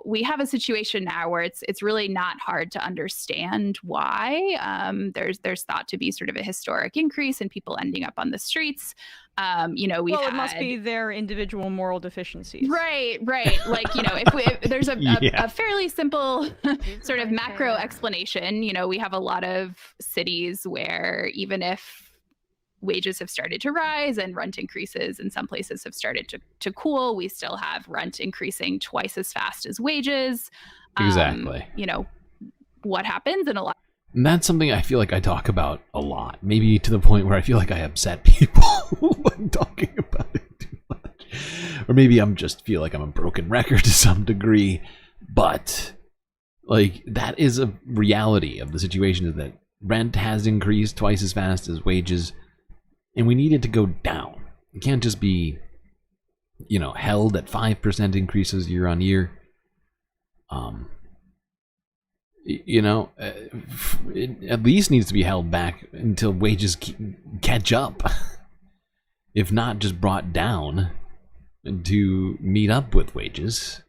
We have a situation now where it's really not hard to understand why there's thought to be sort of a historic increase in people ending up on the streets. It must be their individual moral deficiencies. Right. Like, if there's a fairly simple sort of macro explanation, we have a lot of cities where even if wages have started to rise and rent increases in some places have started to cool, we still have rent increasing twice as fast as wages. Exactly. What happens in a lot. And that's something I feel like I talk about a lot, maybe to the point where I feel like I upset people when talking about it too much. Or maybe I'm just feel like I'm a broken record to some degree. But like, that is a reality of the situation, is that rent has increased twice as fast as wages, and we need it to go down. It can't just be, held at 5% increases year on year. It at least needs to be held back until wages catch up, if not just brought down to meet up with wages.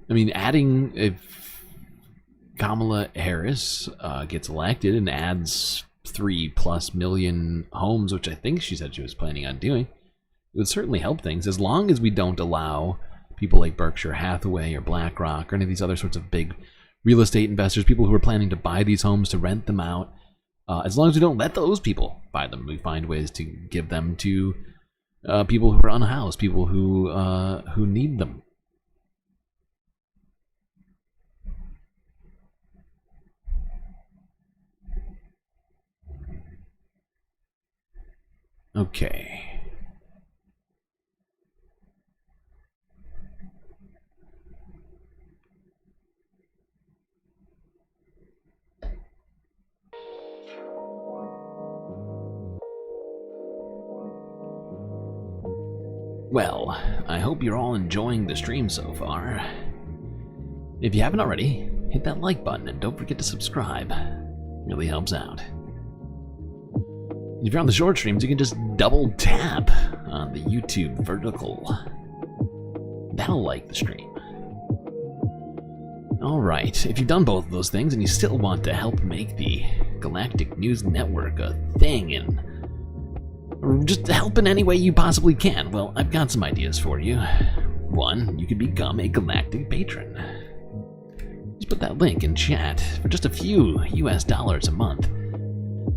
I mean, if Kamala Harris gets elected and adds 3+ million homes, which I think she said she was planning on doing, it would certainly help things, as long as we don't allow people like Berkshire Hathaway or BlackRock or any of these other sorts of big real estate investors, people who are planning to buy these homes to rent them out. As long as we don't let those people buy them, we find ways to give them to people who are unhoused, people who need them. Okay. Well, I hope you're all enjoying the stream so far. If you haven't already, hit that like button and don't forget to subscribe. It really helps out. If you're on the short streams, you can just double tap on the YouTube vertical. That'll like the stream. Alright, if you've done both of those things and you still want to help make the Galactic News Network a thing and just help in any way you possibly can, well, I've got some ideas for you. One, you could become a Galactic patron. Just put that link in chat. For just a few US dollars a month,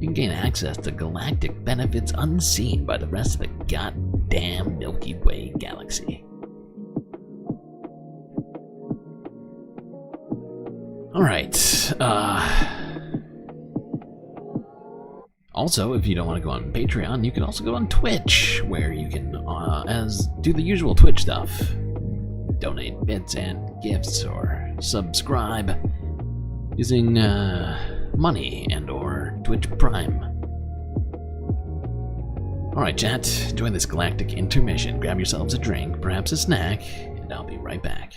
you can gain access to galactic benefits unseen by the rest of the goddamn Milky Way galaxy. Alright, also, if you don't want to go on Patreon, you can also go on Twitch, where you can do the usual Twitch stuff. donate bits and gifts or subscribe using money and or Twitch Prime. Alright chat, enjoy this galactic intermission. Grab yourselves a drink, perhaps a snack, and I'll be right back.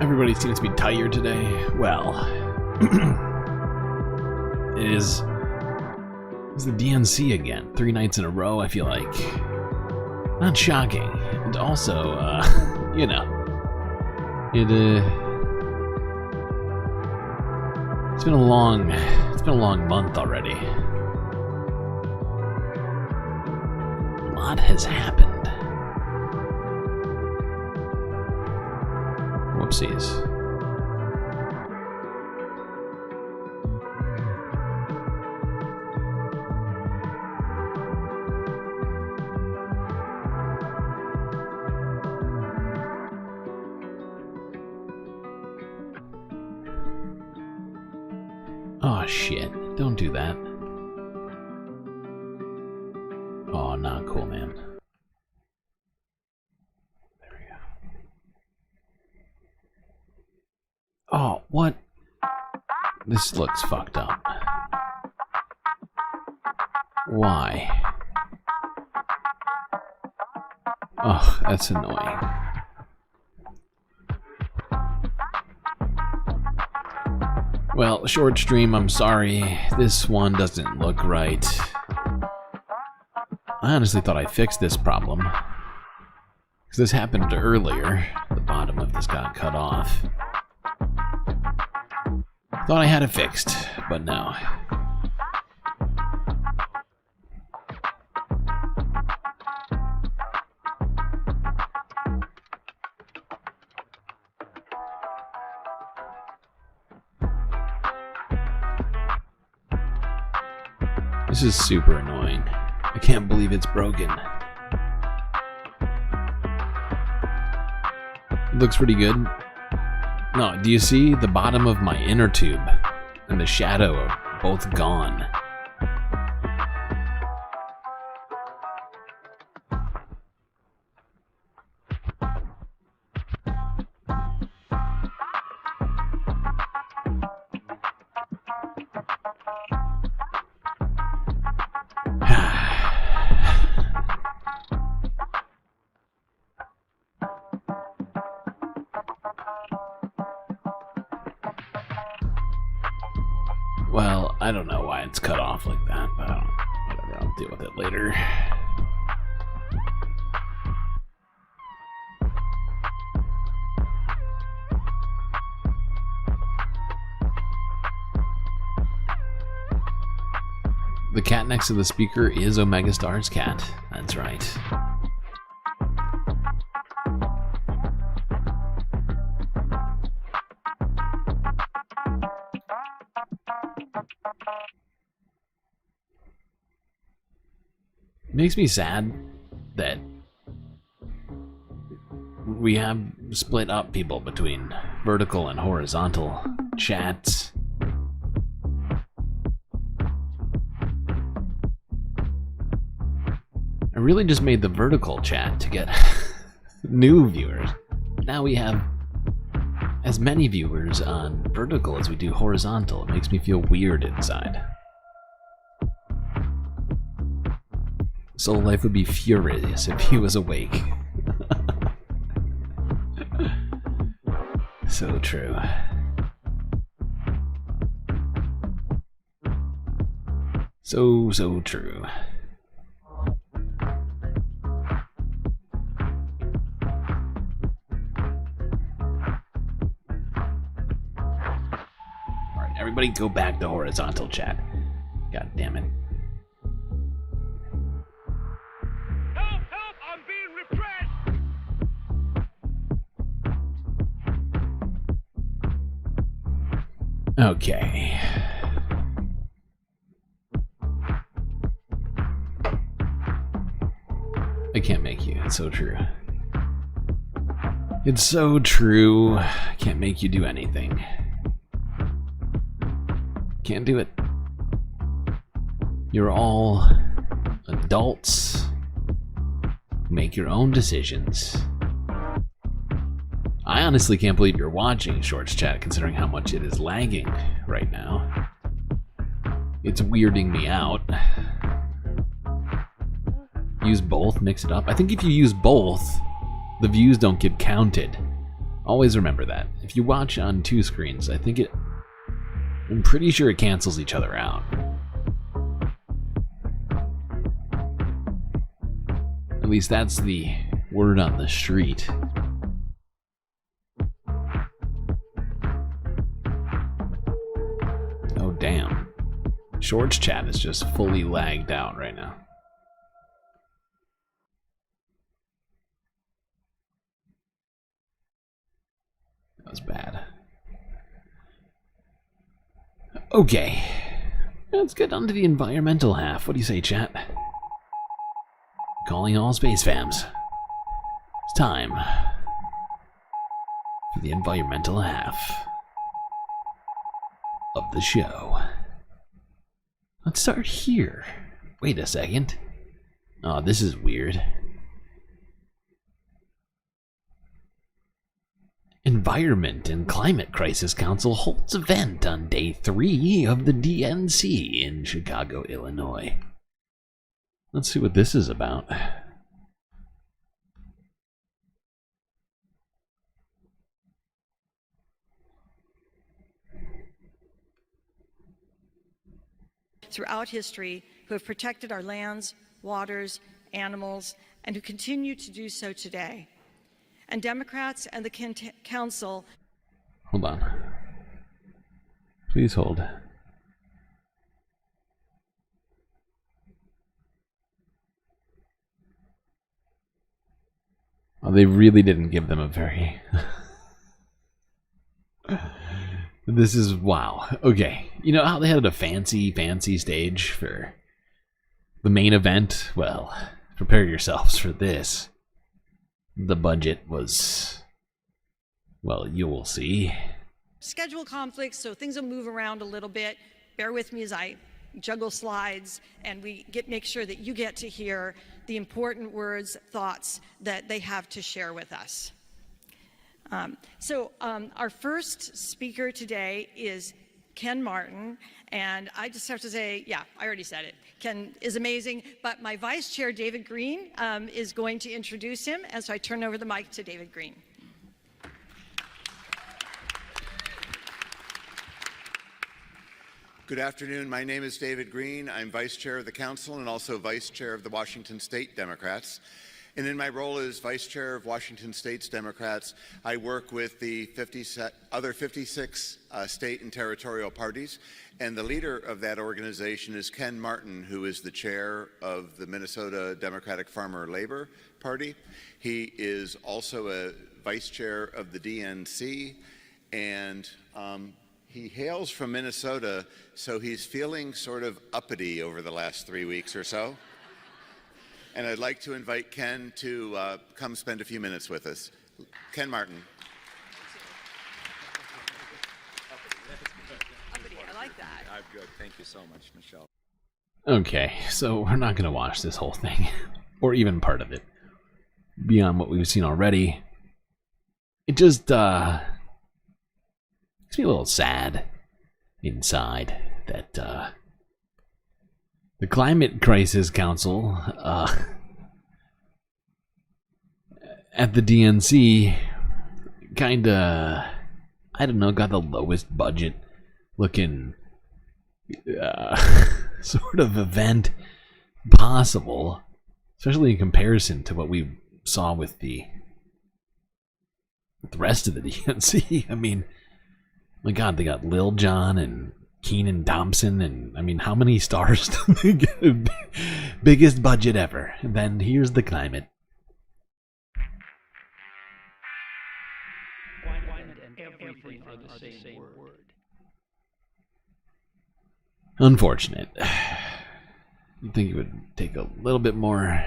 Everybody seems to be tired today. Well, it's the DNC again. 3 nights in a row, I feel like. Not shocking. And also, you know, it's been a long month already. A lot has happened. Whoopsies. Oh shit, don't do that. Oh, not cool, man. There we go. Oh, what? This looks fucked up. Why? Oh, that's annoying. Well, short stream, I'm sorry. This one doesn't look right. I honestly thought I fixed this problem. Because this happened earlier. The bottom of this got cut off. Thought I had it fixed, but no. This is super annoying. I can't believe it's broken. It looks pretty good. No, do you see the bottom of my inner tube and the shadow are both gone? Well, I don't know why it's cut off like that, but whatever, I'll deal with it later. The cat next to the speaker is Omega Star's cat. That's right. It makes me sad that we have split up people between vertical and horizontal chats. I really just made the vertical chat to get new viewers. Now we have as many viewers on vertical as we do horizontal. It makes me feel weird inside. Soul Life would be furious if he was awake. So true. So true. Alright, everybody go back to horizontal chat. God damn it. Okay. I can't make you. It's so true. It's so true. I can't make you do anything. Can't do it. You're all adults. Make your own decisions. I honestly can't believe you're watching Shorts Chat, considering how much it is lagging right now. It's weirding me out. Use both, mix it up. I think if you use both, the views don't get counted. Always remember that. If you watch on two screens, I'm pretty sure it cancels each other out. At least that's the word on the street. Oh, damn. Shorts Chat is just fully lagged out right now. That was bad. Okay. Let's get on to the environmental half. What do you say, chat? Calling all space fams. It's time for the environmental half of the show. Let's start here. Wait a second. Oh, this is weird. Environment and Climate Crisis Council holds event on day 3 of the DNC in Chicago, Illinois. Let's see what this is about. Throughout history, who have protected our lands, waters, animals, and who continue to do so today. and Democrats and the council. Hold on. Please hold. Well, they really didn't give them a very... This is... wow. Okay. You know how they had a fancy stage for the main event? Well, prepare yourselves for this. The budget was... well, you will see. Schedule conflicts, so things will move around a little bit. Bear with me as I juggle slides and we make sure that you get to hear the important words, thoughts that they have to share with us. Our first speaker today is Ken Martin, and I just have to say, yeah, I already said it. Ken is amazing, but my vice chair, David Green, is going to introduce him, and so I turn over the mic to David Green. Good afternoon. My name is David Green. I'm Vice Chair of the Council and also Vice Chair of the Washington State Democrats. And in my role as Vice Chair of Washington State's Democrats, I work with the other 56 state and territorial parties. And the leader of that organization is Ken Martin, who is the chair of the Minnesota Democratic Farmer Labor Party. He is also a Vice Chair of the DNC, and he hails from Minnesota, so he's feeling sort of uppity over the last 3 weeks or so. And I'd like to invite Ken to come spend a few minutes with us. Ken Martin. I like that. I'm good. Thank you so much, Michelle. Okay, so we're not going to watch this whole thing, or even part of it, beyond what we've seen already. It just, makes me a little sad inside that, the Climate Crisis Council at the DNC kinda, I don't know, got the lowest budget looking sort of event possible, especially in comparison to what we saw with the rest of the DNC. I mean, my God, they got Lil Jon and Kenan Thompson, and I mean, how many stars do they get? Biggest budget ever. And then here's the climate. Unfortunate. You'd think it would take a little bit more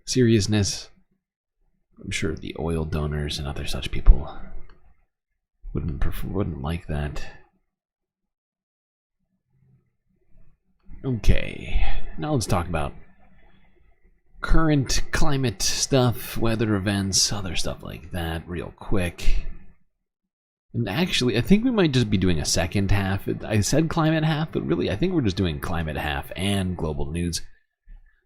seriousness. I'm sure the oil donors and other such people wouldn't like that. Okay, now let's talk about current climate stuff, weather events, other stuff like that real quick. And actually, I think we might just be doing a second half. I said climate half, but really I think we're just doing climate half and global news.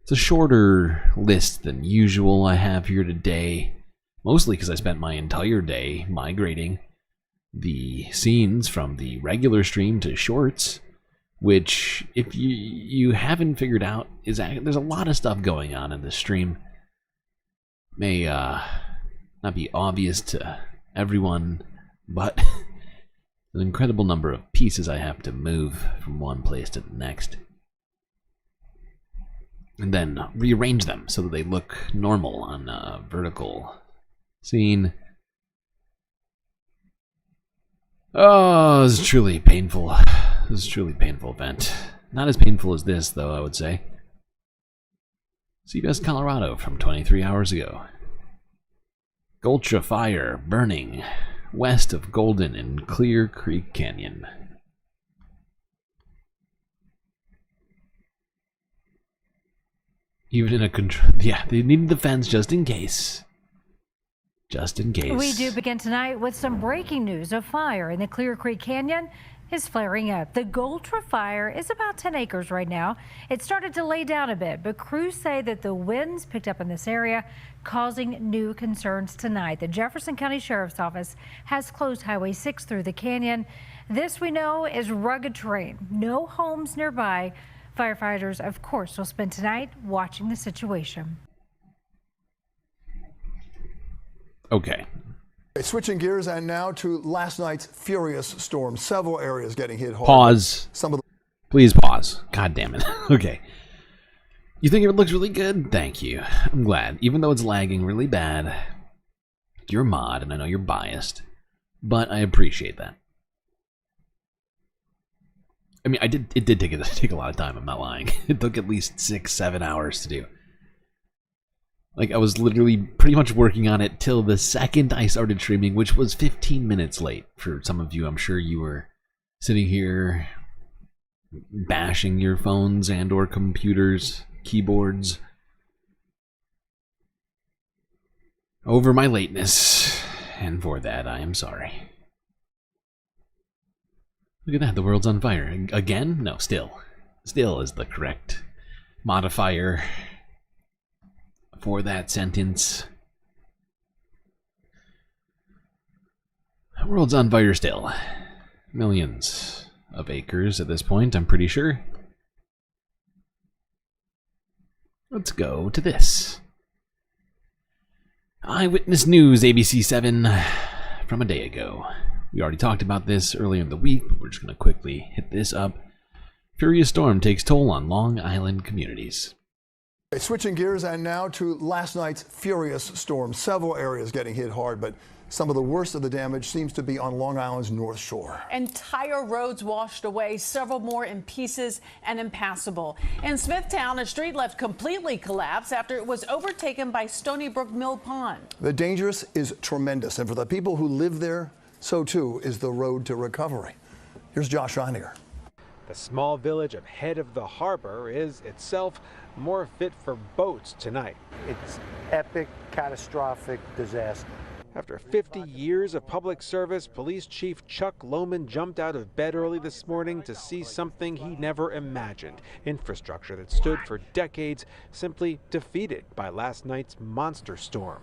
It's a shorter list than usual I have here today, mostly because I spent my entire day migrating the scenes from the regular stream to shorts, which, if you haven't figured out, there's a lot of stuff going on in this stream. May not be obvious to everyone, but an incredible number of pieces I have to move from one place to the next, and then rearrange them so that they look normal on a vertical scene. Oh, this is truly painful. This is a truly painful event. Not as painful as this, though, I would say. CBS Colorado from 23 hours ago. Gulcha fire burning west of Golden in Clear Creek Canyon. Even in a control... yeah, they needed the fence just in case. Just in case. We do begin tonight with some breaking news. A fire in the Clear Creek Canyon is flaring up. The Gulcha fire is about 10 acres right now. It started to lay down a bit, but crews say that the winds picked up in this area, causing new concerns tonight. The Jefferson County Sheriff's Office has closed Highway 6 through the canyon. This, we know, is rugged terrain. No homes nearby. Firefighters, of course, will spend tonight watching the situation. Okay. Switching gears and now to last night's furious storm. Several areas getting hit hard. Pause. Please pause. God damn it. Okay. You think it looks really good? Thank you. I'm glad. Even though it's lagging really bad. You're a mod, and I know you're biased. But I appreciate that. I mean, it did take a lot of time, I'm not lying. It took at least 6-7 hours to do. Like, I was literally pretty much working on it till the second I started streaming, which was 15 minutes late. For some of you, I'm sure you were sitting here bashing your phones and or computers, keyboards, over my lateness. And for that, I am sorry. Look at that, the world's on fire. Again? No, still. Still is the correct modifier for that sentence. The world's on fire still. Millions of acres at this point, I'm pretty sure. Let's go to this. Eyewitness News, ABC 7, from a day ago. We already talked about this earlier in the week, but we're just going to quickly hit this up. Furious storm takes toll on Long Island communities. Switching gears and now to last night's furious storm. Several areas getting hit hard, but some of the worst of the damage seems to be on Long Island's North Shore. Entire roads washed away, several more in pieces and impassable. In Smithtown, a street left completely collapsed after it was overtaken by Stony Brook Mill Pond. The danger is tremendous, and for the people who live there, so too is the road to recovery. Here's Josh Reiniger. The small village ahead of the harbor is itself more fit for boats tonight. It's epic, catastrophic disaster. After 50 years of public service, Police Chief Chuck Lohman jumped out of bed early this morning to see something he never imagined. Infrastructure that stood for decades simply defeated by last night's monster storm.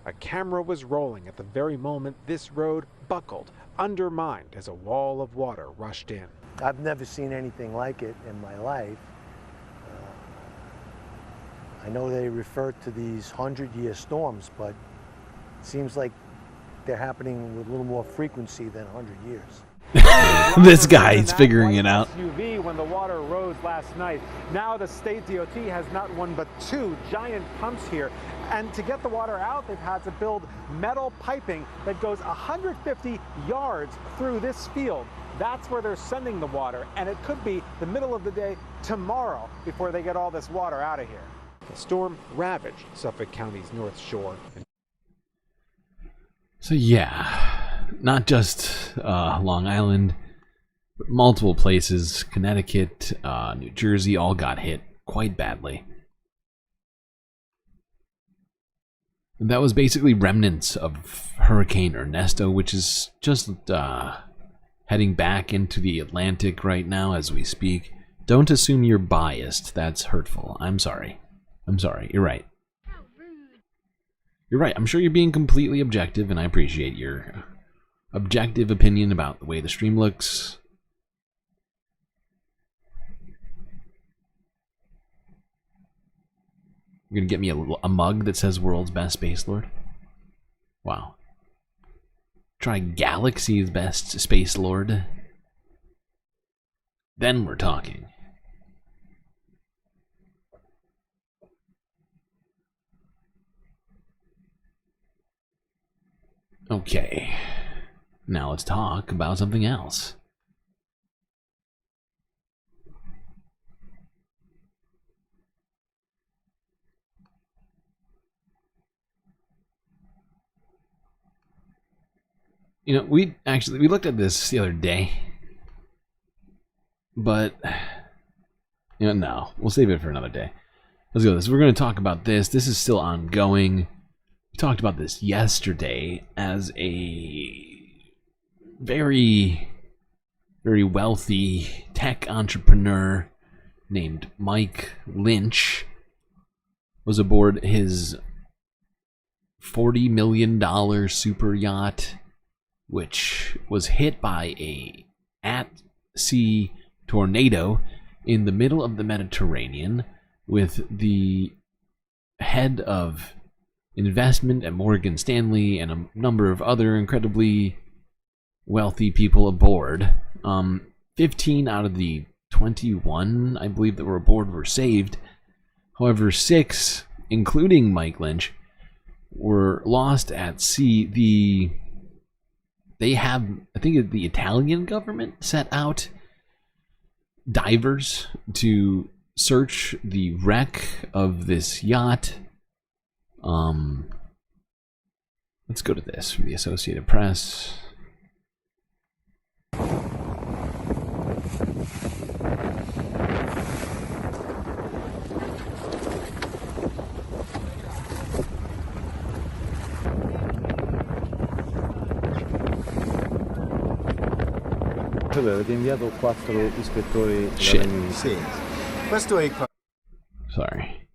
A camera was rolling at the very moment this road buckled, undermined as a wall of water rushed in. I've never seen anything like it in my life. I know they refer to these 100-year storms, but it seems like they're happening with a little more frequency than 100 years. This guy's figuring it out. SUV when the water rose last night. Now the state DOT has not one but two giant pumps here. And to get the water out, they've had to build metal piping that goes 150 yards through this field. That's where they're sending the water, and it could be the middle of the day tomorrow before they get all this water out of here. The storm ravaged Suffolk County's North Shore. So yeah, not just Long Island, but multiple places, Connecticut, New Jersey, all got hit quite badly. And that was basically remnants of Hurricane Ernesto, which is just heading back into the Atlantic right now as we speak. Don't assume you're biased. That's hurtful. I'm sorry. I'm sorry. You're right. You're right. I'm sure you're being completely objective, and I appreciate your objective opinion about the way the stream looks. You're gonna get me a mug that says "World's Best Space Lord"? Wow. Try Galaxy's Best Space Lord. Then we're talking. Okay, now let's talk about something else. You know, we looked at this the other day, but you know, no, we'll save it for another day. Let's go with this. We're going to talk about this. This is still ongoing. We talked about this yesterday as a very, very wealthy tech entrepreneur named Mike Lynch was aboard his $40 million super yacht, which was hit by a at-sea tornado in the middle of the Mediterranean, with the head of investment at Morgan Stanley and a number of other incredibly wealthy people aboard. 15 out of the 21, I believe, that were aboard were saved. However, 6, including Mike Lynch, were lost at sea. They have, I think the Italian government set out divers to search the wreck of this yacht. Let's go to this from the Associated Press. Avete inviato 4 ispettori. Shit. Sì. Questo è Sorry.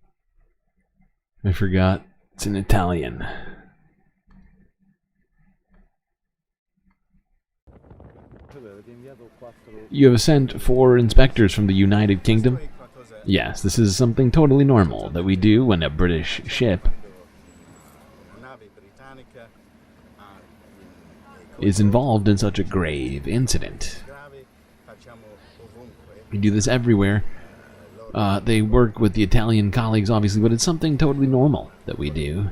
I forgot. It's in Italian. You have sent 4 inspectors from the United Kingdom? Yes, this is something totally normal that we do when a British ship is involved in such a grave incident. We do this everywhere. They work with the Italian colleagues, obviously, but it's something totally normal that we do.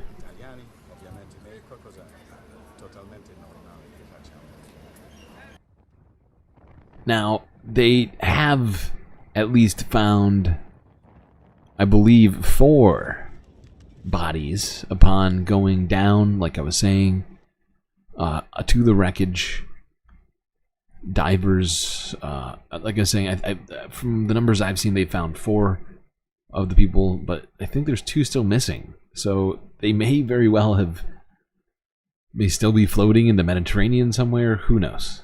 Now, they have at least found, I believe, 4 bodies upon going down, like I was saying, to the wreckage. Divers, like I was saying, I, from the numbers I've seen, they found 4 of the people, but I think there's 2 still missing. So they may very well may still be floating in the Mediterranean somewhere. Who knows?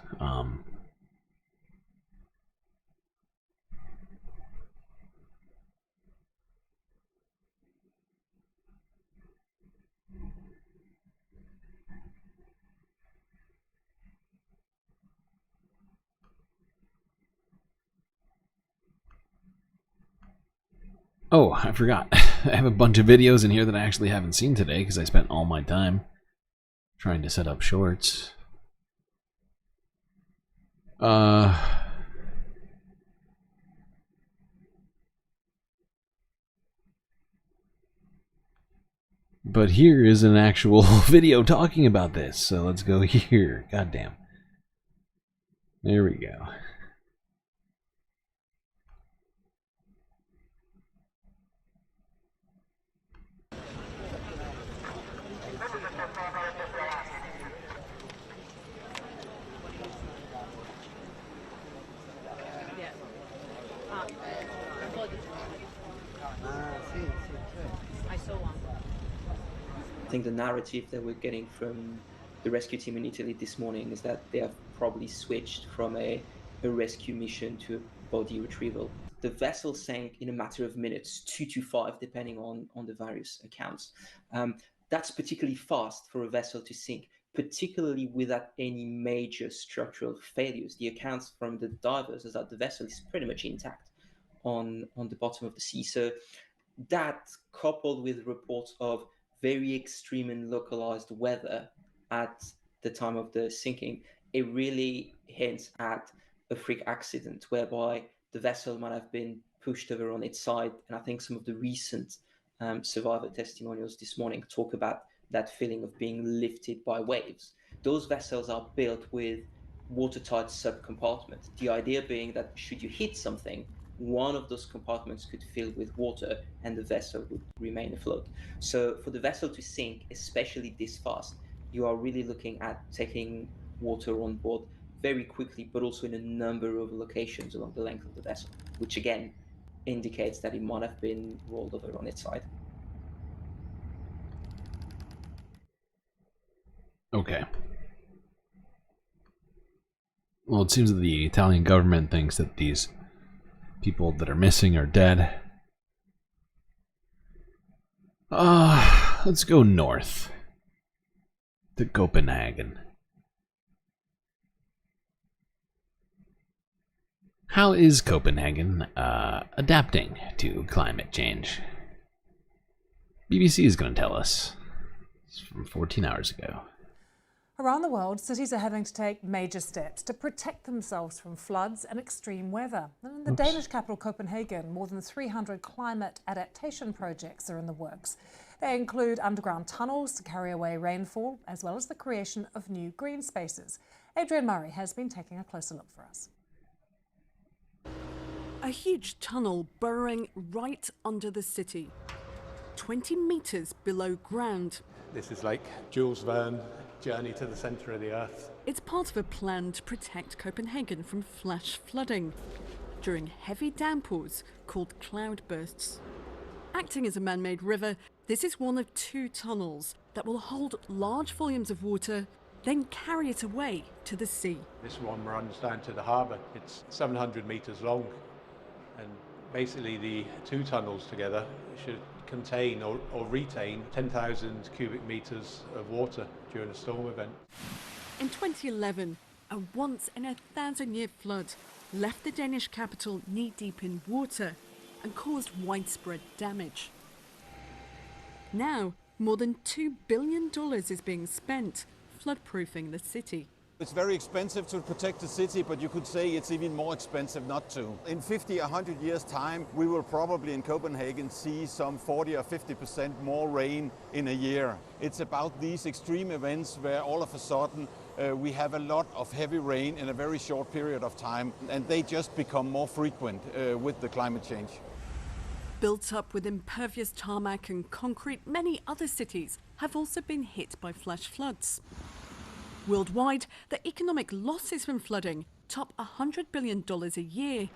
Oh, I forgot. I have a bunch of videos in here that I actually haven't seen today because I spent all my time trying to set up shorts. But here is an actual video talking about this, so let's go here. Goddamn. There we go. I think the narrative that we're getting from the rescue team in Italy this morning is that they have probably switched from a rescue mission to a body retrieval. The vessel sank in a matter of minutes, 2 to 5, depending on the various accounts. That's particularly fast for a vessel to sink, particularly without any major structural failures. The accounts from the divers is that the vessel is pretty much intact on the bottom of the sea. So that, coupled with reports of very extreme and localized weather at the time of the sinking, it really hints at a freak accident whereby the vessel might have been pushed over on its side. And I think some of the recent survivor testimonials this morning talk about that feeling of being lifted by waves. Those vessels are built with watertight subcompartments. The idea being that should you hit something, one of those compartments could fill with water and the vessel would remain afloat. So for the vessel to sink, especially this fast, you are really looking at taking water on board very quickly, but also in a number of locations along the length of the vessel, which again indicates that it might have been rolled over on its side. Okay. Well, it seems that the Italian government thinks that these people that are missing are dead. Let's go north to Copenhagen. How is Copenhagen adapting to climate change? BBC is going to tell us. It's from 14 hours ago. Around the world, cities are having to take major steps to protect themselves from floods and extreme weather. And in the Danish capital, Copenhagen, more than 300 climate adaptation projects are in the works. They include underground tunnels to carry away rainfall, as well as the creation of new green spaces. Adrian Murray has been taking a closer look for us. A huge tunnel burrowing right under the city, 20 meters below ground. This is like Jules Verne, Journey to the Centre of the Earth. It's part of a plan to protect Copenhagen from flash flooding during heavy downpours called cloudbursts. Acting as a man-made river, this is one of 2 tunnels that will hold large volumes of water, then carry it away to the sea. This one runs down to the harbour. It's 700 metres long, and basically the 2 tunnels together should contain or retain 10,000 cubic metres of water during a storm event. In 2011, a once-in-a-thousand-year flood left the Danish capital knee-deep in water and caused widespread damage. Now, more than $2 billion is being spent flood-proofing the city. It's very expensive to protect the city, but you could say it's even more expensive not to. In 50, 100 years' time, we will probably in Copenhagen see some 40 or 50% more rain in a year. It's about these extreme events where all of a sudden we have a lot of heavy rain in a very short period of time, and they just become more frequent with the climate change. Built up with impervious tarmac and concrete, many other cities have also been hit by flash floods. Worldwide, the economic losses from flooding top $100 billion a year,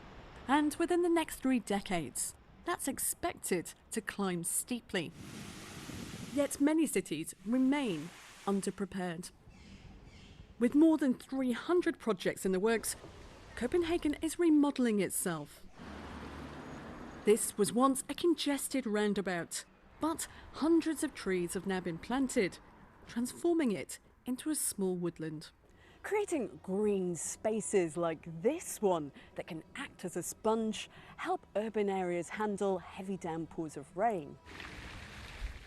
and within the next 3 decades, that's expected to climb steeply. Yet many cities remain underprepared. With more than 300 projects in the works, Copenhagen is remodelling itself. This was once a congested roundabout, but hundreds of trees have now been planted, transforming it into a small woodland. Creating green spaces like this one that can act as a sponge, help urban areas handle heavy downpours of rain.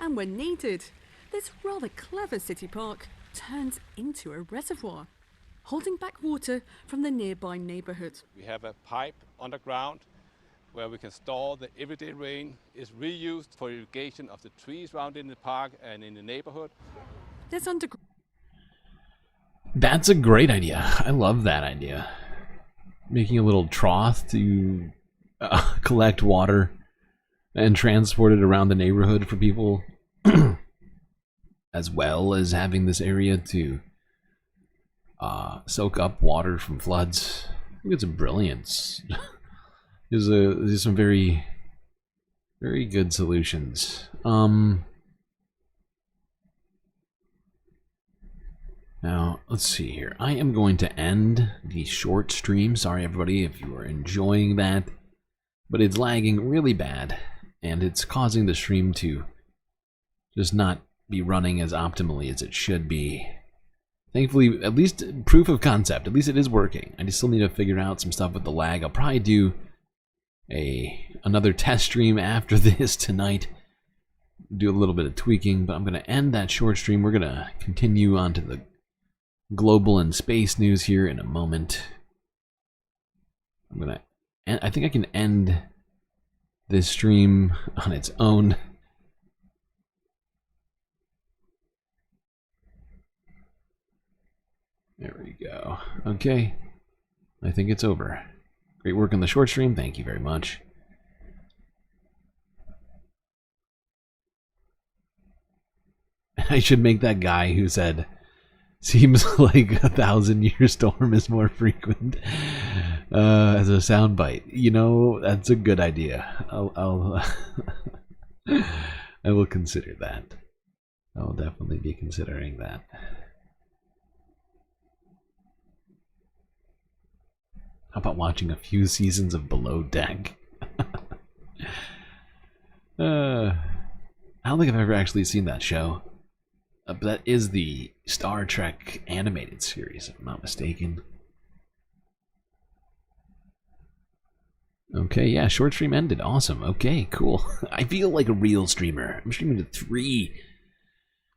And when needed, this rather clever city park turns into a reservoir, holding back water from the nearby neighborhood. We have a pipe underground where we can store the everyday rain. It's reused for irrigation of the trees around in the park and in the neighborhood. There's underground. That's a great idea. I love that idea. Making a little trough to collect water and transport it around the neighborhood for people, as well as having this area to soak up water from floods. I think it's a brilliance. There's some very, very good solutions. Now, let's see here. I am going to end the short stream. Sorry, everybody, if you are enjoying that. But it's lagging really bad, and it's causing the stream to just not be running as optimally as it should be. Thankfully, at least proof of concept. At least it is working. I just still need to figure out some stuff with the lag. I'll probably do another test stream after this tonight. Do a little bit of tweaking, but I'm going to end that short stream. We're going to continue on to the global and space news here in a moment. I think I can end this stream on its own. There we go. Okay. I think it's over. Great work on the short stream. Thank you very much. I should make that guy who said, seems like 1,000-year storm is more frequent as a soundbite. You know, that's a good idea. I'll I will consider that. I will definitely be considering that. How about watching a few seasons of Below Deck? I don't think I've ever actually seen that show. But that is the Star Trek animated series, if I'm not mistaken. Okay, yeah, short stream ended. Awesome. Okay, cool. I feel like a real streamer. I'm streaming to 3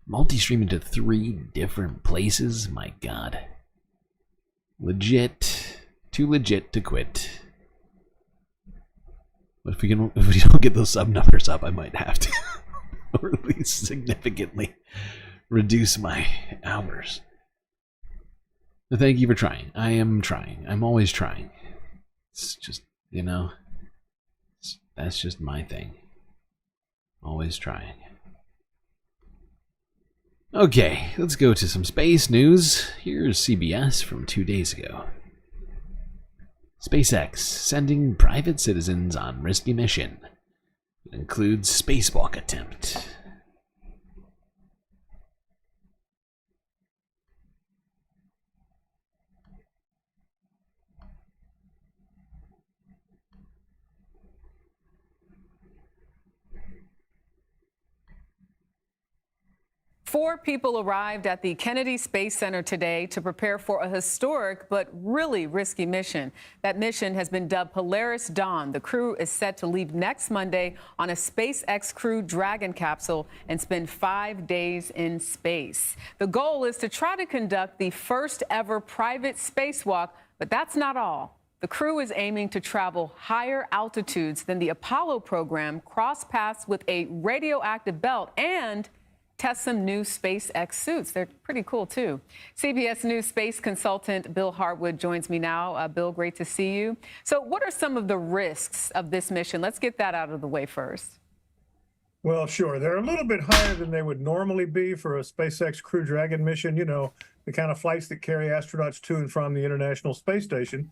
Multi-streaming to 3 different places? My god. Legit. Too legit to quit. But if we don't get those sub numbers up, I might have to. Or at least significantly reduce my hours. But thank you for trying. I am trying. I'm always trying. It's just, you know, that's just my thing. Always trying. Okay, let's go to some space news. Here's CBS from 2 days ago. SpaceX sending private citizens on risky mission. It includes spacewalk attempt. Four people arrived at the Kennedy Space Center today to prepare for a historic but really risky mission. That mission has been dubbed Polaris Dawn. The crew is set to leave next Monday on a SpaceX Crew Dragon capsule and spend 5 days in space. The goal is to try to conduct the first ever private spacewalk, but that's not all. The crew is aiming to travel higher altitudes than the Apollo program, cross paths with a radioactive belt, and test some new SpaceX suits. They're pretty cool, too. CBS News space consultant Bill Hartwood joins me now. Bill, great to see you. So what are some of the risks of this mission? Let's get that out of the way first. Well, sure. They're a little bit higher than they would normally be for a SpaceX Crew Dragon mission, you know, the kind of flights that carry astronauts to and from the International Space Station.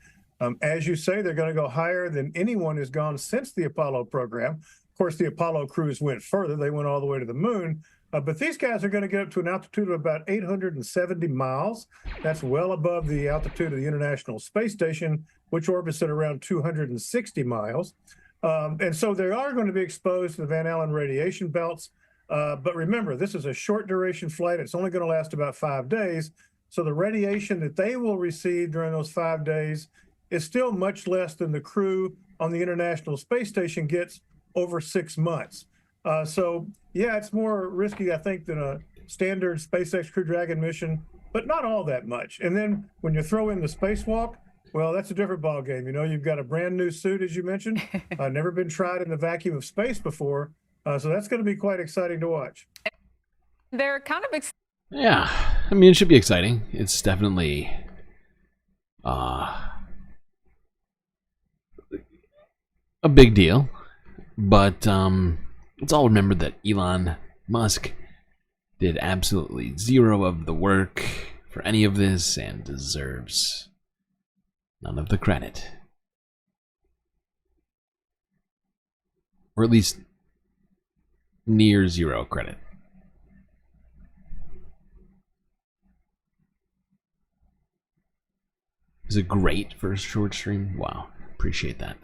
As you say, they're going to go higher than anyone has gone since the Apollo program. Of course, the Apollo crews went further. They went all the way to the moon. But these guys are going to get up to an altitude of about 870 miles. That's well above the altitude of the International Space Station, which orbits at around 260 miles. And so they are going to be exposed to the Van Allen radiation belts. But remember, this is a short duration flight. It's only going to last about 5 days. So the radiation that they will receive during those 5 days is still much less than the crew on the International Space Station gets over 6 months. So, yeah, it's more risky, I think, than a standard SpaceX Crew Dragon mission, but not all that much. And then when you throw in the spacewalk, well, that's a different ballgame. You know, you've got a brand new suit, as you mentioned, never been tried in the vacuum of space before. So that's going to be quite exciting to watch. They're kind of yeah, I mean, it should be exciting. It's definitely a big deal, but let's all remember that Elon Musk did absolutely zero of the work for any of this and deserves none of the credit. Or at least near zero credit. Is it great for a short stream? Wow, appreciate that.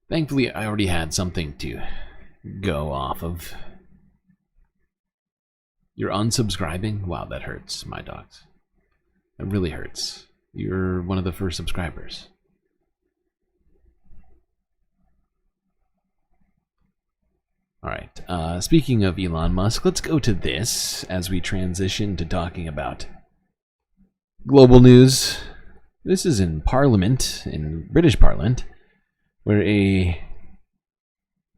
Thankfully, I already had something to go off of. You're unsubscribing? Wow, that hurts, my dogs. That really hurts. You're one of the first subscribers. Alright, speaking of Elon Musk, let's go to this as we transition to talking about global news. This is in Parliament, in British Parliament, where a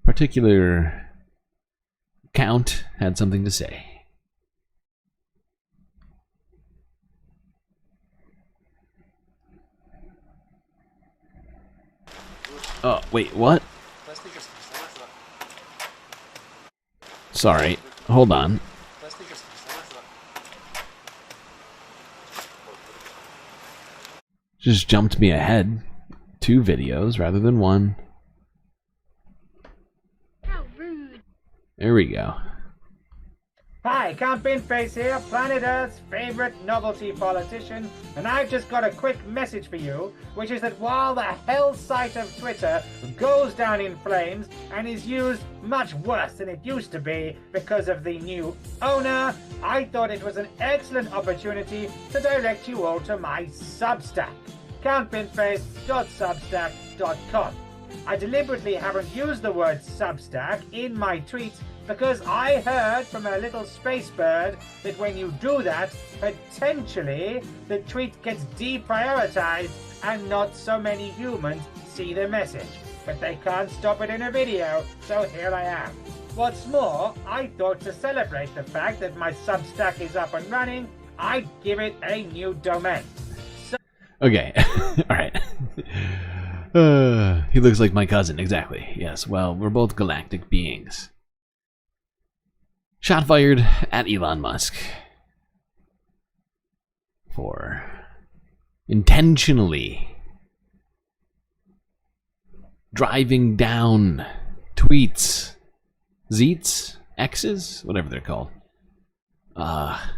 particular count had something to say. Oh, wait, what? Sorry, hold on. Just jumped me ahead. 2 videos rather than 1. How rude. There we go. Hi, Count Binface here, planet Earth's favorite novelty politician, and I've just got a quick message for you, which is that while the hell site of Twitter goes down in flames and is used much worse than it used to be because of the new owner, I thought it was an excellent opportunity to direct you all to my Substack, countbinface.substack.com. I deliberately haven't used the word Substack in my tweets Because I heard from a little space bird that when you do that, potentially the tweet gets deprioritized and not so many humans see the message. But they can't stop it in a video, so here I am. What's more, I thought to celebrate the fact that my Substack is up and running, I'd give it a new domain. Okay, alright. He looks like my cousin, exactly. Yes, well, we're both galactic beings. Shot fired at Elon Musk for intentionally driving down tweets, Zeets, X's, whatever they're called, that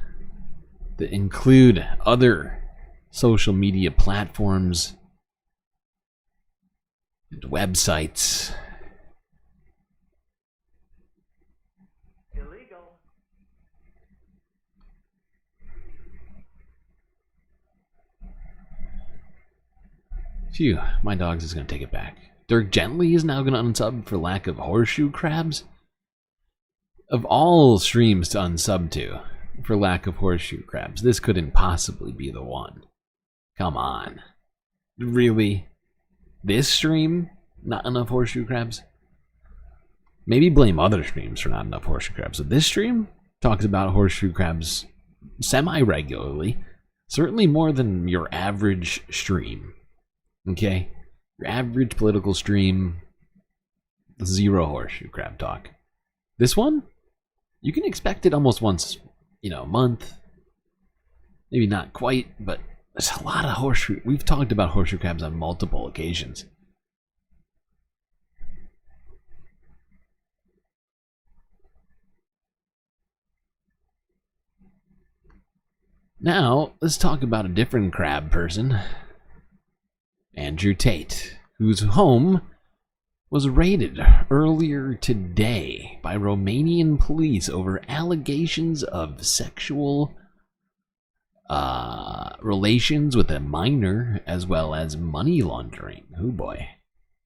include other social media platforms and websites. Phew, my dog's is going to take it back. Dirk Gently is now going to unsub for lack of horseshoe crabs? Of all streams to unsub to for lack of horseshoe crabs, this couldn't possibly be the one. Come on. Really? This stream? Not enough horseshoe crabs? Maybe blame other streams for not enough horseshoe crabs. But this stream talks about horseshoe crabs semi-regularly. Certainly more than your average stream. Okay? Your average political stream, zero horseshoe crab talk. This one? You can expect it almost once, a month. Maybe not quite, but there's a lot of horseshoe. We've talked about horseshoe crabs on multiple occasions. Now, let's talk about a different crab person. Andrew Tate, whose home was raided earlier today by Romanian police over allegations of sexual relations with a minor, as well as money laundering. Oh boy.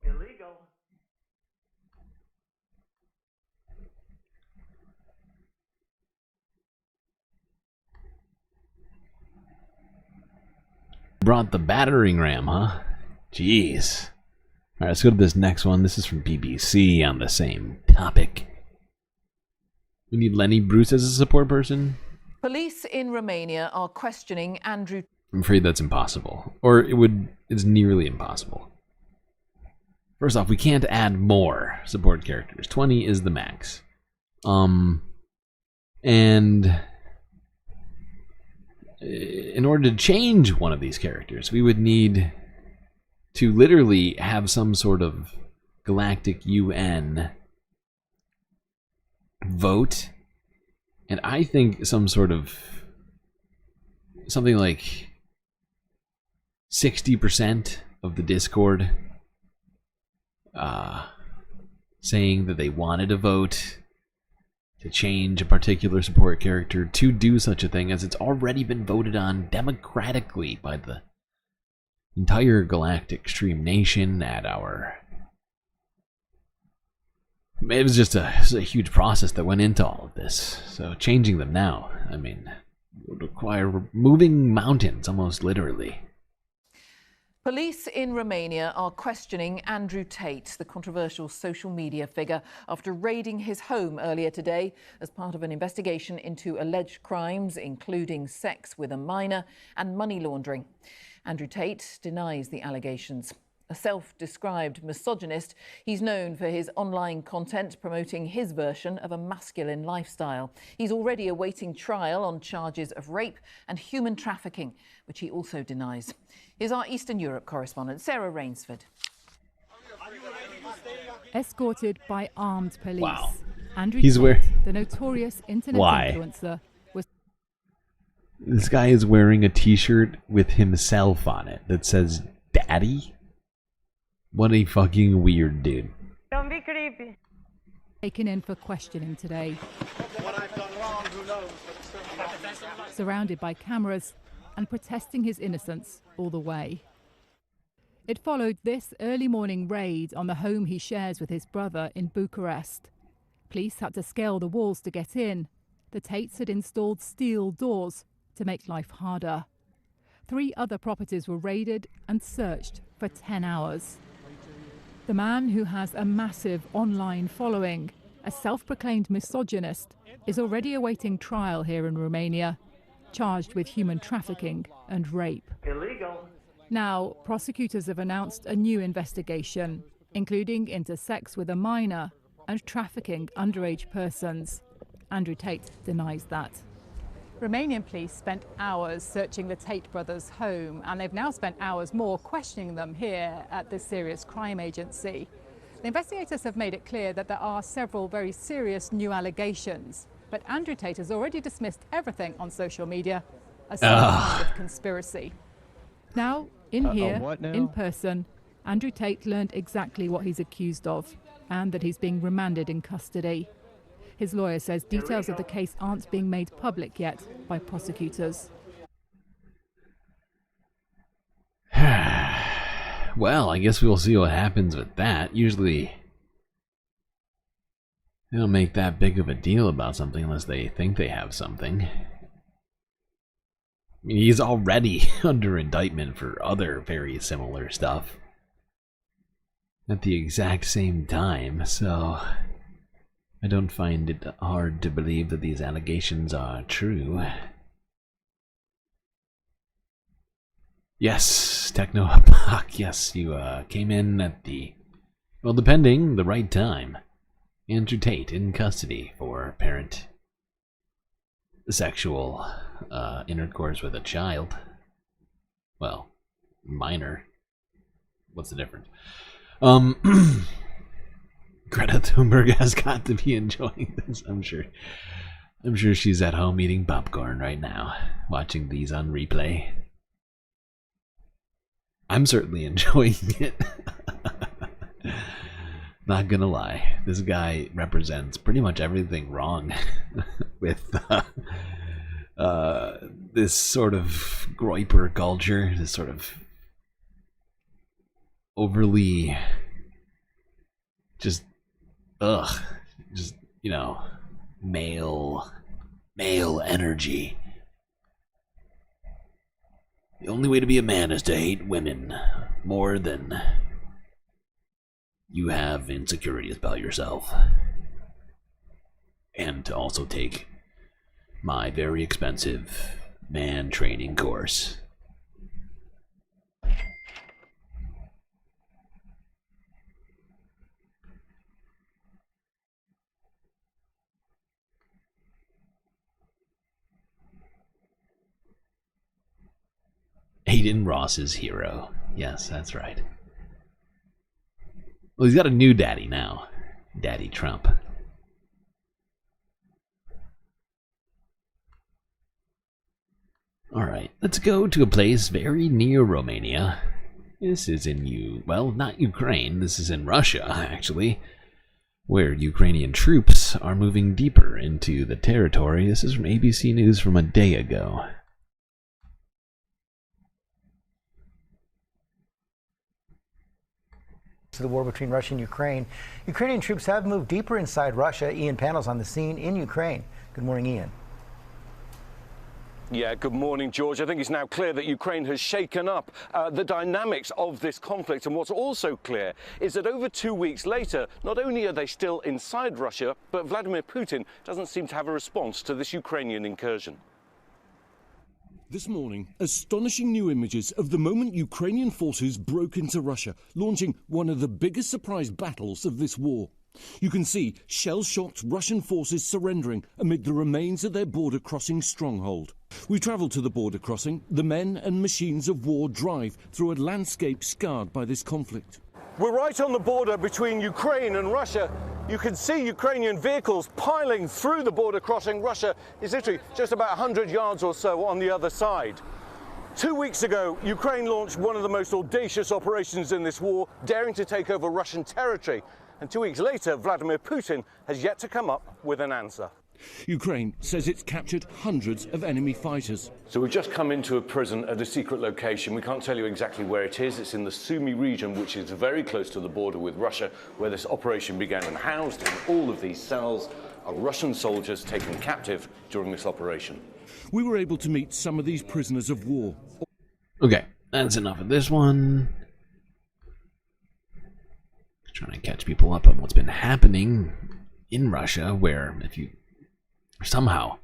Illegal. Brought the battering ram, huh? Jeez. Alright, let's go to this next one. This is from BBC on the same topic. We need Lenny Bruce as a support person? Police in Romania are questioning Andrew. I'm afraid that's impossible. Or it's nearly impossible. First off, we can't add more support characters. 20 is the max. And in order to change one of these characters, we would need to literally have some sort of Galactic UN vote, and I think something like 60% of the Discord saying that they wanted a vote to change a particular support character to do such a thing, as it's already been voted on democratically by the entire Galactic Stream Nation at our... It was just a huge process that went into all of this. So changing them now, I mean, would require moving mountains, almost literally. Police in Romania are questioning Andrew Tate, the controversial social media figure, after raiding his home earlier today as part of an investigation into alleged crimes, including sex with a minor and money laundering. Andrew Tate denies the allegations. A self-described misogynist, he's known for his online content promoting his version of a masculine lifestyle. He's already awaiting trial on charges of rape and human trafficking, which he also denies. Here's our Eastern Europe correspondent, Sarah Rainsford. Escorted by armed police. Wow. Andrew Tate, the notorious internet influencer, was... This guy is wearing a t-shirt with himself on it that says Daddy? What a fucking weird dude. Don't be creepy. Taken in for questioning today. What I've done wrong, who knows? Surrounded by cameras and protesting his innocence all the way. It followed this early morning raid on the home he shares with his brother in Bucharest. Police had to scale the walls to get in. The Tates had installed steel doors to make life harder. 3 other properties were raided and searched for 10 hours. The man, who has a massive online following, a self-proclaimed misogynist, is already awaiting trial here in Romania, charged with human trafficking and rape. Illegal. Now, prosecutors have announced a new investigation, including into sex with a minor and trafficking underage persons. Andrew Tate denies that. Romanian police spent hours searching the Tate brothers' home, and they've now spent hours more questioning them here at the Serious Crime Agency. The investigators have made it clear that there are several very serious new allegations, but Andrew Tate has already dismissed everything on social media as some kind of conspiracy. Now, in here, in person, Andrew Tate learned exactly what he's accused of and that he's being remanded in custody. His lawyer says details of the case aren't being made public yet by prosecutors. Well, I guess we'll see what happens with that. Usually, they don't make that big of a deal about something unless they think they have something. I mean, he's already under indictment for other very similar stuff at the exact same time, so I don't find it hard to believe that these allegations are true. Yes, Techno Block, yes, you came in at the, well, depending, the right time. Andrew Tate in custody for apparent sexual intercourse with a child. Well, minor. What's the difference? Greta Thunberg has got to be enjoying this, I'm sure. I'm sure she's at home eating popcorn right now, watching these on replay. I'm certainly enjoying it. Not gonna lie, this guy represents pretty much everything wrong with this sort of groiper culture, this sort of overly just you know, male energy. The only way to be a man is to hate women more than you have insecurities about yourself. And to also take my very expensive man training course. Aiden Ross's hero. Yes, that's right. Well, he's got a new daddy now. Daddy Trump. Alright, let's go to a place very near Romania. This is in well, not Ukraine, this is in Russia, actually, where Ukrainian troops are moving deeper into the territory. This is from ABC News from a day ago. To the war between Russia and Ukraine. Ukrainian troops have moved deeper inside Russia. Ian Panel's on the scene in Ukraine. Good morning, Ian. Yeah, good morning, George. I think it's now clear that Ukraine has shaken up the dynamics of this conflict. And what's also clear is that over 2 weeks later, not only are they still inside Russia, but Vladimir Putin doesn't seem to have a response to this Ukrainian incursion. This morning, astonishing new images of the moment Ukrainian forces broke into Russia, launching one of the biggest surprise battles of this war. You can see shell-shocked Russian forces surrendering amid the remains of their border-crossing stronghold. We travel to the border crossing. The men and machines of war drive through a landscape scarred by this conflict. We're right on the border between Ukraine and Russia. You can see Ukrainian vehicles piling through the border crossing. Russia is literally just about 100 yards or so on the other side. 2 weeks ago, Ukraine launched one of the most audacious operations in this war, daring to take over Russian territory. And 2 weeks later, Vladimir Putin has yet to come up with an answer. Ukraine says it's captured hundreds of enemy fighters. So we've just come into a prison at a secret location. We can't tell you exactly where it is. It's in the Sumy region, which is very close to the border with Russia, where this operation began. And housed in all of these cells are Russian soldiers taken captive during this operation. We were able to meet some of these prisoners of war. Okay, that's enough of this one. Trying to catch people up on what's been happening in Russia, where, if you are somehow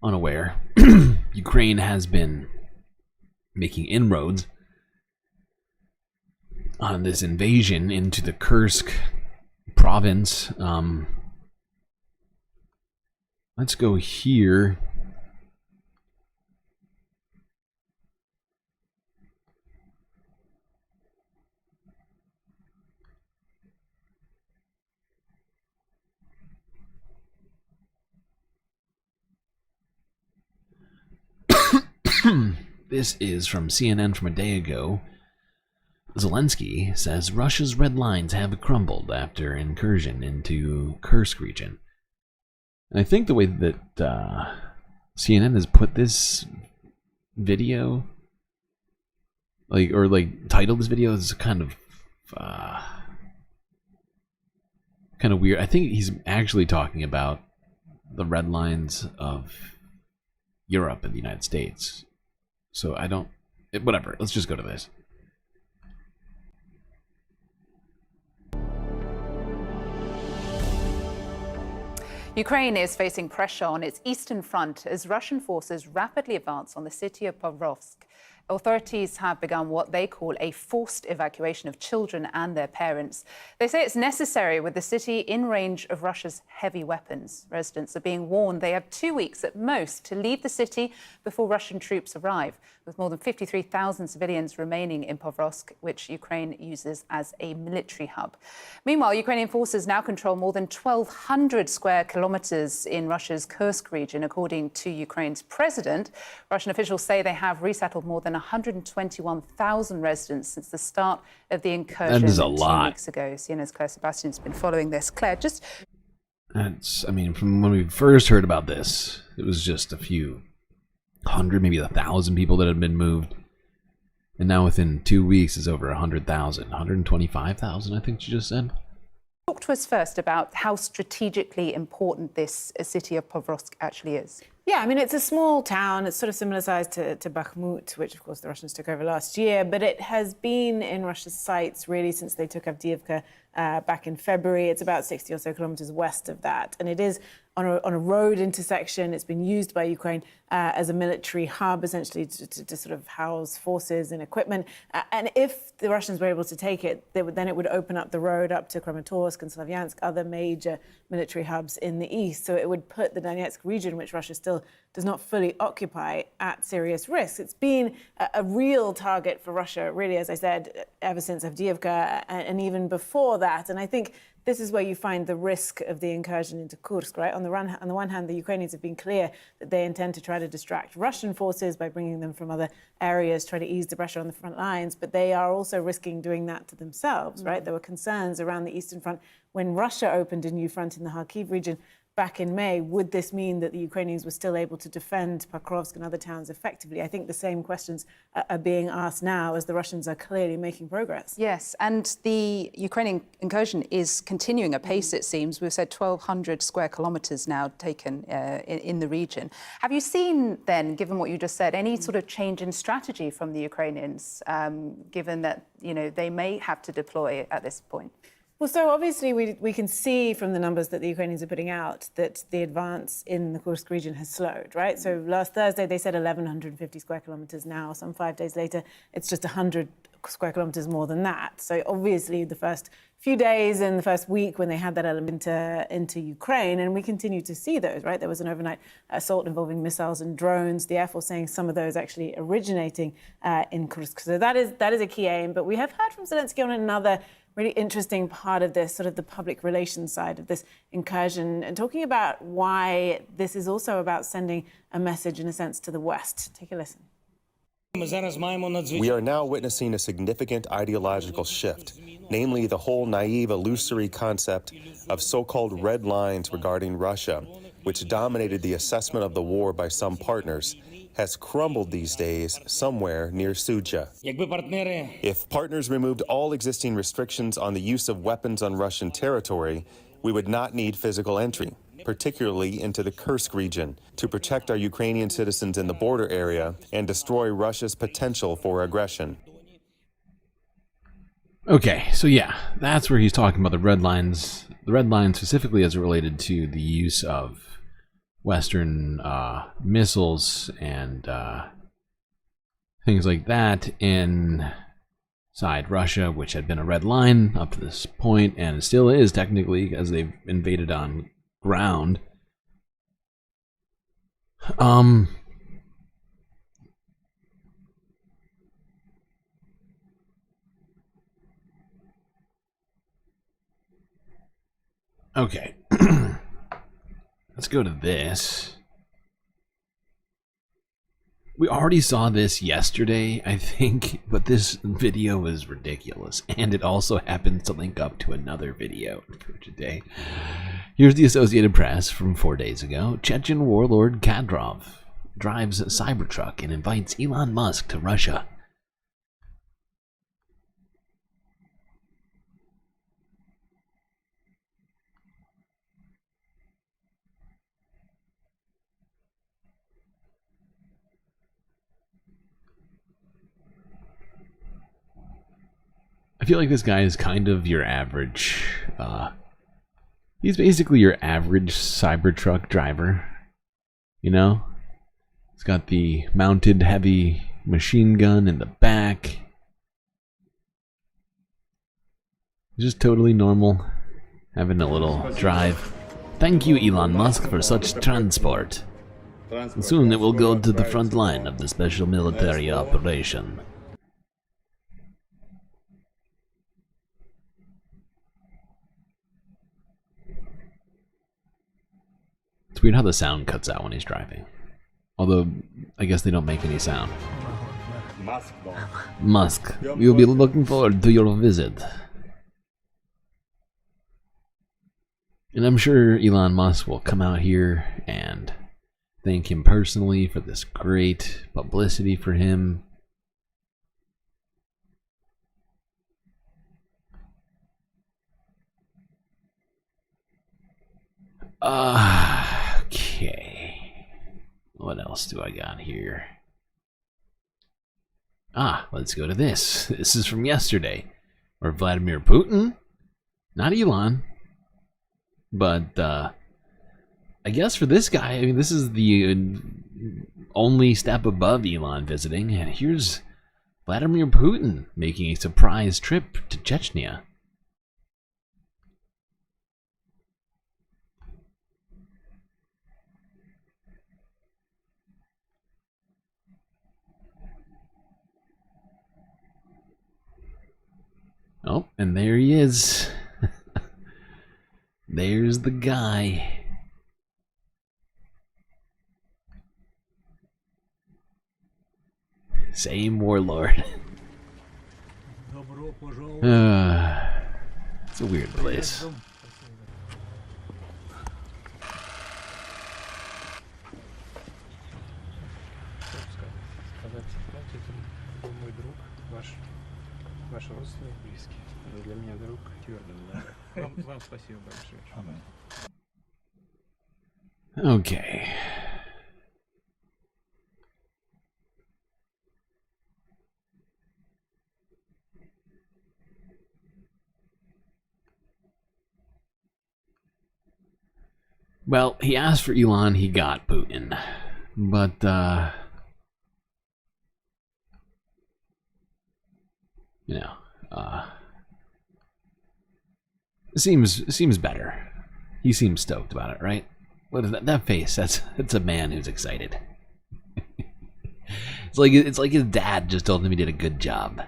unaware, Ukraine has been making inroads on this invasion into the Kursk province. Let's go here. This is from CNN from a day ago. Zelensky says Russia's red lines have crumbled after incursion into Kursk region. And I think the way that CNN has put this video, titled this video, is kind of weird. I think he's actually talking about the red lines of Europe and the United States. So I don't... whatever, let's just go to this. Ukraine is facing pressure on its eastern front as Russian forces rapidly advance on the city of Pokrovsk. Authorities have begun what they call a forced evacuation of children and their parents. They say it's necessary with the city in range of Russia's heavy weapons. Residents are being warned they have 2 weeks at most to leave the city before Russian troops arrive, with more than 53,000 civilians remaining in Pokrovsk, which Ukraine uses as a military hub. Meanwhile, Ukrainian forces now control more than 1,200 square kilometers in Russia's Kursk region, according to Ukraine's president. Russian officials say they have resettled more than 121,000 residents since the start of the incursion 2 weeks ago. CNN's Claire Sebastian's been following this. Claire, just... from when we first heard about this, it was just a few hundred, maybe 1,000 people that had been moved. And now within 2 weeks is over 100,000. 125,000, I think she just said. Talk to us first about how strategically important this city of Pokrovsk actually is. Yeah, it's a small town. It's sort of similar size to Bakhmut, which, of course, the Russians took over last year. But it has been in Russia's sights, really, since they took Avdiivka back in February. It's about 60 or so kilometers west of that. And it is on a road intersection. It's been used by Ukraine as a military hub, essentially, to sort of house forces and equipment. And if the Russians were able to take it, then it would open up the road up to Kramatorsk and Slavyansk, other major military hubs in the east. So it would put the Donetsk region, which Russia still does not fully occupy, at serious risk. It's been a real target for Russia, really, as I said, ever since Avdiivka and even before that. And I think this is where you find the risk of the incursion into Kursk, right? On the one hand, the Ukrainians have been clear that they intend to try to distract Russian forces by bringing them from other areas, try to ease the pressure on the front lines, but they are also risking doing that to themselves, right? There were concerns around the eastern front when Russia opened a new front in the Kharkiv region back in May. Would this mean that the Ukrainians were still able to defend Pokrovsk and other towns effectively? I think the same questions are being asked now as the Russians are clearly making progress. Yes, and the Ukrainian incursion is continuing apace, it seems. We've said 1,200 square kilometers now taken in the region. Have you seen then, given what you just said, any sort of change in strategy from the Ukrainians, given that they may have to deploy at this point? Well, so obviously we can see from the numbers that the Ukrainians are putting out that the advance in the Kursk region has slowed, right? So last Thursday they said 1,150 square kilometers. Now, some 5 days later, it's just 100 square kilometers more than that. So obviously the first few days and the first week when they had that element into Ukraine, and we continue to see those, right? There was an overnight assault involving missiles and drones. The Air Force saying some of those actually originating in Kursk. So that is a key aim. But we have heard from Zelensky on another really interesting part of this, sort of the public relations side of this incursion, and talking about why this is also about sending a message, in a sense, to the West. Take a listen. We are now witnessing a significant ideological shift, namely the whole naive, illusory concept of so-called red lines regarding Russia. which dominated the assessment of the war by some partners, has crumbled these days somewhere near Suja. If partners removed all existing restrictions on the use of weapons on Russian territory, we would not need physical entry, particularly into the Kursk region, to protect our Ukrainian citizens in the border area and destroy Russia's potential for aggression. Okay, so yeah, that's where he's talking about the red lines. The red line specifically as it related to the use of Western missiles and things like that inside Russia, which had been a red line up to this point, and it still is technically, as they've invaded on ground. Okay. Let's go to this. We already saw this yesterday, I think, but this video is ridiculous. And it also happens to link up to another video for today. Here's the Associated Press from 4 days ago. Chechen warlord Kadyrov drives a Cybertruck and invites Elon Musk to Russia. I feel like this guy is kind of your average, he's basically your average Cybertruck driver, you know? He's got the mounted heavy machine gun in the back. Just totally normal, having a little drive. Thank you, Elon Musk, for such transport. Soon it will go to the front line of the special military operation. It's weird how the sound cuts out when he's driving. Although, I guess they don't make any sound. Musk, we will be looking forward to your visit. And I'm sure Elon Musk will come out here and thank him personally for this great publicity for him. Okay. What else do I got here? Let's go to this. This is from yesterday. Or Vladimir Putin. Not Elon. But, I guess for this guy, I mean, this is the only step above Elon visiting. And here's Vladimir Putin making a surprise trip to Chechnya. Oh, and there he is. There's the guy. Same warlord. It's a weird place. Ваш родственник близкий. Для меня друг твердо. Вам спасибо большое. Okay. Well, he asked for Elon, he got Putin. But, you know, seems better. He seems stoked about it, right? What is that face? That's a man who's excited. It's like his dad just told him he did a good job.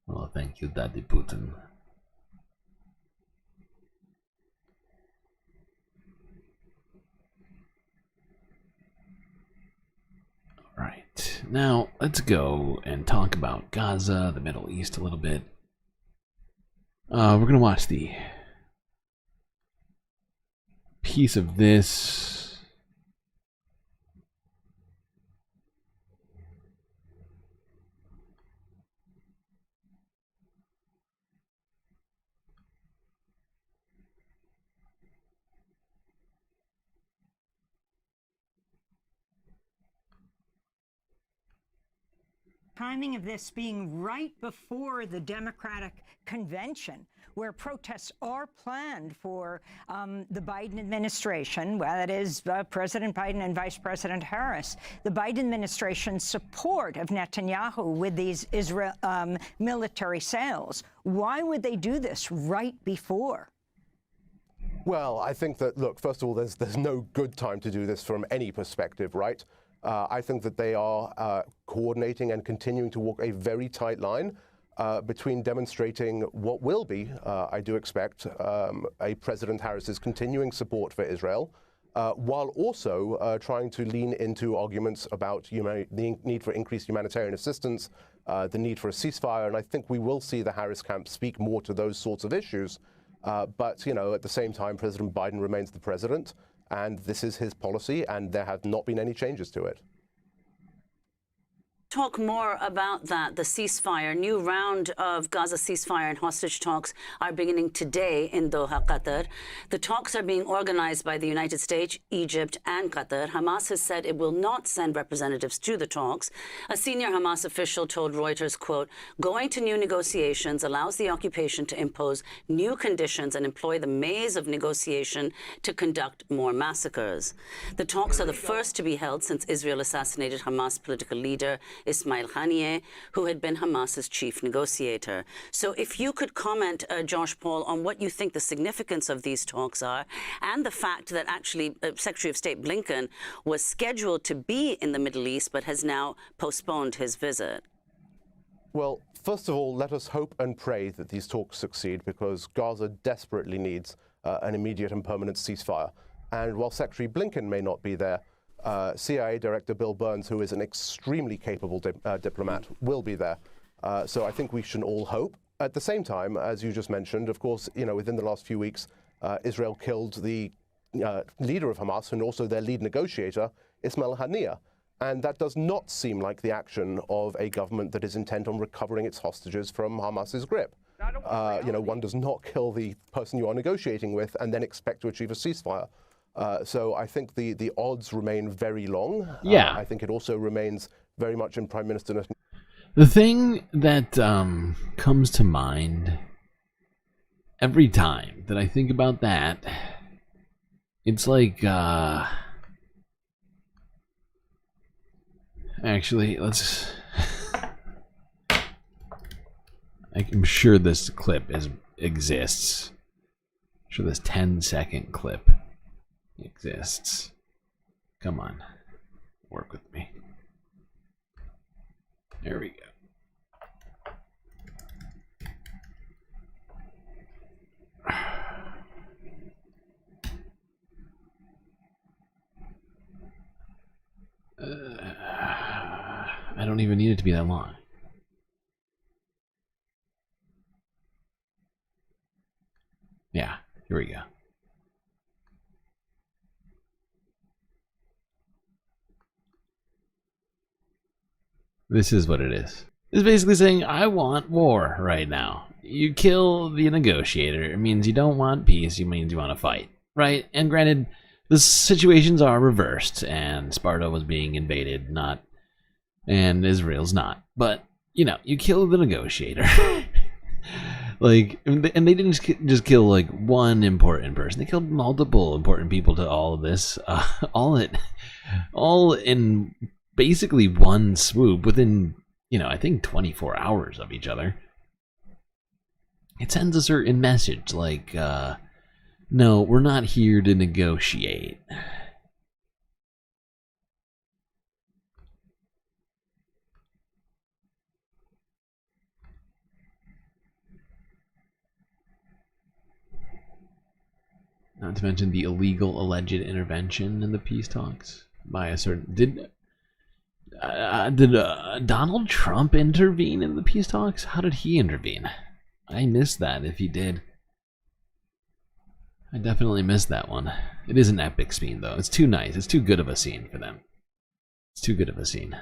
Oh, thank you, Daddy Putin. Alright, now let's go and talk about Gaza, the Middle East a little bit. We're gonna watch the piece of this. Timing of this being right before the Democratic convention, where protests are planned for the Biden administration, well, that is President Biden and Vice President Harris. The Biden administration's support of Netanyahu with these Israel military sales. Why would they do this right before? Well, I think that, look, first of all, there's no good time to do this from any perspective, right? I think that they are coordinating and continuing to walk a very tight line between demonstrating what will be, I do expect, a President Harris's continuing support for Israel, while also trying to lean into arguments about the need for increased humanitarian assistance, the need for a ceasefire, and I think we will see the Harris camp speak more to those sorts of issues. But, at the same time, President Biden remains the president, and this is his policy, and there have not been any changes to it. Talk more about that, the ceasefire. New round of Gaza ceasefire and hostage talks are beginning today in Doha, Qatar. The talks are being organized by the United States, Egypt, and Qatar. Hamas has said it will not send representatives to the talks. A senior Hamas official told Reuters, quote, going to new negotiations allows the occupation to impose new conditions and employ the maze of negotiation to conduct more massacres. The talks are the first to be held since Israel assassinated Hamas political leader Ismail Haniyeh, who had been Hamas's chief negotiator. So if you could comment, Josh Paul, on what you think the significance of these talks are, and the fact that actually Secretary of State Blinken was scheduled to be in the Middle East but has now postponed his visit. Well, first of all, let us hope and pray that these talks succeed, because Gaza desperately needs an immediate and permanent ceasefire. And while Secretary Blinken may not be there, CIA Director Bill Burns, who is an extremely capable diplomat, will be there. So I think we should all hope. At the same time, as you just mentioned, of course, within the last few weeks, Israel killed the leader of Hamas and also their lead negotiator, Ismail Haniyeh. And that does not seem like the action of a government that is intent on recovering its hostages from Hamas's grip. One does not kill the person you are negotiating with and then expect to achieve a ceasefire. So I think the odds remain very long. Yeah. I think it also remains very much in Prime Minister Netanyahu. The thing that comes to mind every time that I think about that, it's like, actually, let's, I'm sure this clip exists. I'm sure this 10-second clip exists. Come on, work with me. There we go. I don't even need it to be that long. Yeah, here we go. This is what it is. It's basically saying, I want war right now. You kill the negotiator. It means you don't want peace. It means you want to fight. Right? And granted, the situations are reversed, and Sparta was being invaded, and Israel's not. But, you kill the negotiator. And they didn't just kill, one important person. They killed multiple important people to all of this. All in basically one swoop within, I think 24 hours of each other. It sends a certain message no, we're not here to negotiate. Not to mention the illegal alleged intervention in the peace talks by a certain... Did Donald Trump intervene in the peace talks? How did he intervene? I missed that if he did. I definitely missed that one. It is an epic scene, though. It's too nice. It's too good of a scene for them. It's too good of a scene.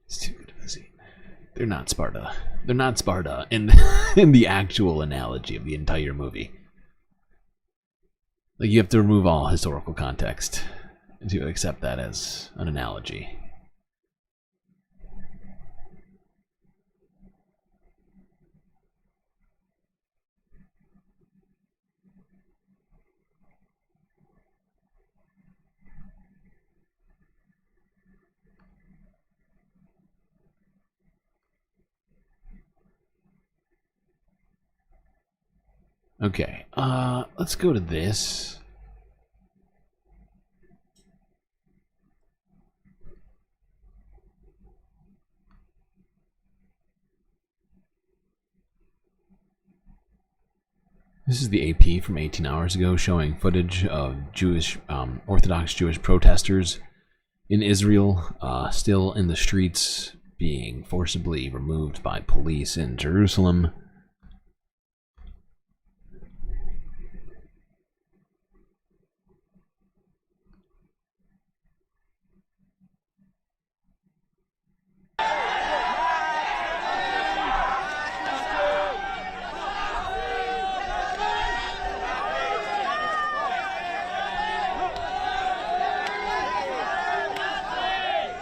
It's too good of a scene. They're not Sparta. They're not Sparta in in the actual analogy of the entire movie. Like, you have to remove all historical context to accept that as an analogy. Okay, let's go to this. This is the AP from 18 hours ago, showing footage of Orthodox Jewish protesters in Israel, still in the streets, being forcibly removed by police in Jerusalem.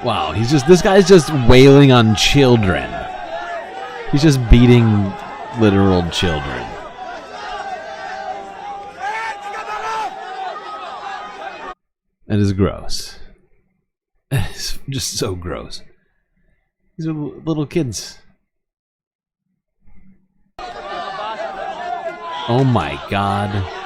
Wow, this guy's just wailing on children. He's just beating literal children. That is gross. It's just so gross. These are little kids. Oh my God.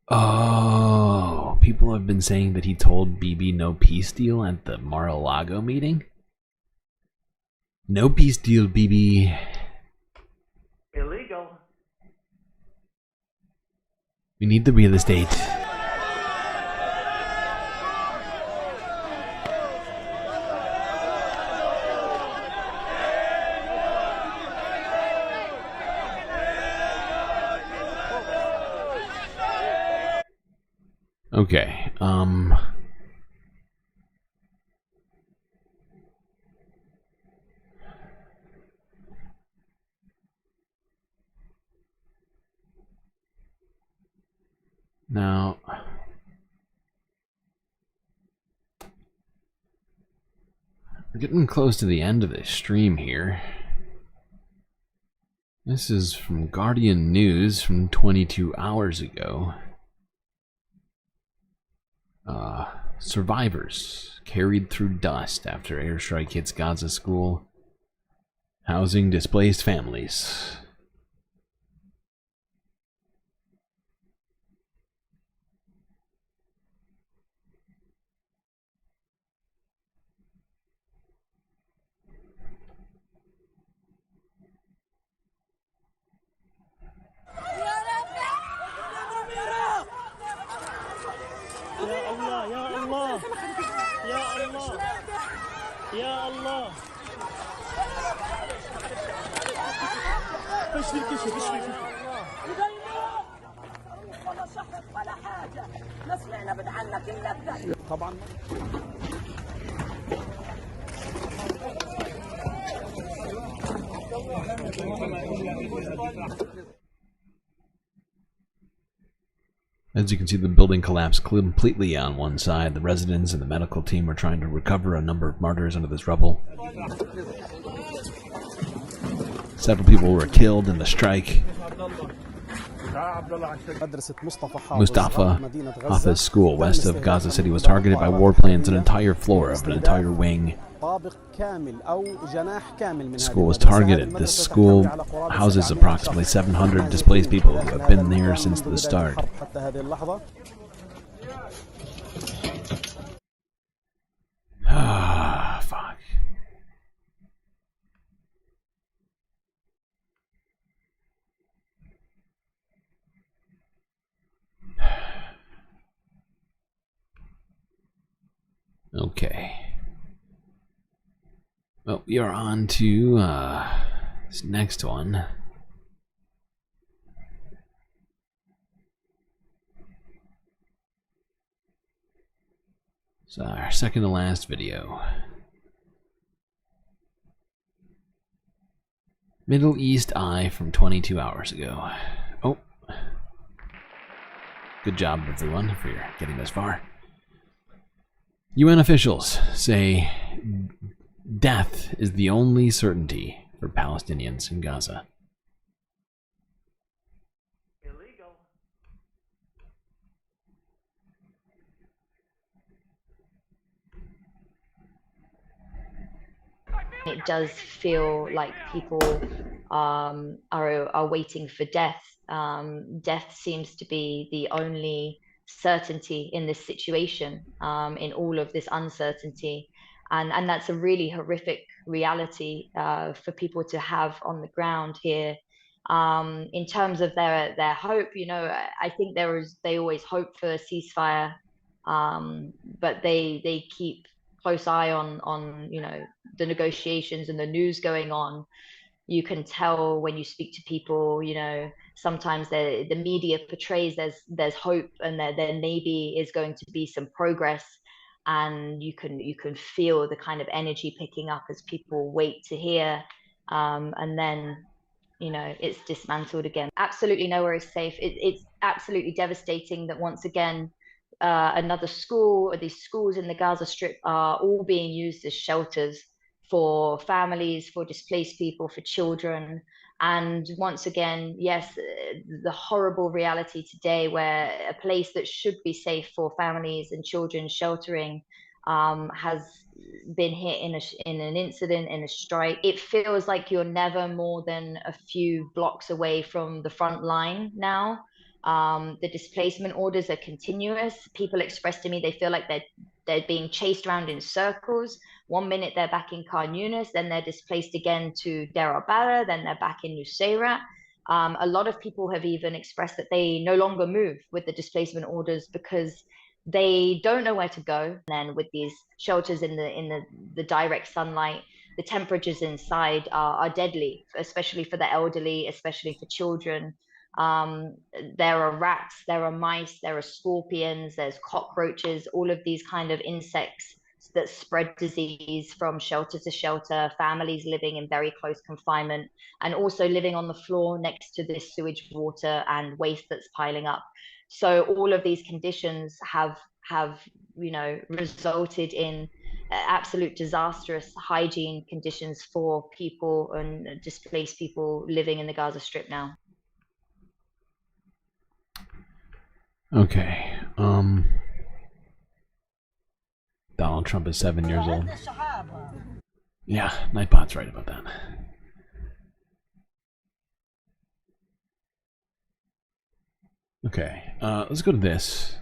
Oh, people have been saying that he told Bibi no peace deal at the Mar-a-Lago meeting. No peace deal, Bibi. Illegal. We need the real estate. Okay, now, we're getting close to the end of this stream here. This is from Guardian News from 22 hours ago. Survivors carried through dust after airstrike hits Gaza school, housing displaced families. يا الله ولا شحط ولا حاجه ما سمعنا بدعنك الا بذنب طبعا As you can see, the building collapsed completely on one side. The residents and the medical team were trying to recover a number of martyrs under this rubble. Several people were killed in the strike. Mustafa Hafiz School west of Gaza City was targeted by warplanes. An entire floor of an entire wing. The school was targeted. This school houses approximately 700 displaced people who have been there since the start. Ah, fuck. Okay. Well, we are on to this next one. It's our second to last video. Middle East Eye from 22 hours ago. Oh. Good job, everyone, for getting this far. UN officials say death is the only certainty for Palestinians in Gaza. It does feel like people are waiting for death. Death seems to be the only certainty in this situation, in all of this uncertainty. And that's a really horrific reality for people to have on the ground here. In terms of their hope, you know, I think they always hope for a ceasefire, but they keep close eye on you know, the negotiations and the news going on. You can tell when you speak to people, you know, sometimes the media portrays there's hope and there maybe is going to be some progress, and you can feel the kind of energy picking up as people wait to hear, and then, you know, it's dismantled again. Absolutely nowhere is safe. It's absolutely devastating that once again another school, or these schools in the Gaza Strip, are all being used as shelters for families, for displaced people, for children. And once again, yes, the horrible reality today where a place that should be safe for families and children sheltering has been hit in an incident, in a strike. It feels like you're never more than a few blocks away from the front line now. The displacement orders are continuous. People express to me they feel like they're being chased around in circles. 1 minute they're back in Khan Yunis, then they're displaced again to Deir al-Balah, then they're back in Nusayrat. A lot of people have even expressed that they no longer move with the displacement orders because they don't know where to go. And then with these shelters in the direct sunlight, the temperatures inside are deadly, especially for the elderly, especially for children. There are rats, there are mice, there are scorpions, there's cockroaches, all of these kind of insects that spread disease from shelter to shelter, families living in very close confinement, and also living on the floor next to this sewage water and waste that's piling up. So all of these conditions have you know, resulted in absolute disastrous hygiene conditions for people and displaced people living in the Gaza Strip now. Okay, Donald Trump is 7 years old. Yeah, Nightbot's right about that. Okay, let's go to this.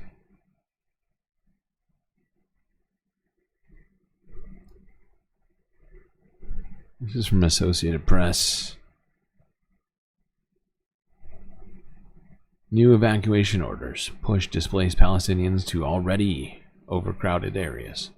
This is from Associated Press. New evacuation orders push displaced Palestinians to already overcrowded areas.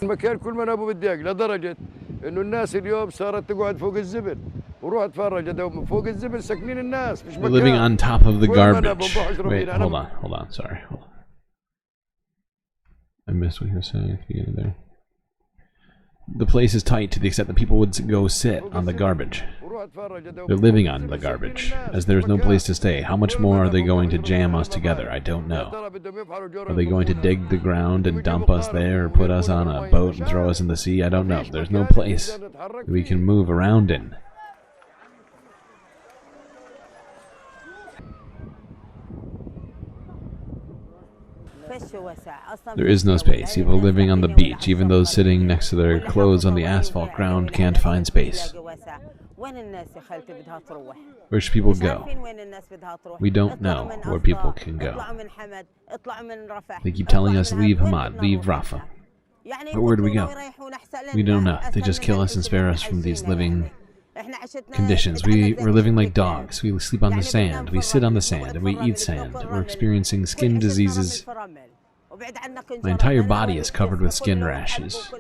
المكان كل ما ابو بديك لدرجه انه الناس اليوم صارت تقعد فوق الزبل وروح اتفرج فوق الزبل ساكنين الناس مش مكان. Living on top of the garbage. Wait, hold on, sorry. Hold on. I missed what you were saying at the beginning there. The place is tight to the extent that people would go sit on the garbage. They're living on the garbage, as there is no place to stay. How much more are they going to jam us together? I don't know. Are they going to dig the ground and dump us there, or put us on a boat and throw us in the sea? I don't know. There's no place that we can move around in. There is no space. People living on the beach, even those sitting next to their clothes on the asphalt ground, can't find space. Where should people go? We don't know where people can go. They keep telling us, leave Hamad, leave Rafah. But where do we go? We don't know. They just kill us and spare us from these living conditions. We're living like dogs. We sleep on the sand. We sit on the sand and we eat sand. We're experiencing skin diseases. My entire body is covered with skin rashes.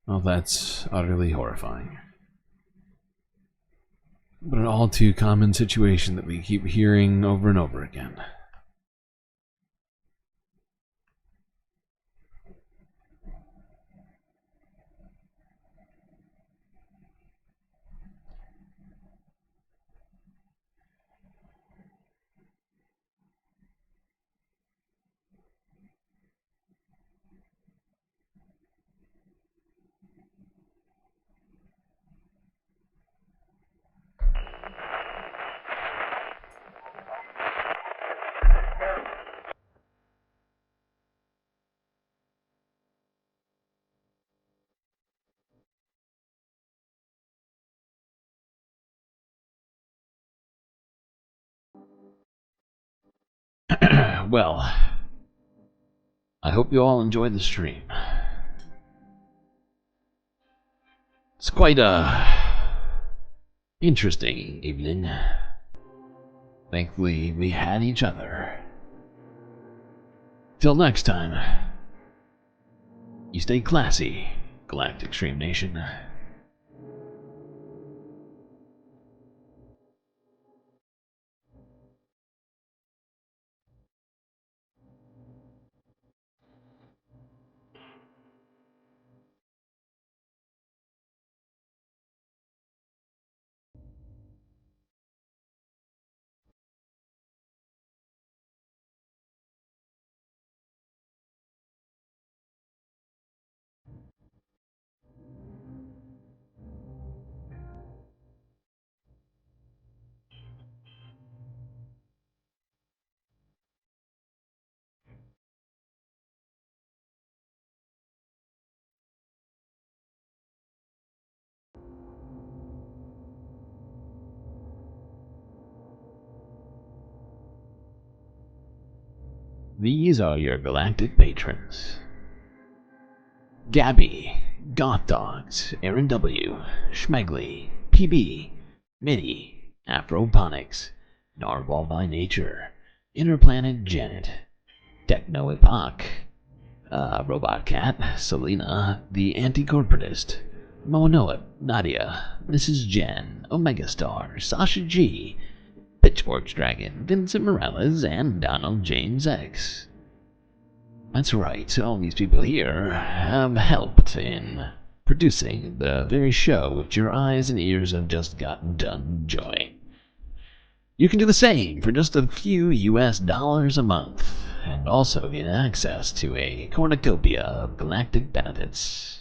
Well, that's utterly horrifying. But an all too common situation that we keep hearing over and over again. Well, I hope you all enjoyed the stream. It's quite a interesting evening. Thankfully, we had each other. Till next time, you stay classy, Galactic Stream Nation. These are your galactic patrons: Gabby, Goth Dogs, Aaron W, Schmegley, PB, Mitty, Afroponics, Narwhal by Nature, Interplanet Janet, Techno Epoch, Robot Cat, Selena, the Anti-Corporatist, Monoa, Nadia, Mrs. Jen, Omega Star, Sasha G, Pitchforks Dragon, Vincent Morales, and Donald James X. That's right, all these people here have helped in producing the very show which your eyes and ears have just gotten done enjoying. You can do the same for just a few US dollars a month, and also get access to a cornucopia of galactic benefits.